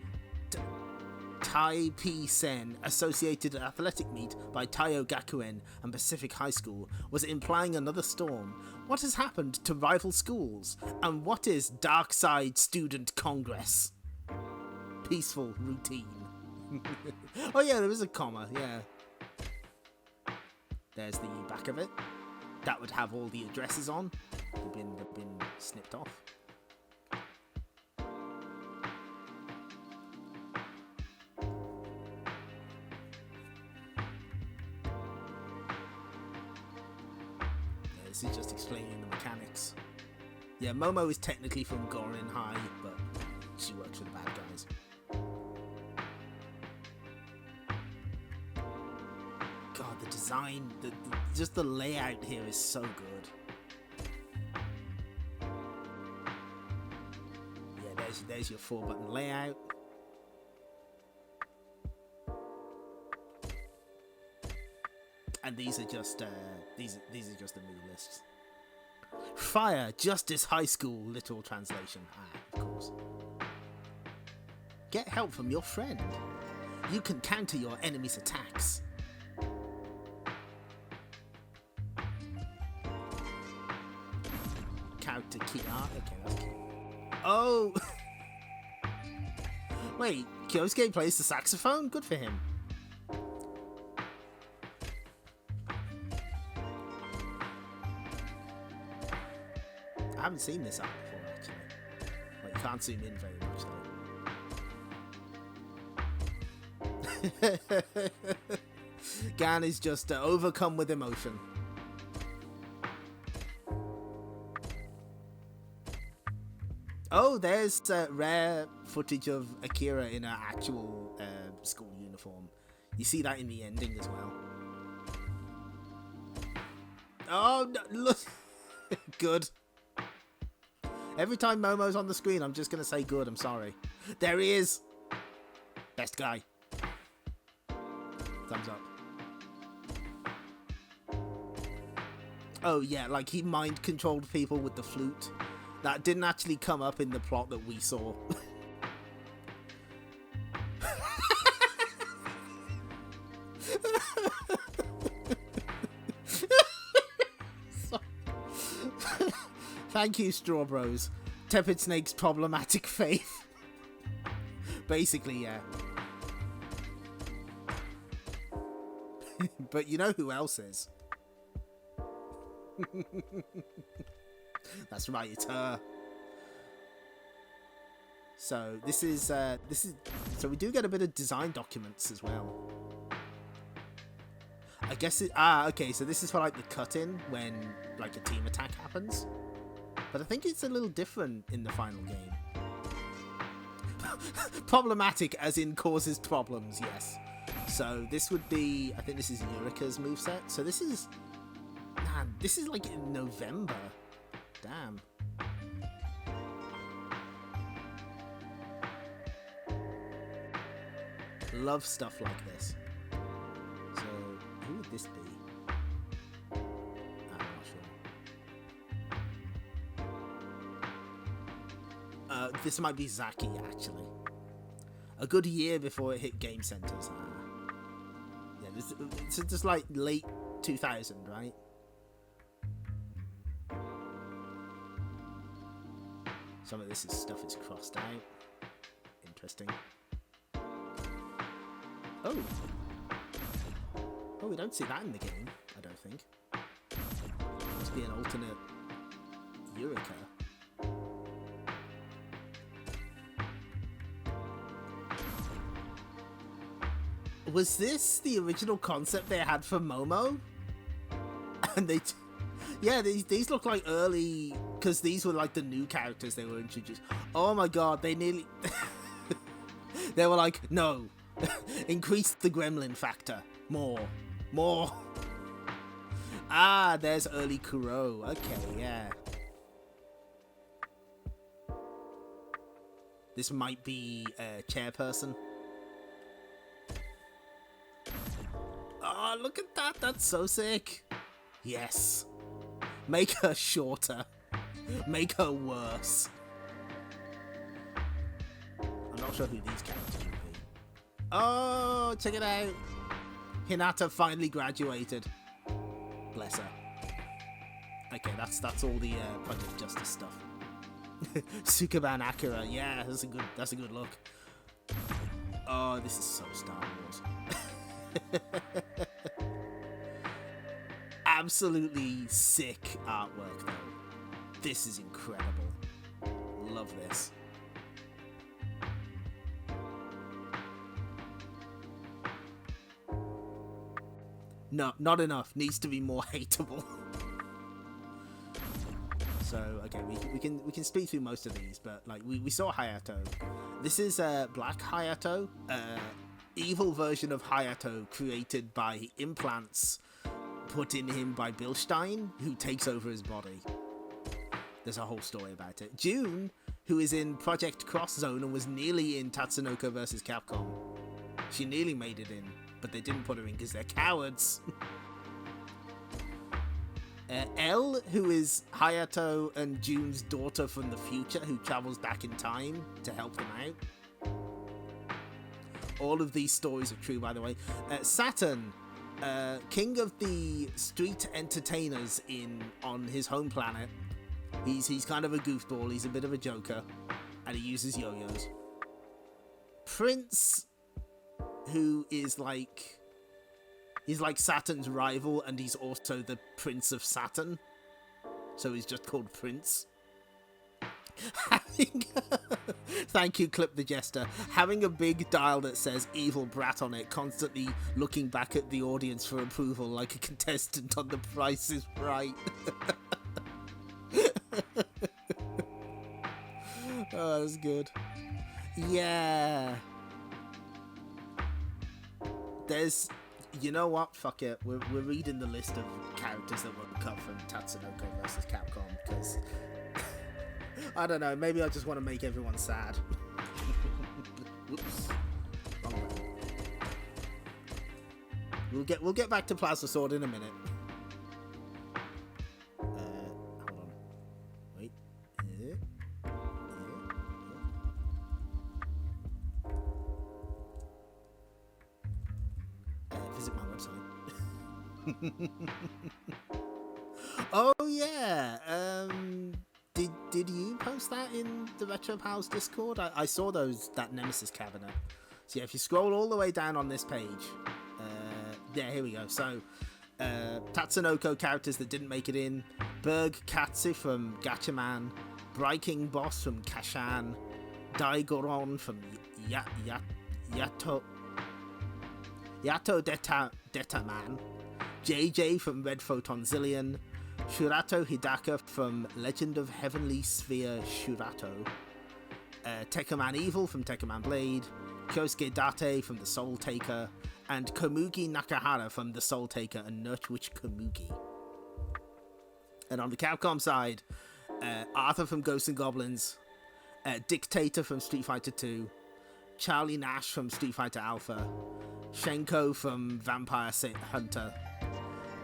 Tai-Pi-Sen associated athletic meet by Taiyo Gakuen and Pacific High School was implying another storm. What has happened to rival schools? And what is Dark Side Student Congress? Peaceful routine. Oh yeah, there was a comma, yeah. There's the back of it. That would have all the addresses on. They've been snipped off. Yeah, this is just explaining the mechanics. Yeah, Momo is technically from Gorin High, but she works for the bad guys. God, the design, just the layout here is so good. Yeah, there's your 4-button layout. And these are just these are just the move lists. Fire, Justice High School, literal translation. Of course. Get help from your friend. You can counter your enemy's attacks. Character key art. Okay, that's cool. Oh! Wait, Kyosuke plays the saxophone? Good for him. I haven't seen this art before, actually. Well, you can't zoom in very much, though. Gan is just overcome with emotion. Oh, there's rare footage of Akira in her actual school uniform. You see that in the ending as well. Oh, no, look. Good. Every time Momo's on the screen, I'm just going to say good. I'm sorry. There he is. Best guy. Thumbs up. Oh, yeah, like he mind-controlled people with the flute. That didn't actually come up in the plot that we saw. Thank you, strawbrose. Tepid Snake's problematic faith. Basically, yeah. But you know who else is? That's right, it's her. So this is so we do get a bit of design documents as well. I guess it okay, so this is for like the cut-in when like a team attack happens. But I think it's a little different in the final game. Problematic as in causes problems, yes. So this would be, I think this is Eureka's moveset. So this is, man, this is like in November. Damn. Love stuff like this. So, who would this be? I'm not sure. This might be Zaki, actually. A good year before it hit game centers. Yeah, it's just like late 2000, right? Some of this stuff is crossed out. Interesting. Oh, we don't see that in the game, I don't think. Must be an alternate Eureka. Was this the original concept they had for Momo? And these look like early, because these were like the new characters they were introduced. Oh my god, they nearly... they were like, no. Increase the gremlin factor. More. Ah, there's early Kuro. Okay, yeah. This might be a chairperson. Oh, look at that. That's so sick. Yes. Make her shorter. Make her worse. I'm not sure who these characters will be. Oh, check it out. Hinata finally graduated. Bless her. Okay, that's all the Project Justice stuff. Sukaban Akira, yeah, that's a good look. Oh, this is so Star Wars. Absolutely sick artwork, though. This is incredible. Love this. No, not enough. Needs to be more hateable. So okay, we can speak through most of these, but like we saw Hayato. This is Black Hayato, evil version of Hayato created by implants put in him by Bilstein, who takes over his body. There's a whole story about it. June, who is in Project Cross Zone and was nearly in Tatsunoko vs. Capcom. She nearly made it in, but they didn't put her in because they're cowards. Elle, who is Hayato and June's daughter from the future, who travels back in time to help them out. All of these stories are true, by the way. Saturn, king of the street entertainers on his home planet. He's kind of a goofball. He's a bit of a joker, and he uses yo-yos. Prince, who is like... He's like Saturn's rival, and he's also the Prince of Saturn. So he's just called Prince. Thank you, Clip the Jester. Having a big dial that says Evil Brat on it, constantly looking back at the audience for approval like a contestant on The Price is Right. Oh, that's good. Yeah. There's... You know what? Fuck it. We're reading the list of characters that were cut from Tatsunoko vs. Capcom because I don't know. Maybe I just want to make everyone sad. Whoops. Wrong button. We'll get back to Plasma Sword in a minute. Hold on. Wait. Visit my website. Oh yeah. Did you post that in the Retro Pals Discord? I saw that Nemesis cabinet. So yeah, if you scroll all the way down on this page, yeah, here we go. So Tatsunoko characters that didn't make it in: Berg Katsu from Gatchaman, Bryking Boss from Kashan, Daigoron from Yato Detaman, JJ from Red Photon Zillion, Shurato Hidaka from Legend of Heavenly Sphere Shurato, Tekkaman Evil from Tekkaman Blade, Kyosuke Date from The Soul Taker, and Komugi Nakahara from The Soul Taker and Nurtwitch Komugi. And on the Capcom side, Arthur from Ghosts and Goblins, Dictator from Street Fighter 2, Charlie Nash from Street Fighter Alpha, Shenko from Vampire Hunter,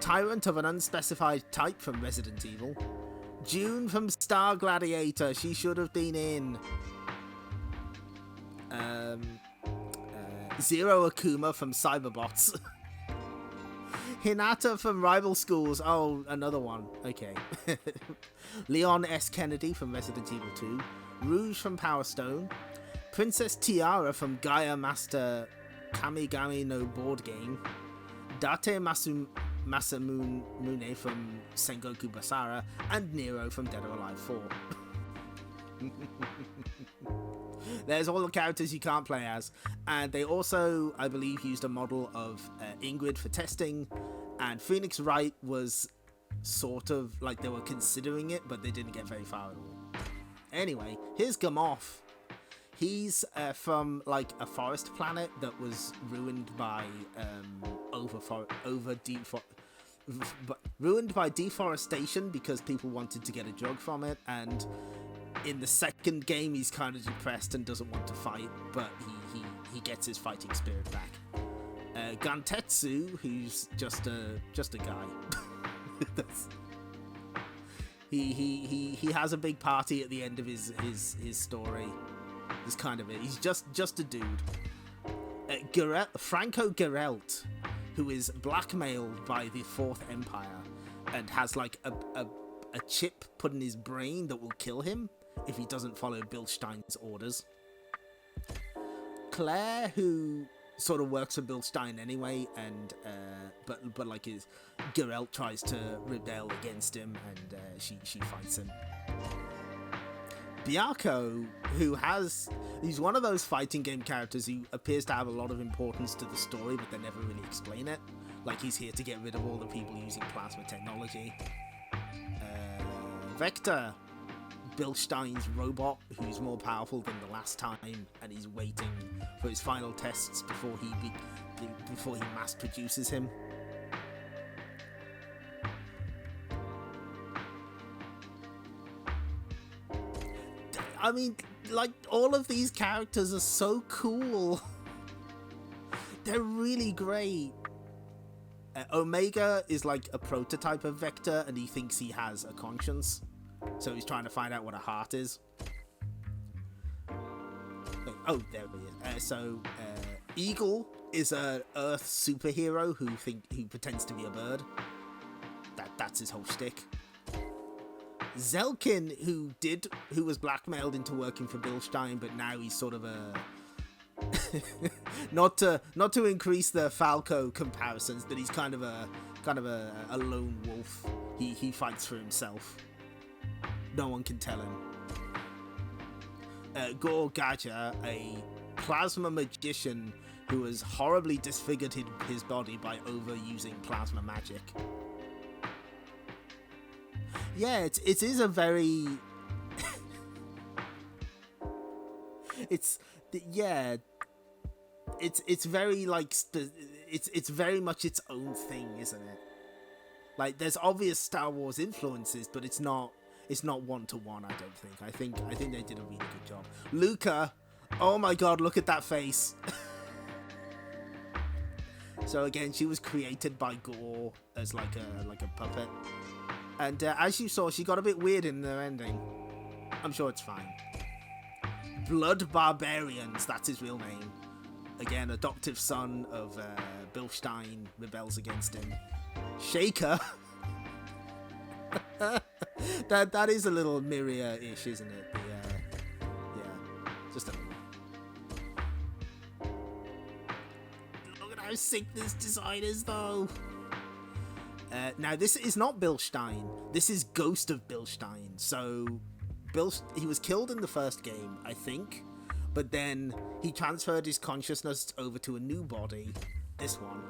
Tyrant of an Unspecified Type from Resident Evil, June from Star Gladiator, she should have been in, Zero Akuma from Cyberbots, Hinata from Rival Schools, oh, another one, okay, Leon S. Kennedy from Resident Evil 2, Rouge from Power Stone, Princess Tiara from Gaia Master Kamigami no Board Game, Date Masamune from Sengoku Basara, and Nero from Dead or Alive 4. There's all the characters you can't play as, and they also, I believe, used a model of Ingrid for testing, and Phoenix Wright was sort of like they were considering it, but they didn't get very far at all. Anyway, here's Gamoth. He's from like a forest planet that was ruined by ruined by deforestation because people wanted to get a drug from it, and in the second game he's kind of depressed and doesn't want to fight, but he gets his fighting spirit back. Gantetsu, who's just a guy. He has a big party at the end of his story. That's kind of it. He's just a dude. Franco Geralt, who is blackmailed by the Fourth Empire and has like a chip put in his brain that will kill him if he doesn't follow Bilstein's orders. Claire, who sort of works for Bilstein anyway, and but like his Geralt tries to rebel against him, and she fights him. Byako, he's one of those fighting game characters who appears to have a lot of importance to the story, but they never really explain it. Like, he's here to get rid of all the people using plasma technology. Vector, Bilstein's robot, who's more powerful than the last time, and he's waiting for his final tests before he mass produces him. I mean, like, all of these characters are so cool. They're really great. Omega is like a prototype of Vector, and he thinks he has a conscience. So he's trying to find out what a heart is. Oh, there he is. Eagle is a Earth superhero who pretends to be a bird. That's his whole shtick. Zelkin, who was blackmailed into working for Bilstein, but now he's sort of a not to increase the Falco comparisons, but he's kind of a lone wolf. He fights for himself. No one can tell him. Gore Gadger, a plasma magician who has horribly disfigured his body by overusing plasma magic. Yeah, it is a very it's very like it's very much its own thing, isn't it? Like, there's obvious Star Wars influences, but it's not one-to-one. I don't think. I think they did a really good job. Luca, oh my god, look at that face. So again, she was created by Gore as like a puppet, and as you saw, she got a bit weird in the ending. I'm sure it's fine. Blood Barbarians, that's his real name. Again, adoptive son of Bilstein, rebels against him. Shaker. that is a little Miria-ish, isn't it? Yeah, just a little. Look at how sick this design is, though. Now, this is not Bilstein. This is Ghost of Bilstein. So, he was killed in the first game, I think. But then he transferred his consciousness over to a new body, this one.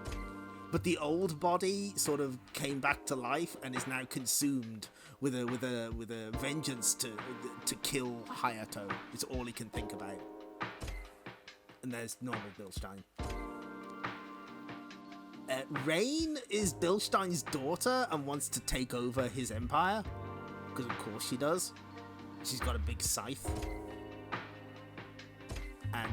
But the old body sort of came back to life and is now consumed with a vengeance to kill Hayato. It's all he can think about. And there's normal Bilstein. Rain is Bilstein's daughter and wants to take over his empire, because of course she does. She's got a big scythe. And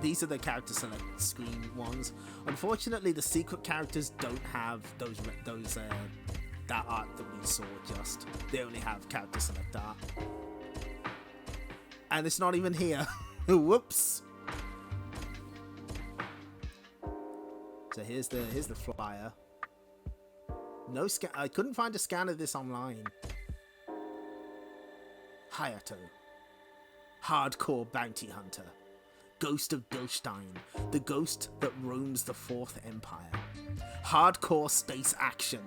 these are the character select screen ones. Unfortunately, the secret characters don't have those that art that we saw just. They only have character select art. And it's not even here. Whoops. So here's the flyer. No scan. I couldn't find a scan of this online. Hayato, hardcore bounty hunter, ghost of Bilstein, the ghost that roams the Fourth Empire. Hardcore space action.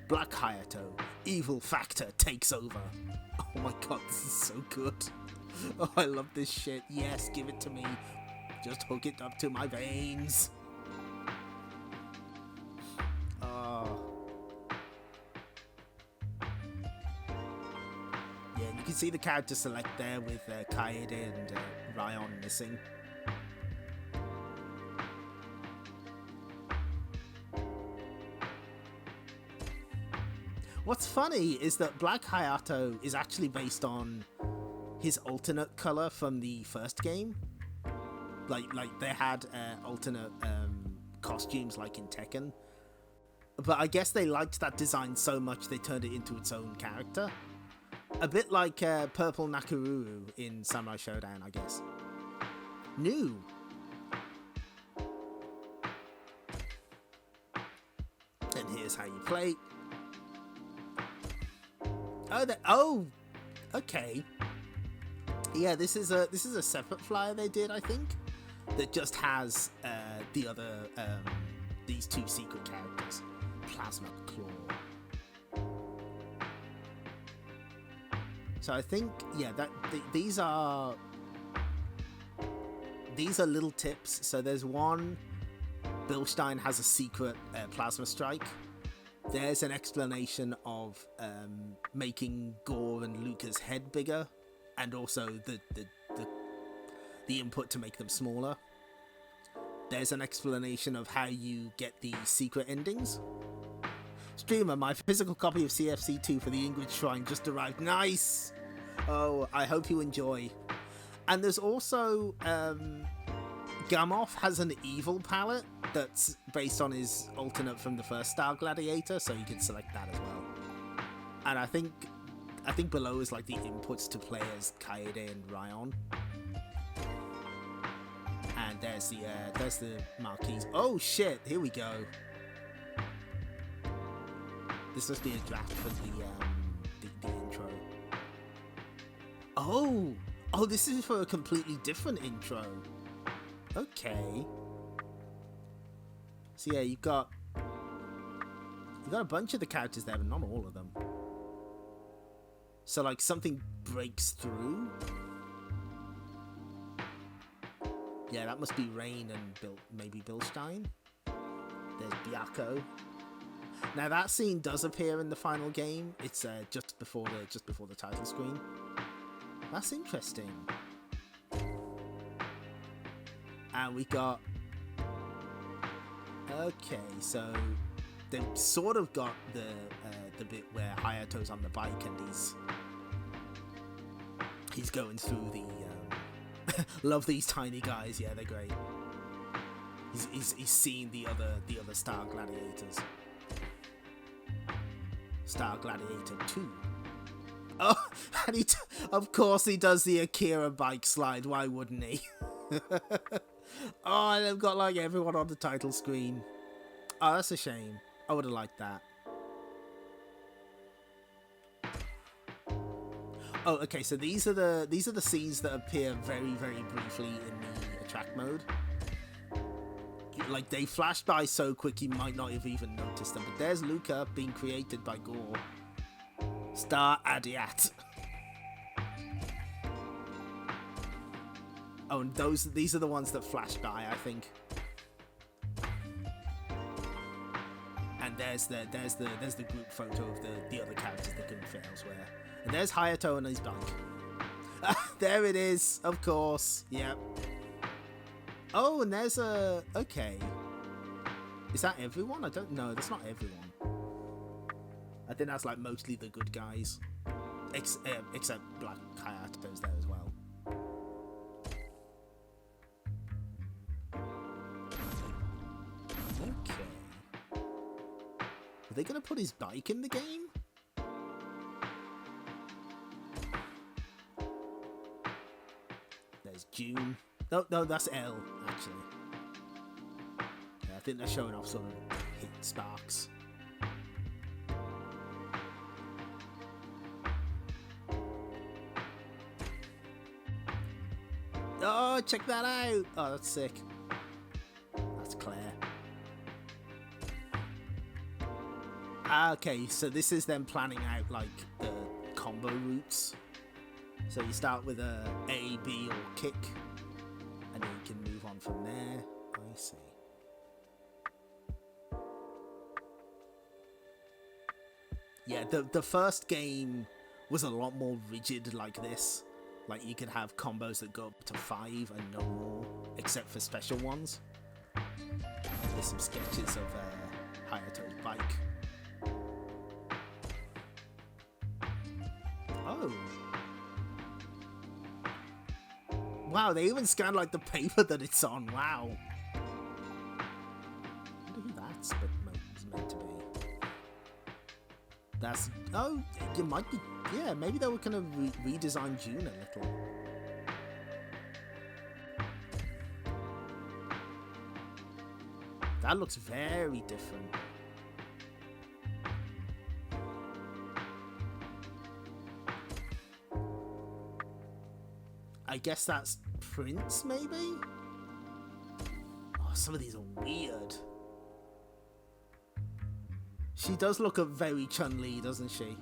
Black Hayato, evil factor takes over. Oh my god, this is so good. Oh, I love this shit. Yes, give it to me. Just hook it up to my veins. Yeah, you can see the character select there with Kaede and Ryan missing. What's funny is that Black Hayato is actually based on his alternate color from the first game. Like they had alternate costumes like in Tekken. But I guess they liked that design so much they turned it into its own character. A bit like Purple Nakaruru in Samurai Showdown, I guess. New. And here's how you play. Oh, okay. Yeah, this is a separate flyer they did, I think, that just has the other these two secret characters, Plasma Claw. So I think these are little tips. So there's one, Bilstein has a secret plasma strike. There's an explanation of making Gore and Luca's head bigger, and also the input to make them smaller. There's an explanation of how you get the secret endings. Streamer, my physical copy of CFC2 for the Ingrid Shrine just arrived. Nice! Oh, I hope you enjoy. And there's also Gamoth has an evil palette that's based on his alternate from the first Star Gladiator, so you can select that as well. And I think below is like the inputs to play as Kaede and Ryan. And there's the marquees. Oh shit! Here we go. This must be a draft for the intro. Oh, this is for a completely different intro. Okay. So yeah, you've got a bunch of the characters there, but not all of them. So like something breaks through. Yeah, that must be Rain and maybe Bilstein. There's Byako. Now that scene does appear in the final game. It's just before the title screen. That's interesting. And we got. Okay, so they've sort of got the bit where Hayato's on the bike and he's going through the. Love these tiny guys. Yeah, they're great. He's seen the other Star Gladiators. Star Gladiator 2. Oh, and of course he does the Akira bike slide. Why wouldn't he? Oh, and they've got like everyone on the title screen. Oh, that's a shame. I would have liked that. Oh, okay. So these are the scenes that appear very, very briefly in the attract mode. Like they flashed by so quick you might not have even noticed them. But there's Luca being created by Gore. Star Adiat. Oh, and these are the ones that flashed by, I think. And there's the group photo of the other characters that couldn't fit elsewhere. And there's Hayato on his bike. There it is, of course. Yep. Oh, and there's a... Okay. Is that everyone? I don't know. That's not everyone. I think that's like mostly the good guys. Except Black Hayato's there as well. Okay. Are they going to put his bike in the game? There's June. No, that's L, actually. Yeah, I think they're showing off some hit sparks. Oh, check that out! Oh, that's sick. That's Claire. Okay, so this is them planning out, like, the combo routes. So you start with a A, B, or kick, and then you can move on from there. I see. Yeah, the first game was a lot more rigid like this. Like, you could have combos that go up to 5 and no more, except for special ones. There's some sketches of Hayato's bike. Oh. Wow, they even scanned, like, the paper that it's on. Wow. I wonder who that's meant to be. That's... Oh, it might be... Yeah, maybe they were going to redesign June a little. That looks very different. I guess that's Prince, maybe? Oh, some of these are weird. She does look a very Chun-Li, doesn't she?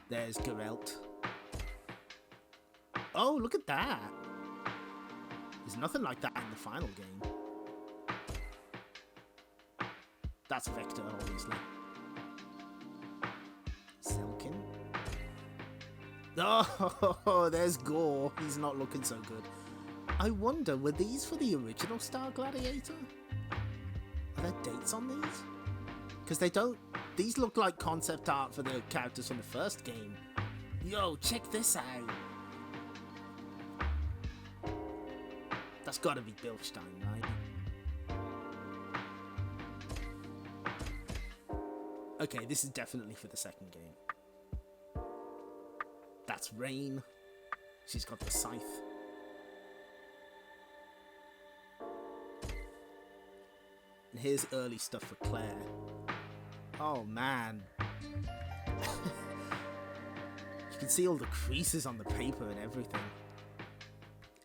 There's Geralt. Oh, look at that. There's nothing like that in the final game. That's Vector, obviously. Selkin. Oh, there's Gore. He's not looking so good. I wonder, were these for the original Star Gladiator? Are there dates on these? Because they don't... These look like concept art for the characters from the first game. Yo, check this out. That's gotta be Bilstein, right? Okay, this is definitely for the second game. That's Rain. She's got the scythe. And here's early stuff for Claire. Oh man. You can see all the creases on the paper and everything.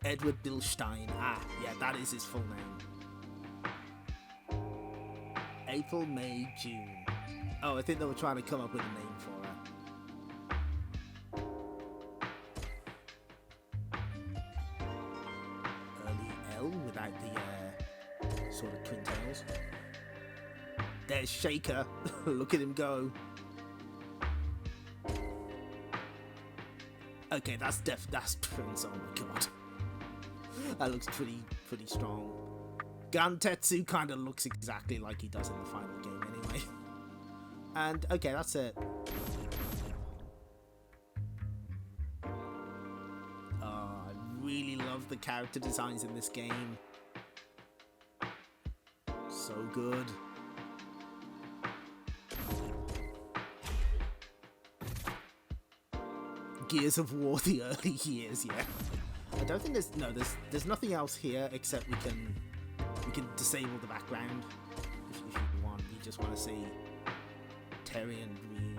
Edward Bilstein. Ah, yeah, that is his full name. April, May, June. Oh, I think they were trying to come up with a name for her. Early L without the sort of twin tails. There's Shaker. Look at him go. Okay, that's Prince. Oh my god. That looks pretty strong. Gantetsu kind of looks exactly like he does in the final game anyway. And okay, that's it. Oh, I really love the character designs in this game. So good. Gears of War, the early years, yeah. I don't think there's nothing else here except we can disable the background if you want. You just want to see Terry and Ryu.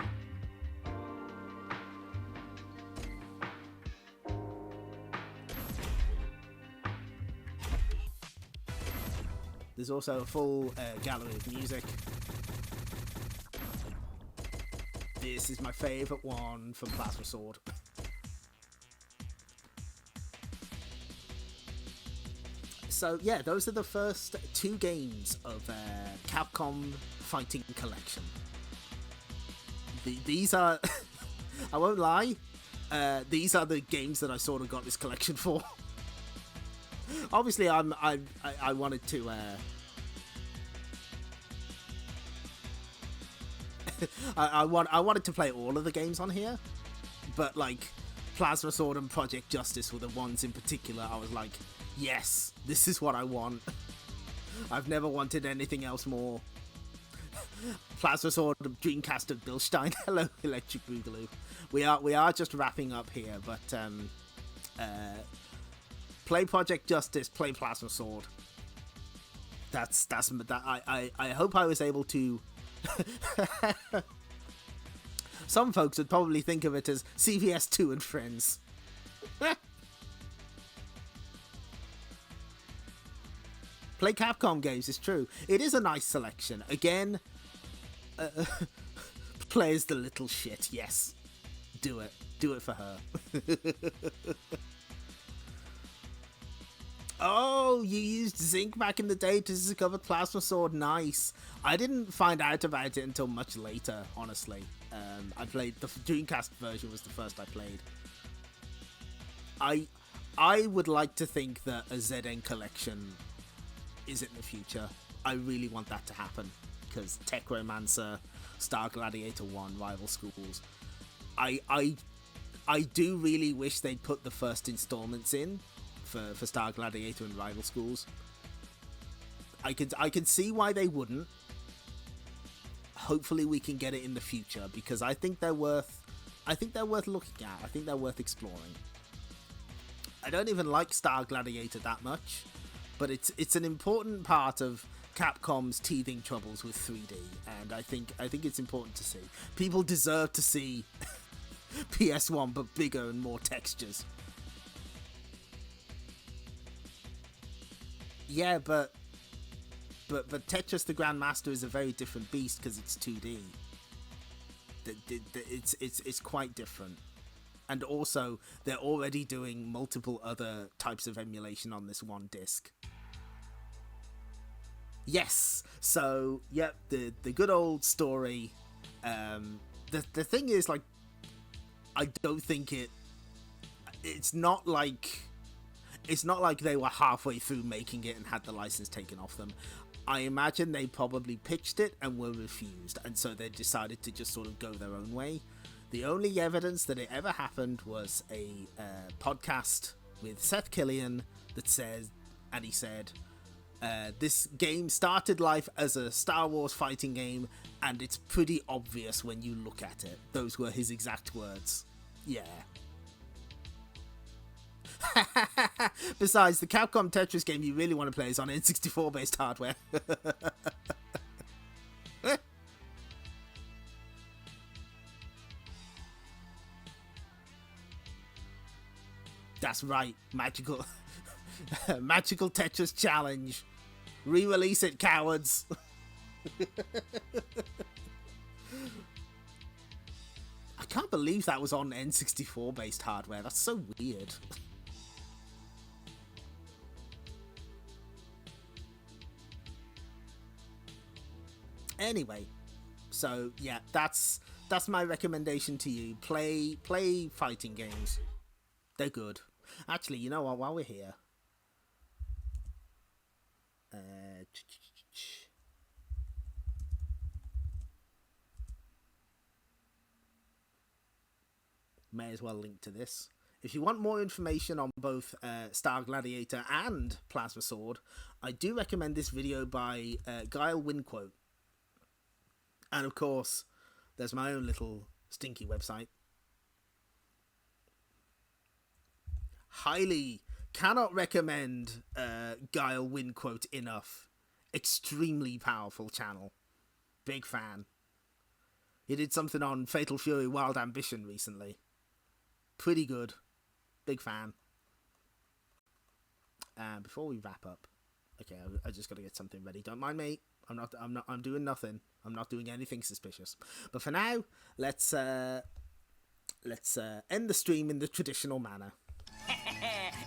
There's also a full gallery of music. This is my favourite one from Plasma Sword. So yeah, those are the first two games of Capcom Fighting Collection. These are, I won't lie, these are the games that I sort of got this collection for. Obviously, I wanted to. I wanted to play all of the games on here, but like Plasma Sword and Project Justice were the ones in particular I was like, yes, this is what I want. I've never wanted anything else more. Plasma Sword, Dreamcast of Bilstein. Hello, Electric Boogaloo. We are just wrapping up here, but play Project Justice, play Plasma Sword. That's I hope I was able to. Some folks would probably think of it as CVS 2 and Friends. Play Capcom games, it's true. It is a nice selection. Again, plays the little shit, yes. Do it. Do it for her. Oh, you used Zinc back in the day to discover Plasma Sword. Nice. I didn't find out about it until much later, honestly. I played the Dreamcast version was the first I played. I would like to think that a ZN collection is in the future. I really want that to happen because Techromancer, Star Gladiator 1, Rival Schools. I do really wish they'd put the first installments in for Star Gladiator and Rival Schools. I could see why they wouldn't. Hopefully we can get it in the future because I think they're worth looking at. I think they're worth exploring. I don't even like Star Gladiator that much, but it's an important part of Capcom's teething troubles with 3D, and I think it's important to see. People deserve to see PS1 but bigger and more textures. Yeah, but Tetris the Grandmaster is a very different beast because it's 2D. It's quite different. And also, they're already doing multiple other types of emulation on this one disc. Yes! So, yep, the good old story. The thing is, like, I don't think it's not like they were halfway through making it and had the license taken off them. I imagine they probably pitched it and were refused, and so they decided to just sort of go their own way. The only evidence that it ever happened was a podcast with Seth Killian that says, and he said, this game started life as a Star Wars fighting game, and it's pretty obvious when you look at it. Those were his exact words. Yeah. Besides, the Capcom Tetris game you really want to play is on N64 based hardware. That's right, magical Tetris challenge. Re-release it, cowards. I can't believe that was on N64 based hardware. That's so weird. Anyway, so yeah, that's my recommendation to you. Play fighting games. They're good. Actually, you know what? While we're here, may as well link to this. If you want more information on both Star Gladiator and Plasma Sword, I do recommend this video by Guile Winquote. And of course, there's my own little stinky website. Highly cannot recommend Guile Winquote enough. Extremely powerful channel. Big fan. He did something on Fatal Fury Wild Ambition recently. Pretty good. Big fan. And before we wrap up, okay, I just gotta get something ready. Don't mind me. I'm doing nothing. I'm not doing anything suspicious. But for now, let's end the stream in the traditional manner.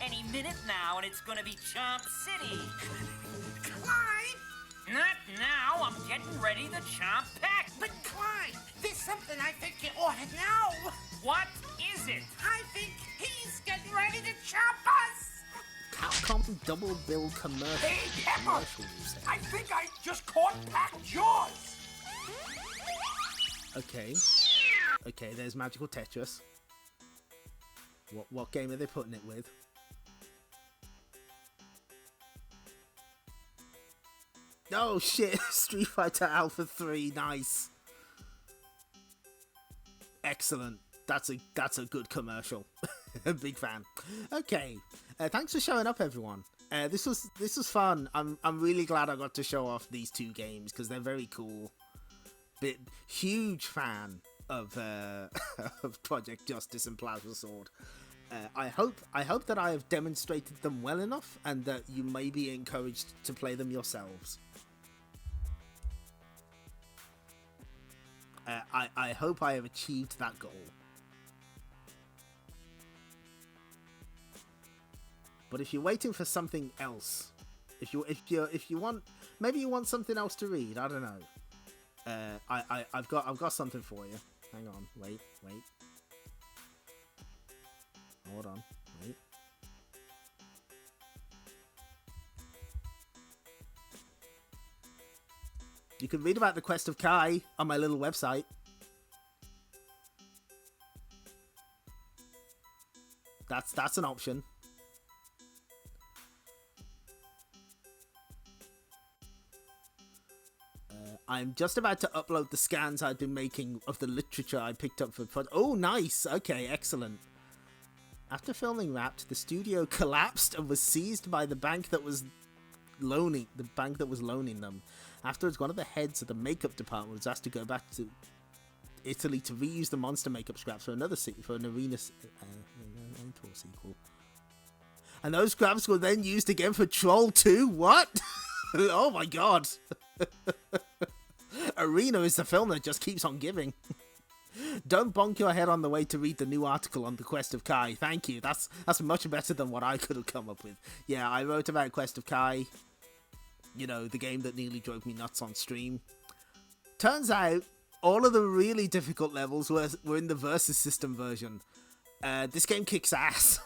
Any minute now, and it's gonna be Chomp City. Clyde! Not now. I'm getting ready to chomp pack. But Clyde, there's something I think you ought to know. What is it? I think he's getting ready to chop us. Capcom double bill commercial. Hey, Pepper! Commercial, you say. I think I just caught Pack Jaws. Okay, there's Magical Tetris. What game are they putting it with? Oh shit, Street Fighter Alpha 3, nice. Excellent. That's a good commercial. Big fan. Okay, thanks for showing up, everyone. This was fun. I'm really glad I got to show off these two games because they're very cool. Huge fan of of Project Justice and Plasma Sword. I hope that I have demonstrated them well enough and that you may be encouraged to play them yourselves. I hope I have achieved that goal. But if you're waiting for something else, if you want, maybe you want something else to read. I don't know. I've got something for you. Hang on, wait. Hold on, wait. You can read about the quest of Kai on my little website. That's an option. I'm just about to upload the scans I've been making of the literature I picked up for oh, nice. Okay, excellent. After filming Wrapped, the studio collapsed and was seized by the bank that was loaning them. Afterwards, one of the heads of the makeup department was asked to go back to Italy to reuse the monster makeup scraps for an arena sequel. And those grabs were then used again for Troll 2? What? Oh my god. Arena is the film that just keeps on giving. Don't bonk your head on the way to read the new article on the Quest of Kai. Thank you. That's much better than what I could have come up with. Yeah, I wrote about Quest of Kai. You know, the game that nearly drove me nuts on stream. Turns out, all of the really difficult levels were in the Versus System version. This game kicks ass.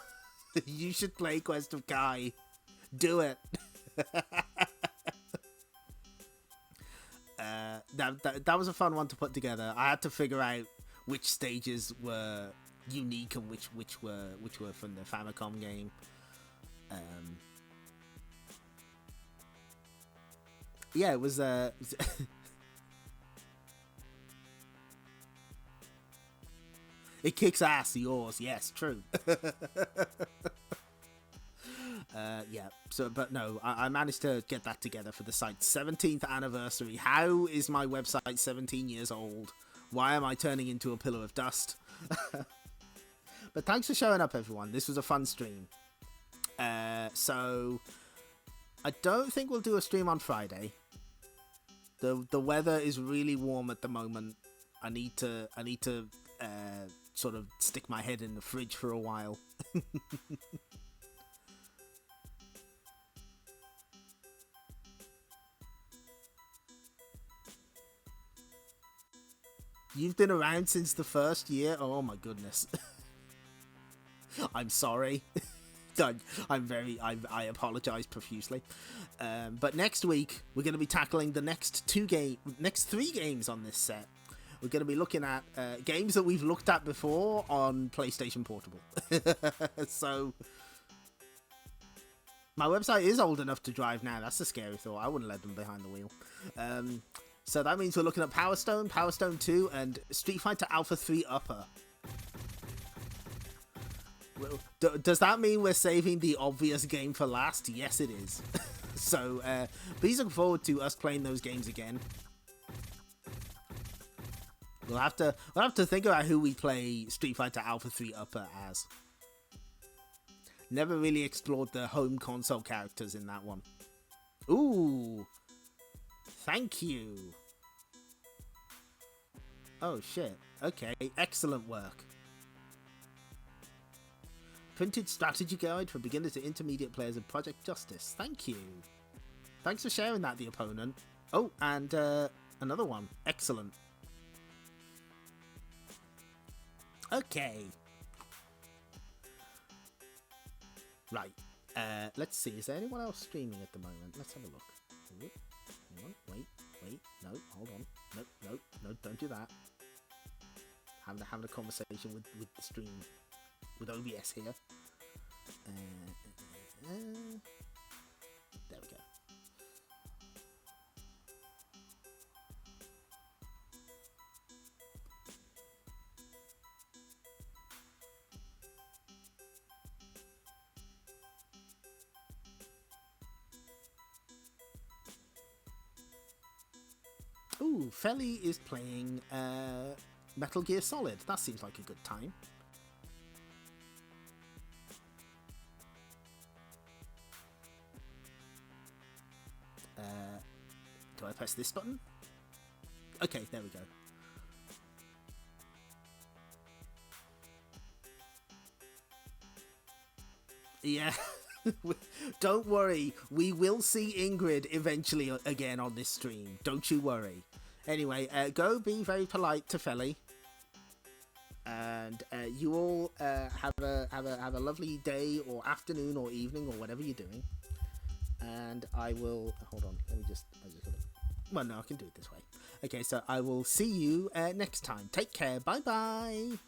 You should play Quest of Kai. Do it. That was a fun one to put together. I had to figure out which stages were unique and which were from the Famicom game. Yeah, it was it kicks ass, yours. Yes, true. Yeah, so, but no, I managed to get that together for the site's 17th anniversary. How is my website 17 years old? Why am I turning into a pillar of dust? But thanks for showing up, everyone. This was a fun stream. So, I don't think we'll do a stream on Friday. The weather is really warm at the moment. I need to sort of stick my head in the fridge for a while. You've been around since the first year? Oh my goodness. I'm sorry. I apologize profusely. But next week we're going to be tackling the next 3 games on this set. We're going to be looking at games that we've looked at before on PlayStation Portable. So my website is old enough to drive now. That's a scary thought. I wouldn't let them behind the wheel. So that means we're looking at Power Stone, Power Stone 2, and Street Fighter Alpha 3 Upper. Does that mean we're saving the obvious game for last? Yes, it is. So please look forward to us playing those games again. We'll have to think about who we play Street Fighter Alpha 3 Upper as. Never really explored the home console characters in that one. Ooh. Thank you. Oh shit. Okay, excellent work. Printed strategy guide for beginner to intermediate players of Project Justice. Thank you. Thanks for sharing that, The Opponent. Oh, and another one. Excellent. Okay. Right. Let's see. Is there anyone else streaming at the moment? Let's have a look. Wait, no, hold on. No, don't do that. Having a conversation with the stream, with OBS here. There we go. Ooh, Felly is playing Metal Gear Solid. That seems like a good time. Do I press this button? Okay, there we go. Yeah. Don't worry, we will see Ingrid eventually again on this stream. Don't you worry. Anyway, go be very polite to Felly, and you all have a lovely day or afternoon or evening or whatever you're doing. And I will hold on. Let me just. Well, no, I can do it this way. Okay, so I will see you next time. Take care. Bye bye.